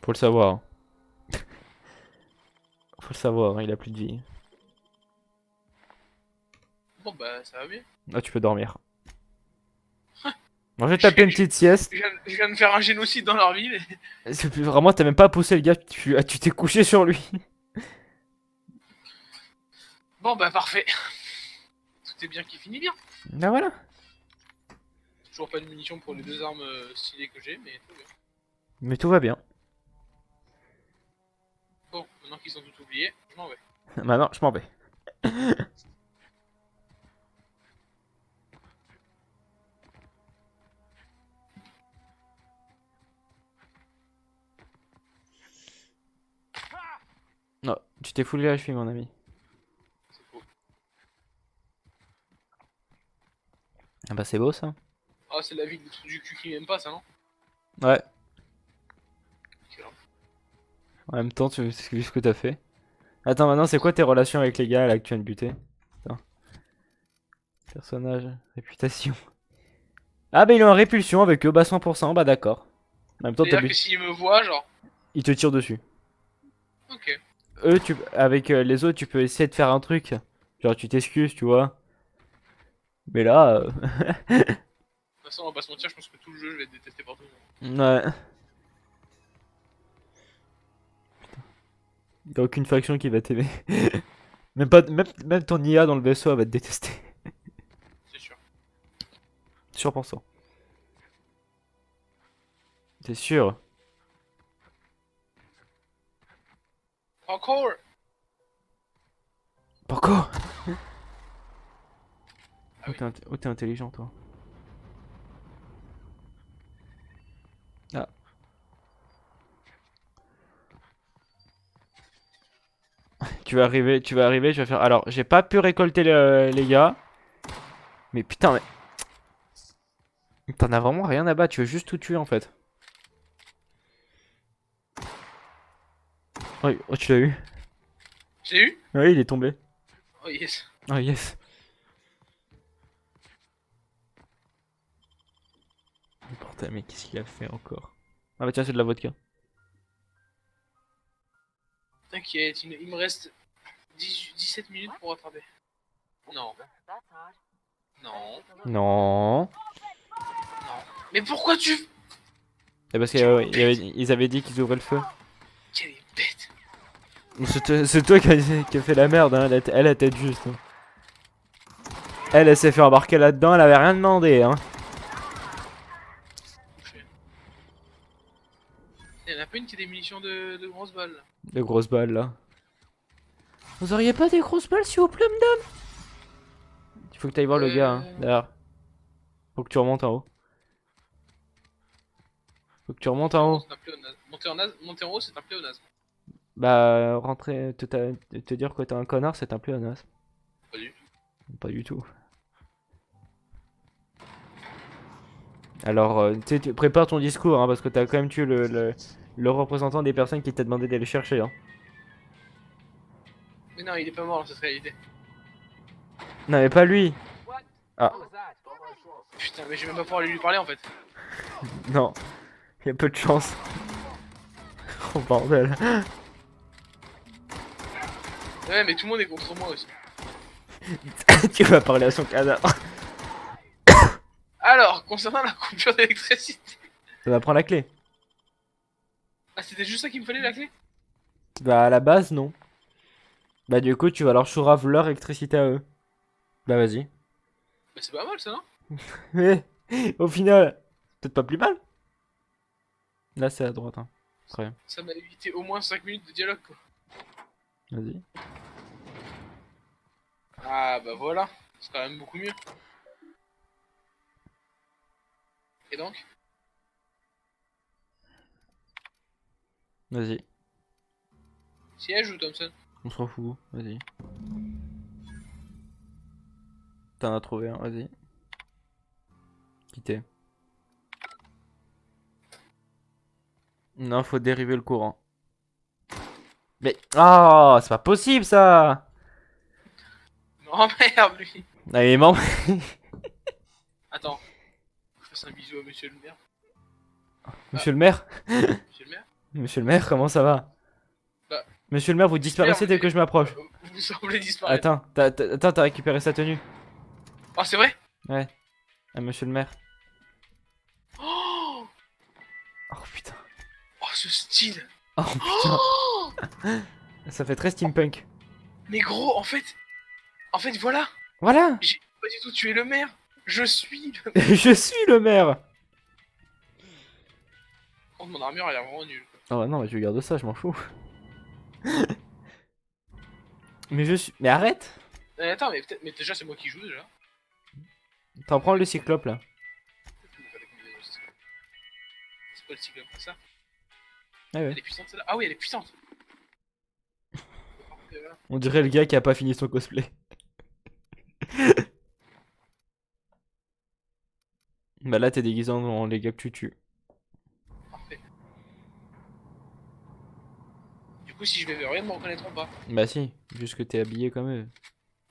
[SPEAKER 1] Faut le savoir. Hein. Faut le savoir, hein, il a plus de vie.
[SPEAKER 2] Bon bah ça va bien.
[SPEAKER 1] Ah, tu peux dormir. Bon, je vais taper une petite sieste.
[SPEAKER 2] Je viens de faire un génocide dans leur ville.
[SPEAKER 1] Vraiment, t'as même pas poussé le gars, tu t'es couché sur lui.
[SPEAKER 2] Bon bah parfait. Tout est bien qui finit bien.
[SPEAKER 1] Bah voilà.
[SPEAKER 2] Toujours pas de munitions pour les 2 armes stylées que j'ai, mais tout bien.
[SPEAKER 1] Mais tout va bien.
[SPEAKER 2] Bon, maintenant qu'ils ont tout oublié, je m'en vais.
[SPEAKER 1] Maintenant, je m'en vais. Non, tu t'es foulé la cheville, mon ami.
[SPEAKER 2] C'est faux.
[SPEAKER 1] Ah bah c'est beau ça.
[SPEAKER 2] Ah, c'est la ville du trou du cul qui m'aime pas, ça, non?
[SPEAKER 1] Ouais.
[SPEAKER 2] Excellent.
[SPEAKER 1] En même temps, tu vu ce que t'as fait. Attends, maintenant, c'est quoi tes relations avec les gars là que tu viens de buter? Attends. Personnage, réputation. Ah bah il est en répulsion avec eux, bah 100%, bah d'accord. En même temps, t'as
[SPEAKER 2] C'est-à-dire que
[SPEAKER 1] buté.
[SPEAKER 2] s'ils me voient, genre...
[SPEAKER 1] Ils te tirent dessus.
[SPEAKER 2] Ok.
[SPEAKER 1] Eux, avec les autres, tu peux essayer de faire un truc. Genre, tu t'excuses, tu vois. Mais là,
[SPEAKER 2] De toute façon, on va pas se mentir, je pense que tout le jeu, je vais être détesté par tout le monde.
[SPEAKER 1] ouais. Y'a aucune faction qui va t'aimer. Même ton IA dans le vaisseau, elle va te détester.
[SPEAKER 2] C'est sûr.
[SPEAKER 1] Sûr pour ça. T'es sûr?
[SPEAKER 2] Encore.
[SPEAKER 1] Pourquoi?
[SPEAKER 2] Ah oui.
[SPEAKER 1] Oh, t'es intelligent, toi. Ah. Tu vas arriver, je vais faire... Alors, j'ai pas pu récolter les gars. Mais putain, mais... T'en as vraiment rien à battre, tu veux juste tout tuer, en fait. Oh, tu l'as eu.
[SPEAKER 2] J'ai eu?
[SPEAKER 1] Oui, il est tombé.
[SPEAKER 2] Oh yes.
[SPEAKER 1] Oh, yes. Putain, mais qu'est-ce qu'il a fait encore? Ah bah tiens, c'est de la vodka.
[SPEAKER 2] T'inquiète, il me reste 17 minutes pour rattraper. Non. Non.
[SPEAKER 1] Non.
[SPEAKER 2] Non. Mais pourquoi tu...
[SPEAKER 1] C'est parce qu'ils avaient dit qu'ils ouvraient le feu.
[SPEAKER 2] Quelle est bête.
[SPEAKER 1] C'est toi qui a fait la merde, hein. Elle a tête juste. Hein. Elle s'est fait embarquer là-dedans, elle avait rien demandé, hein.
[SPEAKER 2] Il y en a pas une qui a des munitions de grosses balles. Là.
[SPEAKER 1] De grosses balles là. Vous auriez pas des grosses balles s'il vous plaît, madame? Il faut que tu ailles voir le gars, hein, derrière. Faut que tu remontes en haut. Faut que tu remontes en haut.
[SPEAKER 2] Monter en haut, c'est un pléonasme.
[SPEAKER 1] Bah, rentrer, te dire que t'es un connard, c'est un pléonasme.
[SPEAKER 2] Pas du tout.
[SPEAKER 1] Pas du tout. Alors, tu sais, prépare ton discours, hein, parce que t'as quand même tué le représentant des personnes qui t'a demandé d'aller chercher. Hein.
[SPEAKER 2] Mais non, il est pas mort dans cette réalité.
[SPEAKER 1] Non, mais pas lui. Ah,
[SPEAKER 2] Putain, mais je vais même pas pouvoir lui parler en fait.
[SPEAKER 1] non. Il y a peu de chance. Oh bordel.
[SPEAKER 2] Ouais, mais tout le monde est contre moi aussi.
[SPEAKER 1] Tu vas parler à son cadavre.
[SPEAKER 2] Alors, concernant la coupure d'électricité.
[SPEAKER 1] Ça va prendre la clé.
[SPEAKER 2] Ah, c'était juste ça qu'il me fallait la clé?
[SPEAKER 1] Bah, à la base, non. Bah, du coup, tu vas leur chourave leur électricité à eux. Bah, vas-y.
[SPEAKER 2] Bah, c'est pas mal ça, non?
[SPEAKER 1] Mais, au final, peut-être pas plus mal. Là, c'est à droite, hein. Très bien.
[SPEAKER 2] Ça m'a évité au moins 5 minutes de dialogue quoi.
[SPEAKER 1] Vas-y.
[SPEAKER 2] Ah, bah voilà. C'est quand même beaucoup mieux. Et donc?
[SPEAKER 1] Vas-y.
[SPEAKER 2] Siège ou Thompson?
[SPEAKER 1] On s'en fout. Vas-y. T'en as trouvé un. Vas-y. Quitter. Non, faut dériver le courant. Mais... Oh, c'est pas possible ça.
[SPEAKER 2] Non, merde, lui.
[SPEAKER 1] Ah, il est mort.
[SPEAKER 2] Attends. Je fasse un bisou à monsieur le maire.
[SPEAKER 1] Monsieur le maire.
[SPEAKER 2] Monsieur le maire?
[SPEAKER 1] Monsieur le maire, comment ça va?
[SPEAKER 2] Bah,
[SPEAKER 1] Monsieur le maire, vous disparaissez dès que je m'approche.
[SPEAKER 2] Vous semblez disparaître.
[SPEAKER 1] Attends, t'as récupéré sa tenue?
[SPEAKER 2] Oh, c'est vrai?
[SPEAKER 1] Ouais. Ah, monsieur le maire.
[SPEAKER 2] Oh,
[SPEAKER 1] Oh putain.
[SPEAKER 2] oh ce style.
[SPEAKER 1] Oh putain.
[SPEAKER 2] Oh,
[SPEAKER 1] Ça fait très steampunk.
[SPEAKER 2] mais gros, en fait, voilà.
[SPEAKER 1] Voilà.
[SPEAKER 2] J'ai pas du tout tué le maire. Je suis le...
[SPEAKER 1] Je suis le maire.
[SPEAKER 2] Oh, mon armure, elle a l'air vraiment nulle. Quoi.
[SPEAKER 1] Oh non, mais je garde ça, je m'en fous. Mais je suis... Mais arrête.
[SPEAKER 2] Attends, mais peut-être, mais déjà, c'est moi qui joue déjà.
[SPEAKER 1] T'en prends le cyclope là.
[SPEAKER 2] C'est quoi le cyclope comme ça?
[SPEAKER 1] Ah ouais.
[SPEAKER 2] Elle est puissante celle-là? Ah oui, elle est puissante.
[SPEAKER 1] On dirait le gars qui a pas fini son cosplay. Bah là t'es déguisé en les gars que tu tues.
[SPEAKER 2] Parfait. Du coup, si je vais vers eux, ils me reconnaîtront pas.
[SPEAKER 1] Bah si, juste que t'es habillé comme eux.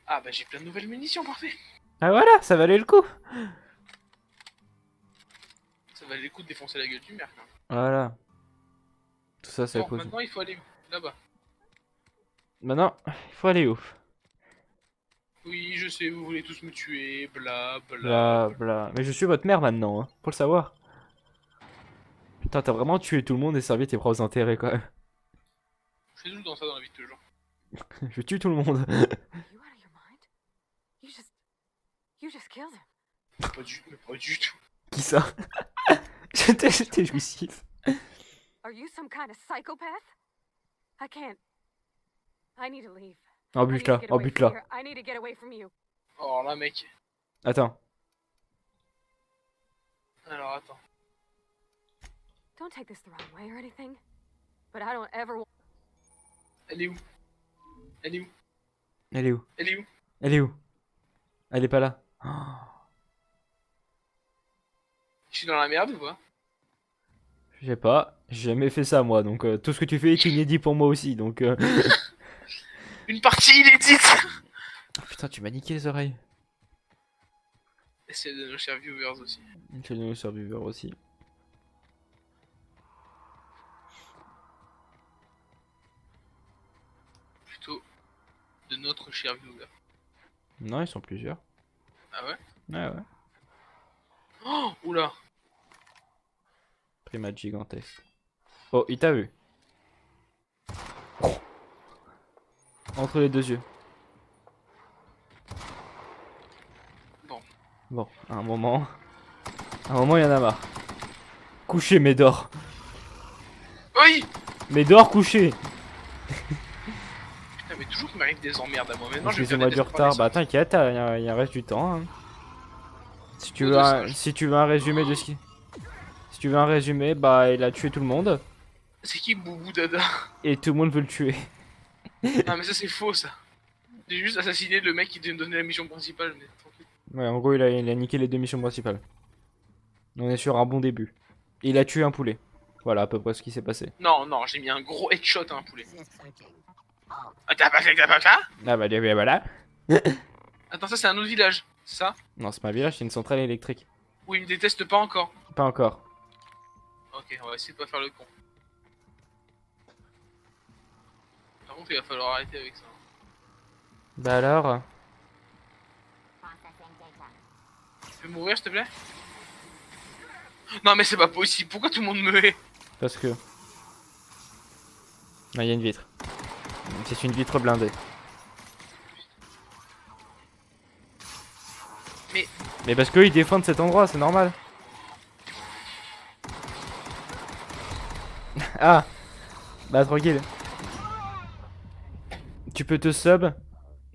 [SPEAKER 2] Ah bah j'ai plein de nouvelles munitions, parfait.
[SPEAKER 1] Ah voilà, ça valait le coup.
[SPEAKER 2] Ça valait le coup de défoncer la gueule du maire. Quand même.
[SPEAKER 1] Voilà. Tout ça c'est à
[SPEAKER 2] Bon,
[SPEAKER 1] cause.
[SPEAKER 2] maintenant il faut aller là-bas.
[SPEAKER 1] Maintenant, il faut aller où?
[SPEAKER 2] Oui, je sais, vous voulez tous me tuer, bla bla.
[SPEAKER 1] Bla bla. Mais je suis votre mère maintenant, hein. Faut le savoir. Putain, t'as vraiment tué tout le monde et servi tes propres intérêts quand même.
[SPEAKER 2] Je fais tout le temps ça dans la vie de tous les jours.
[SPEAKER 1] Je tue tout le monde.
[SPEAKER 6] Are you out of your mind? You just killed him.
[SPEAKER 2] Pas du tout.
[SPEAKER 1] Qui ça? J'étais jouissif.
[SPEAKER 6] Are you some kind of psychopath? I can't. I need to leave.
[SPEAKER 1] Oh but là, oh but là.
[SPEAKER 6] I need to get away from you.
[SPEAKER 2] Oh là, mec.
[SPEAKER 1] Attends.
[SPEAKER 2] Alors attends.
[SPEAKER 6] Don't take this the wrong way or anything, but I don't ever want.
[SPEAKER 2] Elle est où? Elle est où?
[SPEAKER 1] Elle est où?
[SPEAKER 2] Elle est où?
[SPEAKER 1] Elle est où? Elle est pas là. Oh.
[SPEAKER 2] Je suis dans la merde ou pas?
[SPEAKER 1] Je sais pas, j'ai jamais fait ça moi, donc tout ce que tu fais est inédit pour moi aussi, donc
[SPEAKER 2] Une partie inédite.
[SPEAKER 1] Oh, putain, tu m'as niqué les oreilles.
[SPEAKER 2] Et c'est de nos chers viewers aussi.
[SPEAKER 1] C'est nos survivors aussi.
[SPEAKER 2] Plutôt de notre cher viewer.
[SPEAKER 1] Non, ils sont plusieurs.
[SPEAKER 2] Ah ouais?
[SPEAKER 1] Ouais, ouais.
[SPEAKER 2] Oh, oula.
[SPEAKER 1] Primate gigantesque. Oh, il t'a vu. Oh. Entre les deux yeux.
[SPEAKER 2] Bon.
[SPEAKER 1] Bon, à un moment, il y en a marre. Couché, Médor.
[SPEAKER 2] Oui.
[SPEAKER 1] Médor, couché.
[SPEAKER 2] Putain, mais toujours qu'il m'arrive des emmerdes à moi. Maintenant, je vais
[SPEAKER 1] Excusez-moi du retard. Bah t'inquiète, il y a reste du temps. Hein. Si tu veux un résumé de ce qui... Si tu veux un résumé, bah il a tué tout le monde.
[SPEAKER 2] C'est qui Boubou Dada?
[SPEAKER 1] Et tout le monde veut le tuer.
[SPEAKER 2] Ah, mais ça, c'est faux, ça. J'ai juste assassiné le mec qui devait me donner la mission principale, mais tranquille.
[SPEAKER 1] Ouais, en gros, il a niqué les deux missions principales. On est sur un bon début. Et il a tué un poulet. Voilà à peu près ce qui s'est passé.
[SPEAKER 2] Non, non, j'ai mis un gros headshot à un poulet. Ah, t'as pas ça?
[SPEAKER 1] Ah bah voilà.
[SPEAKER 2] Attends, ça, c'est un autre village, c'est ça?
[SPEAKER 1] Non, c'est pas un village, c'est une centrale électrique.
[SPEAKER 2] Oui, il me déteste pas encore.
[SPEAKER 1] Pas encore.
[SPEAKER 2] Ok, on va essayer de pas faire le con. Par contre, il va falloir arrêter avec ça.
[SPEAKER 1] Bah alors...
[SPEAKER 2] Tu peux mourir, s'il te plaît? Non, mais c'est pas possible. Pourquoi tout le monde me hait?
[SPEAKER 1] Parce que... Ah, il y a une vitre. C'est une vitre blindée. Mais parce qu'ils défendent cet endroit, c'est normal. Ah. Bah tranquille. Tu peux te sub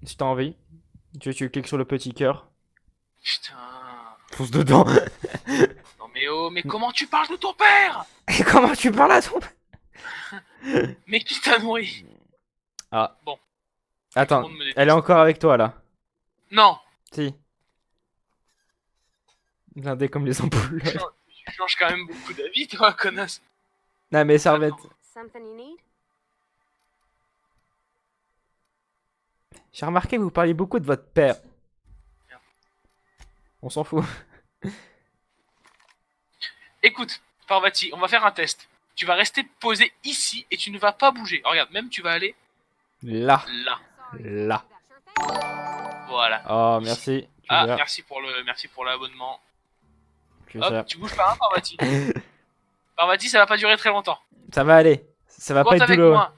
[SPEAKER 1] si t'as envie. Tu cliques sur le petit cœur.
[SPEAKER 2] Putain.
[SPEAKER 1] Fonce dedans.
[SPEAKER 2] Non Mais oh, mais comment tu parles de ton père?
[SPEAKER 1] Et comment tu parles à ton...
[SPEAKER 2] Mais qui t'a nourri?
[SPEAKER 1] Ah.
[SPEAKER 2] Bon.
[SPEAKER 1] Attends,
[SPEAKER 2] Tout le monde me déteste.
[SPEAKER 1] elle est encore avec toi là.
[SPEAKER 2] Non.
[SPEAKER 1] Si. Blindée comme les ampoules.
[SPEAKER 2] Tu changes quand même beaucoup d'avis, toi, connasse.
[SPEAKER 1] Non mais servette.
[SPEAKER 5] Something you need?
[SPEAKER 1] J'ai remarqué que vous parliez beaucoup de votre père. On s'en fout.
[SPEAKER 2] Écoute, Parvati, on va faire un test. Tu vas rester posé ici et tu ne vas pas bouger. Oh, regarde, même tu vas aller
[SPEAKER 1] Là.
[SPEAKER 2] là.
[SPEAKER 1] Là.
[SPEAKER 2] Voilà.
[SPEAKER 1] Oh merci. Tu
[SPEAKER 2] Ah,
[SPEAKER 1] gères.
[SPEAKER 2] merci pour l'abonnement.
[SPEAKER 1] Tu
[SPEAKER 2] Hop,
[SPEAKER 1] gères.
[SPEAKER 2] tu bouges pas, hein, Parvati. Parvati, ça va pas durer très longtemps.
[SPEAKER 1] Ça va aller. Ça va
[SPEAKER 2] Compte
[SPEAKER 1] pas être
[SPEAKER 2] avec
[SPEAKER 1] douloureux.
[SPEAKER 2] moi.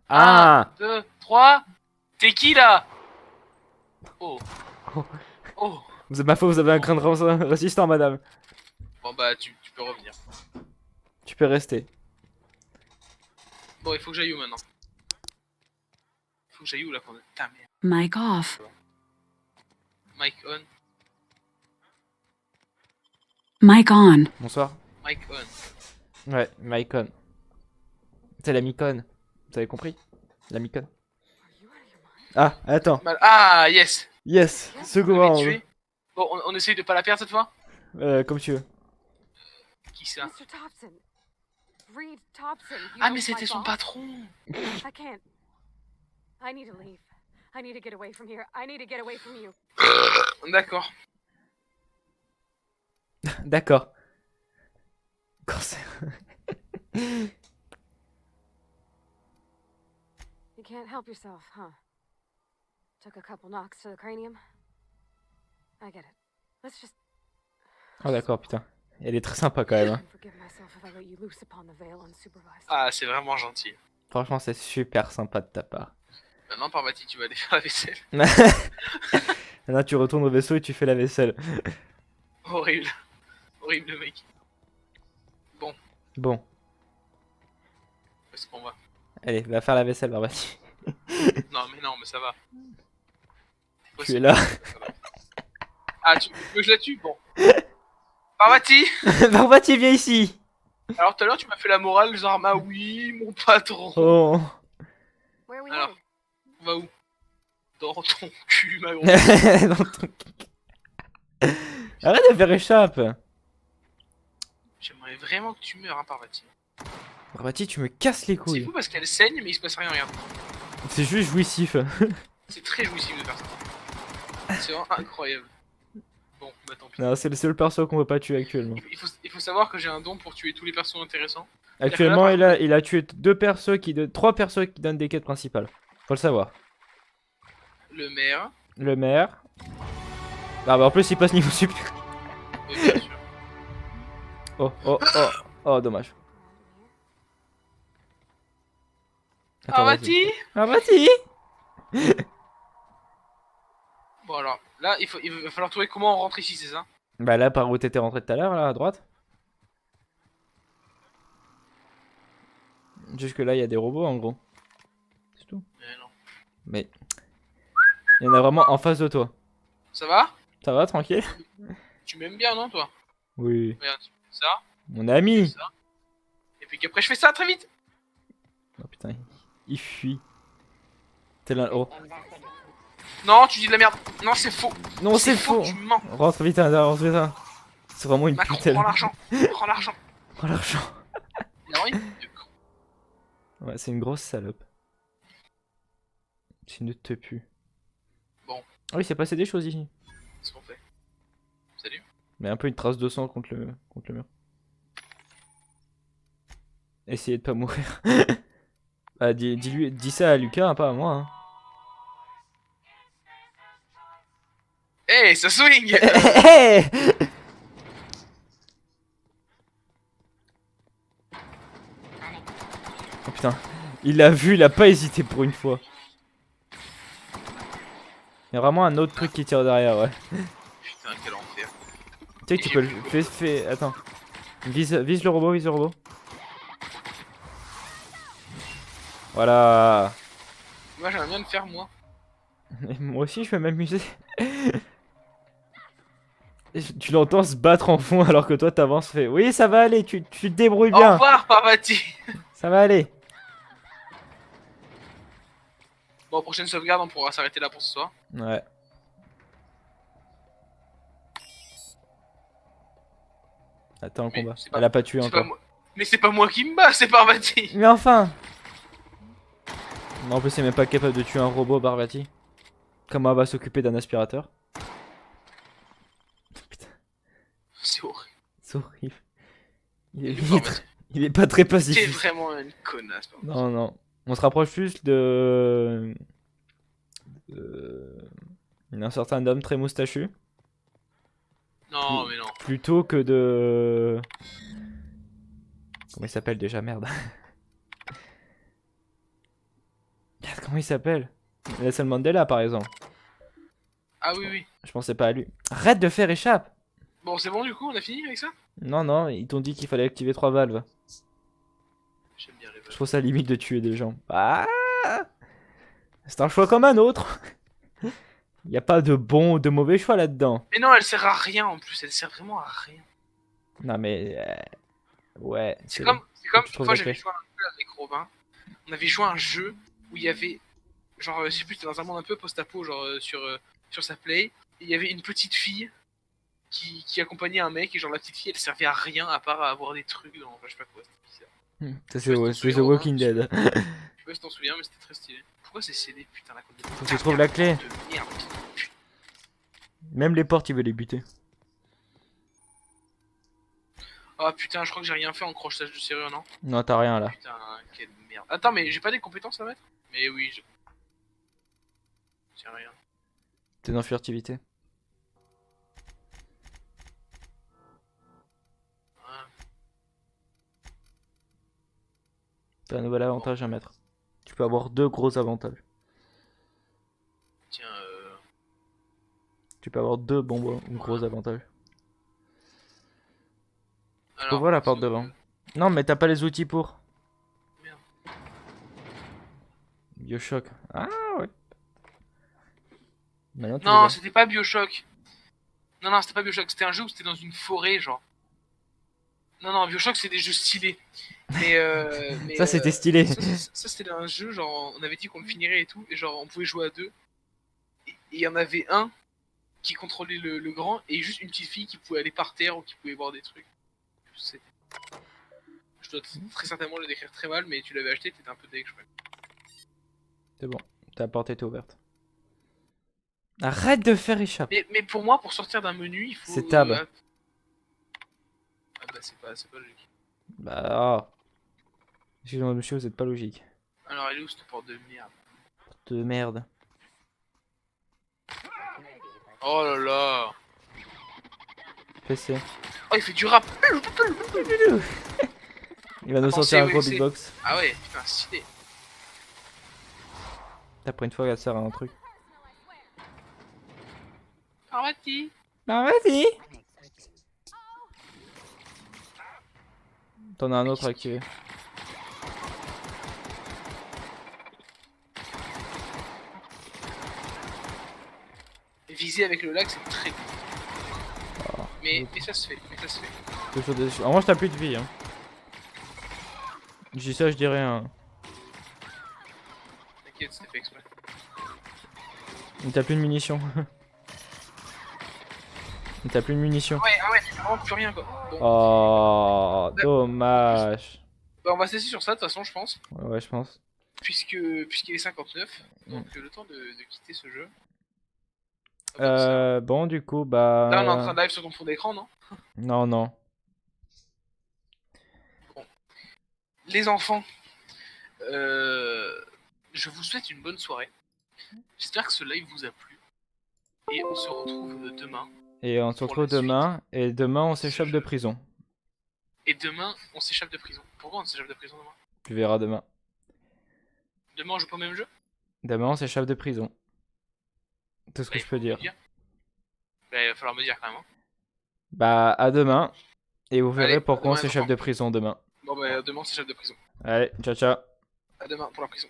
[SPEAKER 1] Ah.
[SPEAKER 2] 1, 2, 3. T'es qui là? Oh.
[SPEAKER 1] Oh.
[SPEAKER 2] Oh.
[SPEAKER 1] Vous êtes ma faute, vous avez un grain de résistant, madame.
[SPEAKER 2] Bon bah, tu peux revenir.
[SPEAKER 1] Tu peux rester.
[SPEAKER 2] Bon, il faut que j'aille où maintenant? Il faut que j'aille où là? Putain, merde.
[SPEAKER 9] Mic off.
[SPEAKER 2] Mic on.
[SPEAKER 9] Mic on.
[SPEAKER 1] Bonsoir.
[SPEAKER 2] Mic on.
[SPEAKER 1] Ouais, Mycon. C'est la Micon. Vous avez compris? La Micon. Ah, attends.
[SPEAKER 2] Ah, yes.
[SPEAKER 1] Yes, second
[SPEAKER 2] On l'avait
[SPEAKER 1] round.
[SPEAKER 2] tué. Bon, on essaye de pas la perdre cette fois?
[SPEAKER 1] Comme tu veux.
[SPEAKER 2] Qui ça?
[SPEAKER 10] Mr. Thompson. Reed Thompson. You
[SPEAKER 2] Ah,
[SPEAKER 10] know
[SPEAKER 2] mais
[SPEAKER 10] my
[SPEAKER 2] c'était son
[SPEAKER 10] boss?
[SPEAKER 2] patron.
[SPEAKER 10] I can't. I need to leave. I need to get away from here. I need to get away from you.
[SPEAKER 2] D'accord.
[SPEAKER 1] D'accord. Cancer.
[SPEAKER 10] You can't help yourself, huh? Took a couple knocks to the cranium. I get it. Let's just
[SPEAKER 1] Oh d'accord, putain. Elle est très sympa quand même. Hein.
[SPEAKER 10] forgive myself if I let you loose upon the veil unsupervised.
[SPEAKER 2] Ah, c'est vraiment gentil.
[SPEAKER 1] Franchement, c'est super sympa de ta part.
[SPEAKER 2] Maintenant, Parvati, tu vas aller faire la vaisselle.
[SPEAKER 1] Là, tu retournes au vaisseau et tu fais la vaisselle.
[SPEAKER 2] Horrible. Horrible, le mec.
[SPEAKER 1] Bon,
[SPEAKER 2] Où est-ce qu'on va?
[SPEAKER 1] allez, va faire la vaisselle, Barbati.
[SPEAKER 2] Non, mais ça va.
[SPEAKER 1] Tu es là.
[SPEAKER 2] Ah, tu veux que je la tue? Bon. Parvati!
[SPEAKER 1] Barbati, viens ici.
[SPEAKER 2] Alors tout à l'heure, tu m'as fait la morale, genre, ah oui, mon patron.
[SPEAKER 1] Oh.
[SPEAKER 10] Where are we
[SPEAKER 2] Alors.
[SPEAKER 10] headed?
[SPEAKER 2] On va où? Dans ton cul, ma grosse.
[SPEAKER 1] Dans ton... Arrête de faire échappe.
[SPEAKER 2] J'aimerais vraiment que tu meurs, hein, Parvati.
[SPEAKER 1] Barbati, tu me casses les
[SPEAKER 2] C'est
[SPEAKER 1] couilles.
[SPEAKER 2] fou parce qu'elle saigne, mais il se passe rien, regarde.
[SPEAKER 1] C'est juste jouissif.
[SPEAKER 2] C'est très jouissif de faire ça. C'est vraiment incroyable. Bon, bah tant pis.
[SPEAKER 1] Non, c'est le seul perso qu'on veut pas tuer actuellement.
[SPEAKER 2] Il faut savoir que j'ai un don pour tuer tous les persos intéressants.
[SPEAKER 1] Actuellement, il a tué trois persos qui donnent des quêtes principales. Faut le savoir.
[SPEAKER 2] Le maire.
[SPEAKER 1] Le maire. Ah bah en plus il passe niveau super.
[SPEAKER 2] Bien sûr.
[SPEAKER 1] Oh, dommage. Attends,
[SPEAKER 2] Parvati!
[SPEAKER 1] Barbati.
[SPEAKER 2] Bon alors, là, il va falloir trouver comment on rentre ici, c'est ça?
[SPEAKER 1] Bah là, par où t'étais rentré tout à l'heure, là, à droite. Jusque là, il y a des robots en gros. C'est tout.
[SPEAKER 2] Non.
[SPEAKER 1] Mais il y en a vraiment en face de toi.
[SPEAKER 2] Ça va?
[SPEAKER 1] Ça va, tranquille?
[SPEAKER 2] Tu m'aimes bien, non, toi?
[SPEAKER 1] Oui.
[SPEAKER 2] Regarde, tu fais ça,
[SPEAKER 1] Mon ami.
[SPEAKER 2] ça. Et puis qu'après, je fais ça très vite!
[SPEAKER 1] Oh putain, il fuit. T'es là. Oh.
[SPEAKER 2] Non, tu dis de la merde! Non, c'est faux!
[SPEAKER 1] Non, c'est faux.
[SPEAKER 2] Tu mens!
[SPEAKER 1] Rentre vite à l'intérieur, rentre vite. C'est vraiment une
[SPEAKER 2] Macron,
[SPEAKER 1] putelle.
[SPEAKER 2] prends l'argent! Prends l'argent!
[SPEAKER 1] Prends l'argent.
[SPEAKER 2] Non, il est con.
[SPEAKER 1] Ouais, c'est une grosse salope. C'est une te pue.
[SPEAKER 2] Bon.
[SPEAKER 1] Ah oui, c'est passé des choses ici.
[SPEAKER 2] Qu'est-ce qu'on fait? Salut.
[SPEAKER 1] Mais un peu une trace de sang contre le mur. Essayez de pas mourir. Bah, dis ça à Lucas, hein, pas à moi. Hein.
[SPEAKER 2] Hey, ça swing!
[SPEAKER 1] Hey. Oh putain, il l'a vu, il a pas hésité pour une fois. Il y a vraiment un autre truc qui tire derrière, ouais.
[SPEAKER 2] Putain, quel enfer.
[SPEAKER 1] Tu sais que tu peux le... Fais... Attends. Vise le robot, vise le robot. Voilà.
[SPEAKER 2] Moi, j'aimerais bien le faire, moi.
[SPEAKER 1] Et moi aussi, je vais m'amuser. Tu l'entends se battre en fond alors que toi t'avances, fais oui ça va aller, tu te débrouilles
[SPEAKER 2] Au
[SPEAKER 1] bien,
[SPEAKER 2] revoir, Parvati.
[SPEAKER 1] ça va aller.
[SPEAKER 2] Bon, prochaine sauvegarde, on pourra s'arrêter là pour ce soir.
[SPEAKER 1] Ouais. Attends le
[SPEAKER 2] Mais
[SPEAKER 1] combat.
[SPEAKER 2] c'est pas-
[SPEAKER 1] Elle a pas tué
[SPEAKER 2] C'est pas
[SPEAKER 1] encore.
[SPEAKER 2] moi. Mais c'est pas moi qui me bats, c'est Parvati.
[SPEAKER 1] Mais enfin. Non, en plus c'est même pas capable de tuer un robot Parvati. Comment elle va s'occuper d'un aspirateur? Putain,
[SPEAKER 2] C'est horrible.
[SPEAKER 1] c'est horrible.
[SPEAKER 2] Et le Parvati.
[SPEAKER 1] Il est pas très
[SPEAKER 2] T'es
[SPEAKER 1] pacifiste.
[SPEAKER 2] vraiment une connasse, Parvati.
[SPEAKER 1] Non, non. On se rapproche plus de... d'un certain homme très moustachu.
[SPEAKER 2] Non, mais non.
[SPEAKER 1] Plutôt que de... Comment il s'appelle déjà? Merde. Merde, comment il s'appelle? Nelson Mandela par exemple.
[SPEAKER 2] Ah oui, oui.
[SPEAKER 1] Je pensais pas à lui. Arrête de faire échappe!
[SPEAKER 2] Bon, c'est bon, du coup, on a fini avec ça?
[SPEAKER 1] Non, non, ils t'ont dit qu'il fallait activer 3 valves.
[SPEAKER 2] J'aime bien les
[SPEAKER 1] Je
[SPEAKER 2] valves.
[SPEAKER 1] trouve ça limite de tuer des gens. Ah, c'est un choix comme un autre. Il n'y a pas de bon ou de mauvais choix là-dedans.
[SPEAKER 2] Mais non, elle sert à rien en plus, elle sert vraiment à rien.
[SPEAKER 1] Non mais... ouais.
[SPEAKER 2] C'est comme
[SPEAKER 1] tu
[SPEAKER 2] une
[SPEAKER 1] trouves
[SPEAKER 2] fois
[SPEAKER 1] la
[SPEAKER 2] j'avais
[SPEAKER 1] clé.
[SPEAKER 2] joué un jeu avec Robin. On avait joué à un jeu où il y avait, genre, je sais plus, c'était dans un monde un peu post-apo, genre sur sa play. Et il y avait une petite fille qui accompagnait un mec et genre la petite fille elle servait à rien à part à avoir des trucs dans, enfin, je sais pas quoi, c'était bizarre.
[SPEAKER 1] Ça,
[SPEAKER 2] Je sais pas si
[SPEAKER 1] c'est
[SPEAKER 2] t'en
[SPEAKER 1] The
[SPEAKER 2] souviens,
[SPEAKER 1] Walking
[SPEAKER 2] Robin,
[SPEAKER 1] Dead.
[SPEAKER 2] Je sais pas si t'en souviens, mais c'était très stylé. Pourquoi c'est scellé, putain, la côte de...
[SPEAKER 1] Faut que tu trouves la clé.
[SPEAKER 2] De merde.
[SPEAKER 1] Même les portes, il veut les buter.
[SPEAKER 2] Ah putain, je crois que j'ai rien fait en crochetage de serrure, non?
[SPEAKER 1] Non, t'as rien là.
[SPEAKER 2] Putain, quelle merde. Attends, mais j'ai pas des compétences à mettre? Mais oui, je... C'est rien.
[SPEAKER 1] T'es dans furtivité.
[SPEAKER 2] Ah.
[SPEAKER 1] T'as un nouvel avantage à mettre. Tu peux avoir 2 gros avantages.
[SPEAKER 2] Tiens,
[SPEAKER 1] Tu peux avoir 2 bons gros avantages.
[SPEAKER 2] alors,
[SPEAKER 1] Ouvre la porte devant. Non, mais t'as pas les outils pour.
[SPEAKER 2] Merde.
[SPEAKER 1] Bioshock. Ah ouais. Maintenant, tu
[SPEAKER 2] Non,
[SPEAKER 1] les as.
[SPEAKER 2] c'était pas Bioshock. Non, non, c'était pas Bioshock. C'était un jeu où c'était dans une forêt, genre. Non, non, Bioshock, c'est des jeux stylés. Mais
[SPEAKER 1] Ça, c'était stylé.
[SPEAKER 2] Ça, c'était un jeu, genre, on avait dit qu'on le finirait et tout. Et genre, on pouvait jouer à 2. Et il y en avait un qui contrôlait le grand et juste une petite fille qui pouvait aller par terre ou qui pouvait voir des trucs. Je dois très certainement le décrire très mal, mais tu l'avais acheté, t'étais un peu deg, je crois.
[SPEAKER 1] C'est bon. Ta porte est ouverte. Arrête de faire échapper.
[SPEAKER 2] Mais pour moi, pour sortir d'un menu, il faut...
[SPEAKER 1] C'est tab.
[SPEAKER 2] Ah bah c'est pas logique.
[SPEAKER 1] Bah. Excusez-moi, monsieur, vous êtes pas logique.
[SPEAKER 2] Alors elle est où cette porte de merde?
[SPEAKER 1] Porte de merde.
[SPEAKER 2] Oh là là.
[SPEAKER 1] PC.
[SPEAKER 2] Oh, il fait du rap.
[SPEAKER 1] Il va nous
[SPEAKER 2] Attends,
[SPEAKER 1] sortir
[SPEAKER 2] c'est-
[SPEAKER 1] un gros
[SPEAKER 2] c'est-
[SPEAKER 1] beatbox.
[SPEAKER 2] Ah ouais, putain, stylé.
[SPEAKER 1] Après une fois, elle sert à un truc.
[SPEAKER 2] Parvati.
[SPEAKER 1] Bah vas-y. T'en as un autre à activer.
[SPEAKER 2] Viser avec le lac, c'est très cool. Mais ça se fait,
[SPEAKER 1] Quelque chose de... En vrai, t'as plus de vie. Hein. Je dis ça, je dis rien.
[SPEAKER 2] T'inquiète, c'était fait exprès.
[SPEAKER 1] T'as plus de munitions. T'as plus de munitions.
[SPEAKER 2] Ah ouais, t'as vraiment plus rien quoi. Bon.
[SPEAKER 1] Oh, dommage.
[SPEAKER 2] Bah, on va se laisser sur ça de toute façon, je pense.
[SPEAKER 1] Ouais, je pense.
[SPEAKER 2] Puisqu'il est 59, donc le temps de quitter ce jeu.
[SPEAKER 1] Bon, du coup, bah...
[SPEAKER 2] Là, on est en train de live sur ton fond d'écran, non?
[SPEAKER 1] Non, non.
[SPEAKER 2] Bon. Les enfants, je vous souhaite une bonne soirée. J'espère que ce live vous a plu. Et on se retrouve demain.
[SPEAKER 1] Et on se retrouve demain. Et demain, on s'échappe de prison.
[SPEAKER 2] Et demain, on s'échappe de prison. Pourquoi on s'échappe de prison demain?
[SPEAKER 1] Tu verras demain.
[SPEAKER 2] Demain, on joue pas au même jeu?
[SPEAKER 1] Demain, on s'échappe de prison. Tout ce que je peux dire.
[SPEAKER 2] Bah, il va falloir me dire quand même. Hein.
[SPEAKER 1] Bah, à demain. Et vous verrez
[SPEAKER 2] Allez,
[SPEAKER 1] pourquoi on
[SPEAKER 2] demain, les
[SPEAKER 1] s'échappe
[SPEAKER 2] enfants.
[SPEAKER 1] de prison demain.
[SPEAKER 2] Bon, bah, demain, on s'échappe de prison.
[SPEAKER 1] Allez, ciao, ciao.
[SPEAKER 2] À demain pour la prison.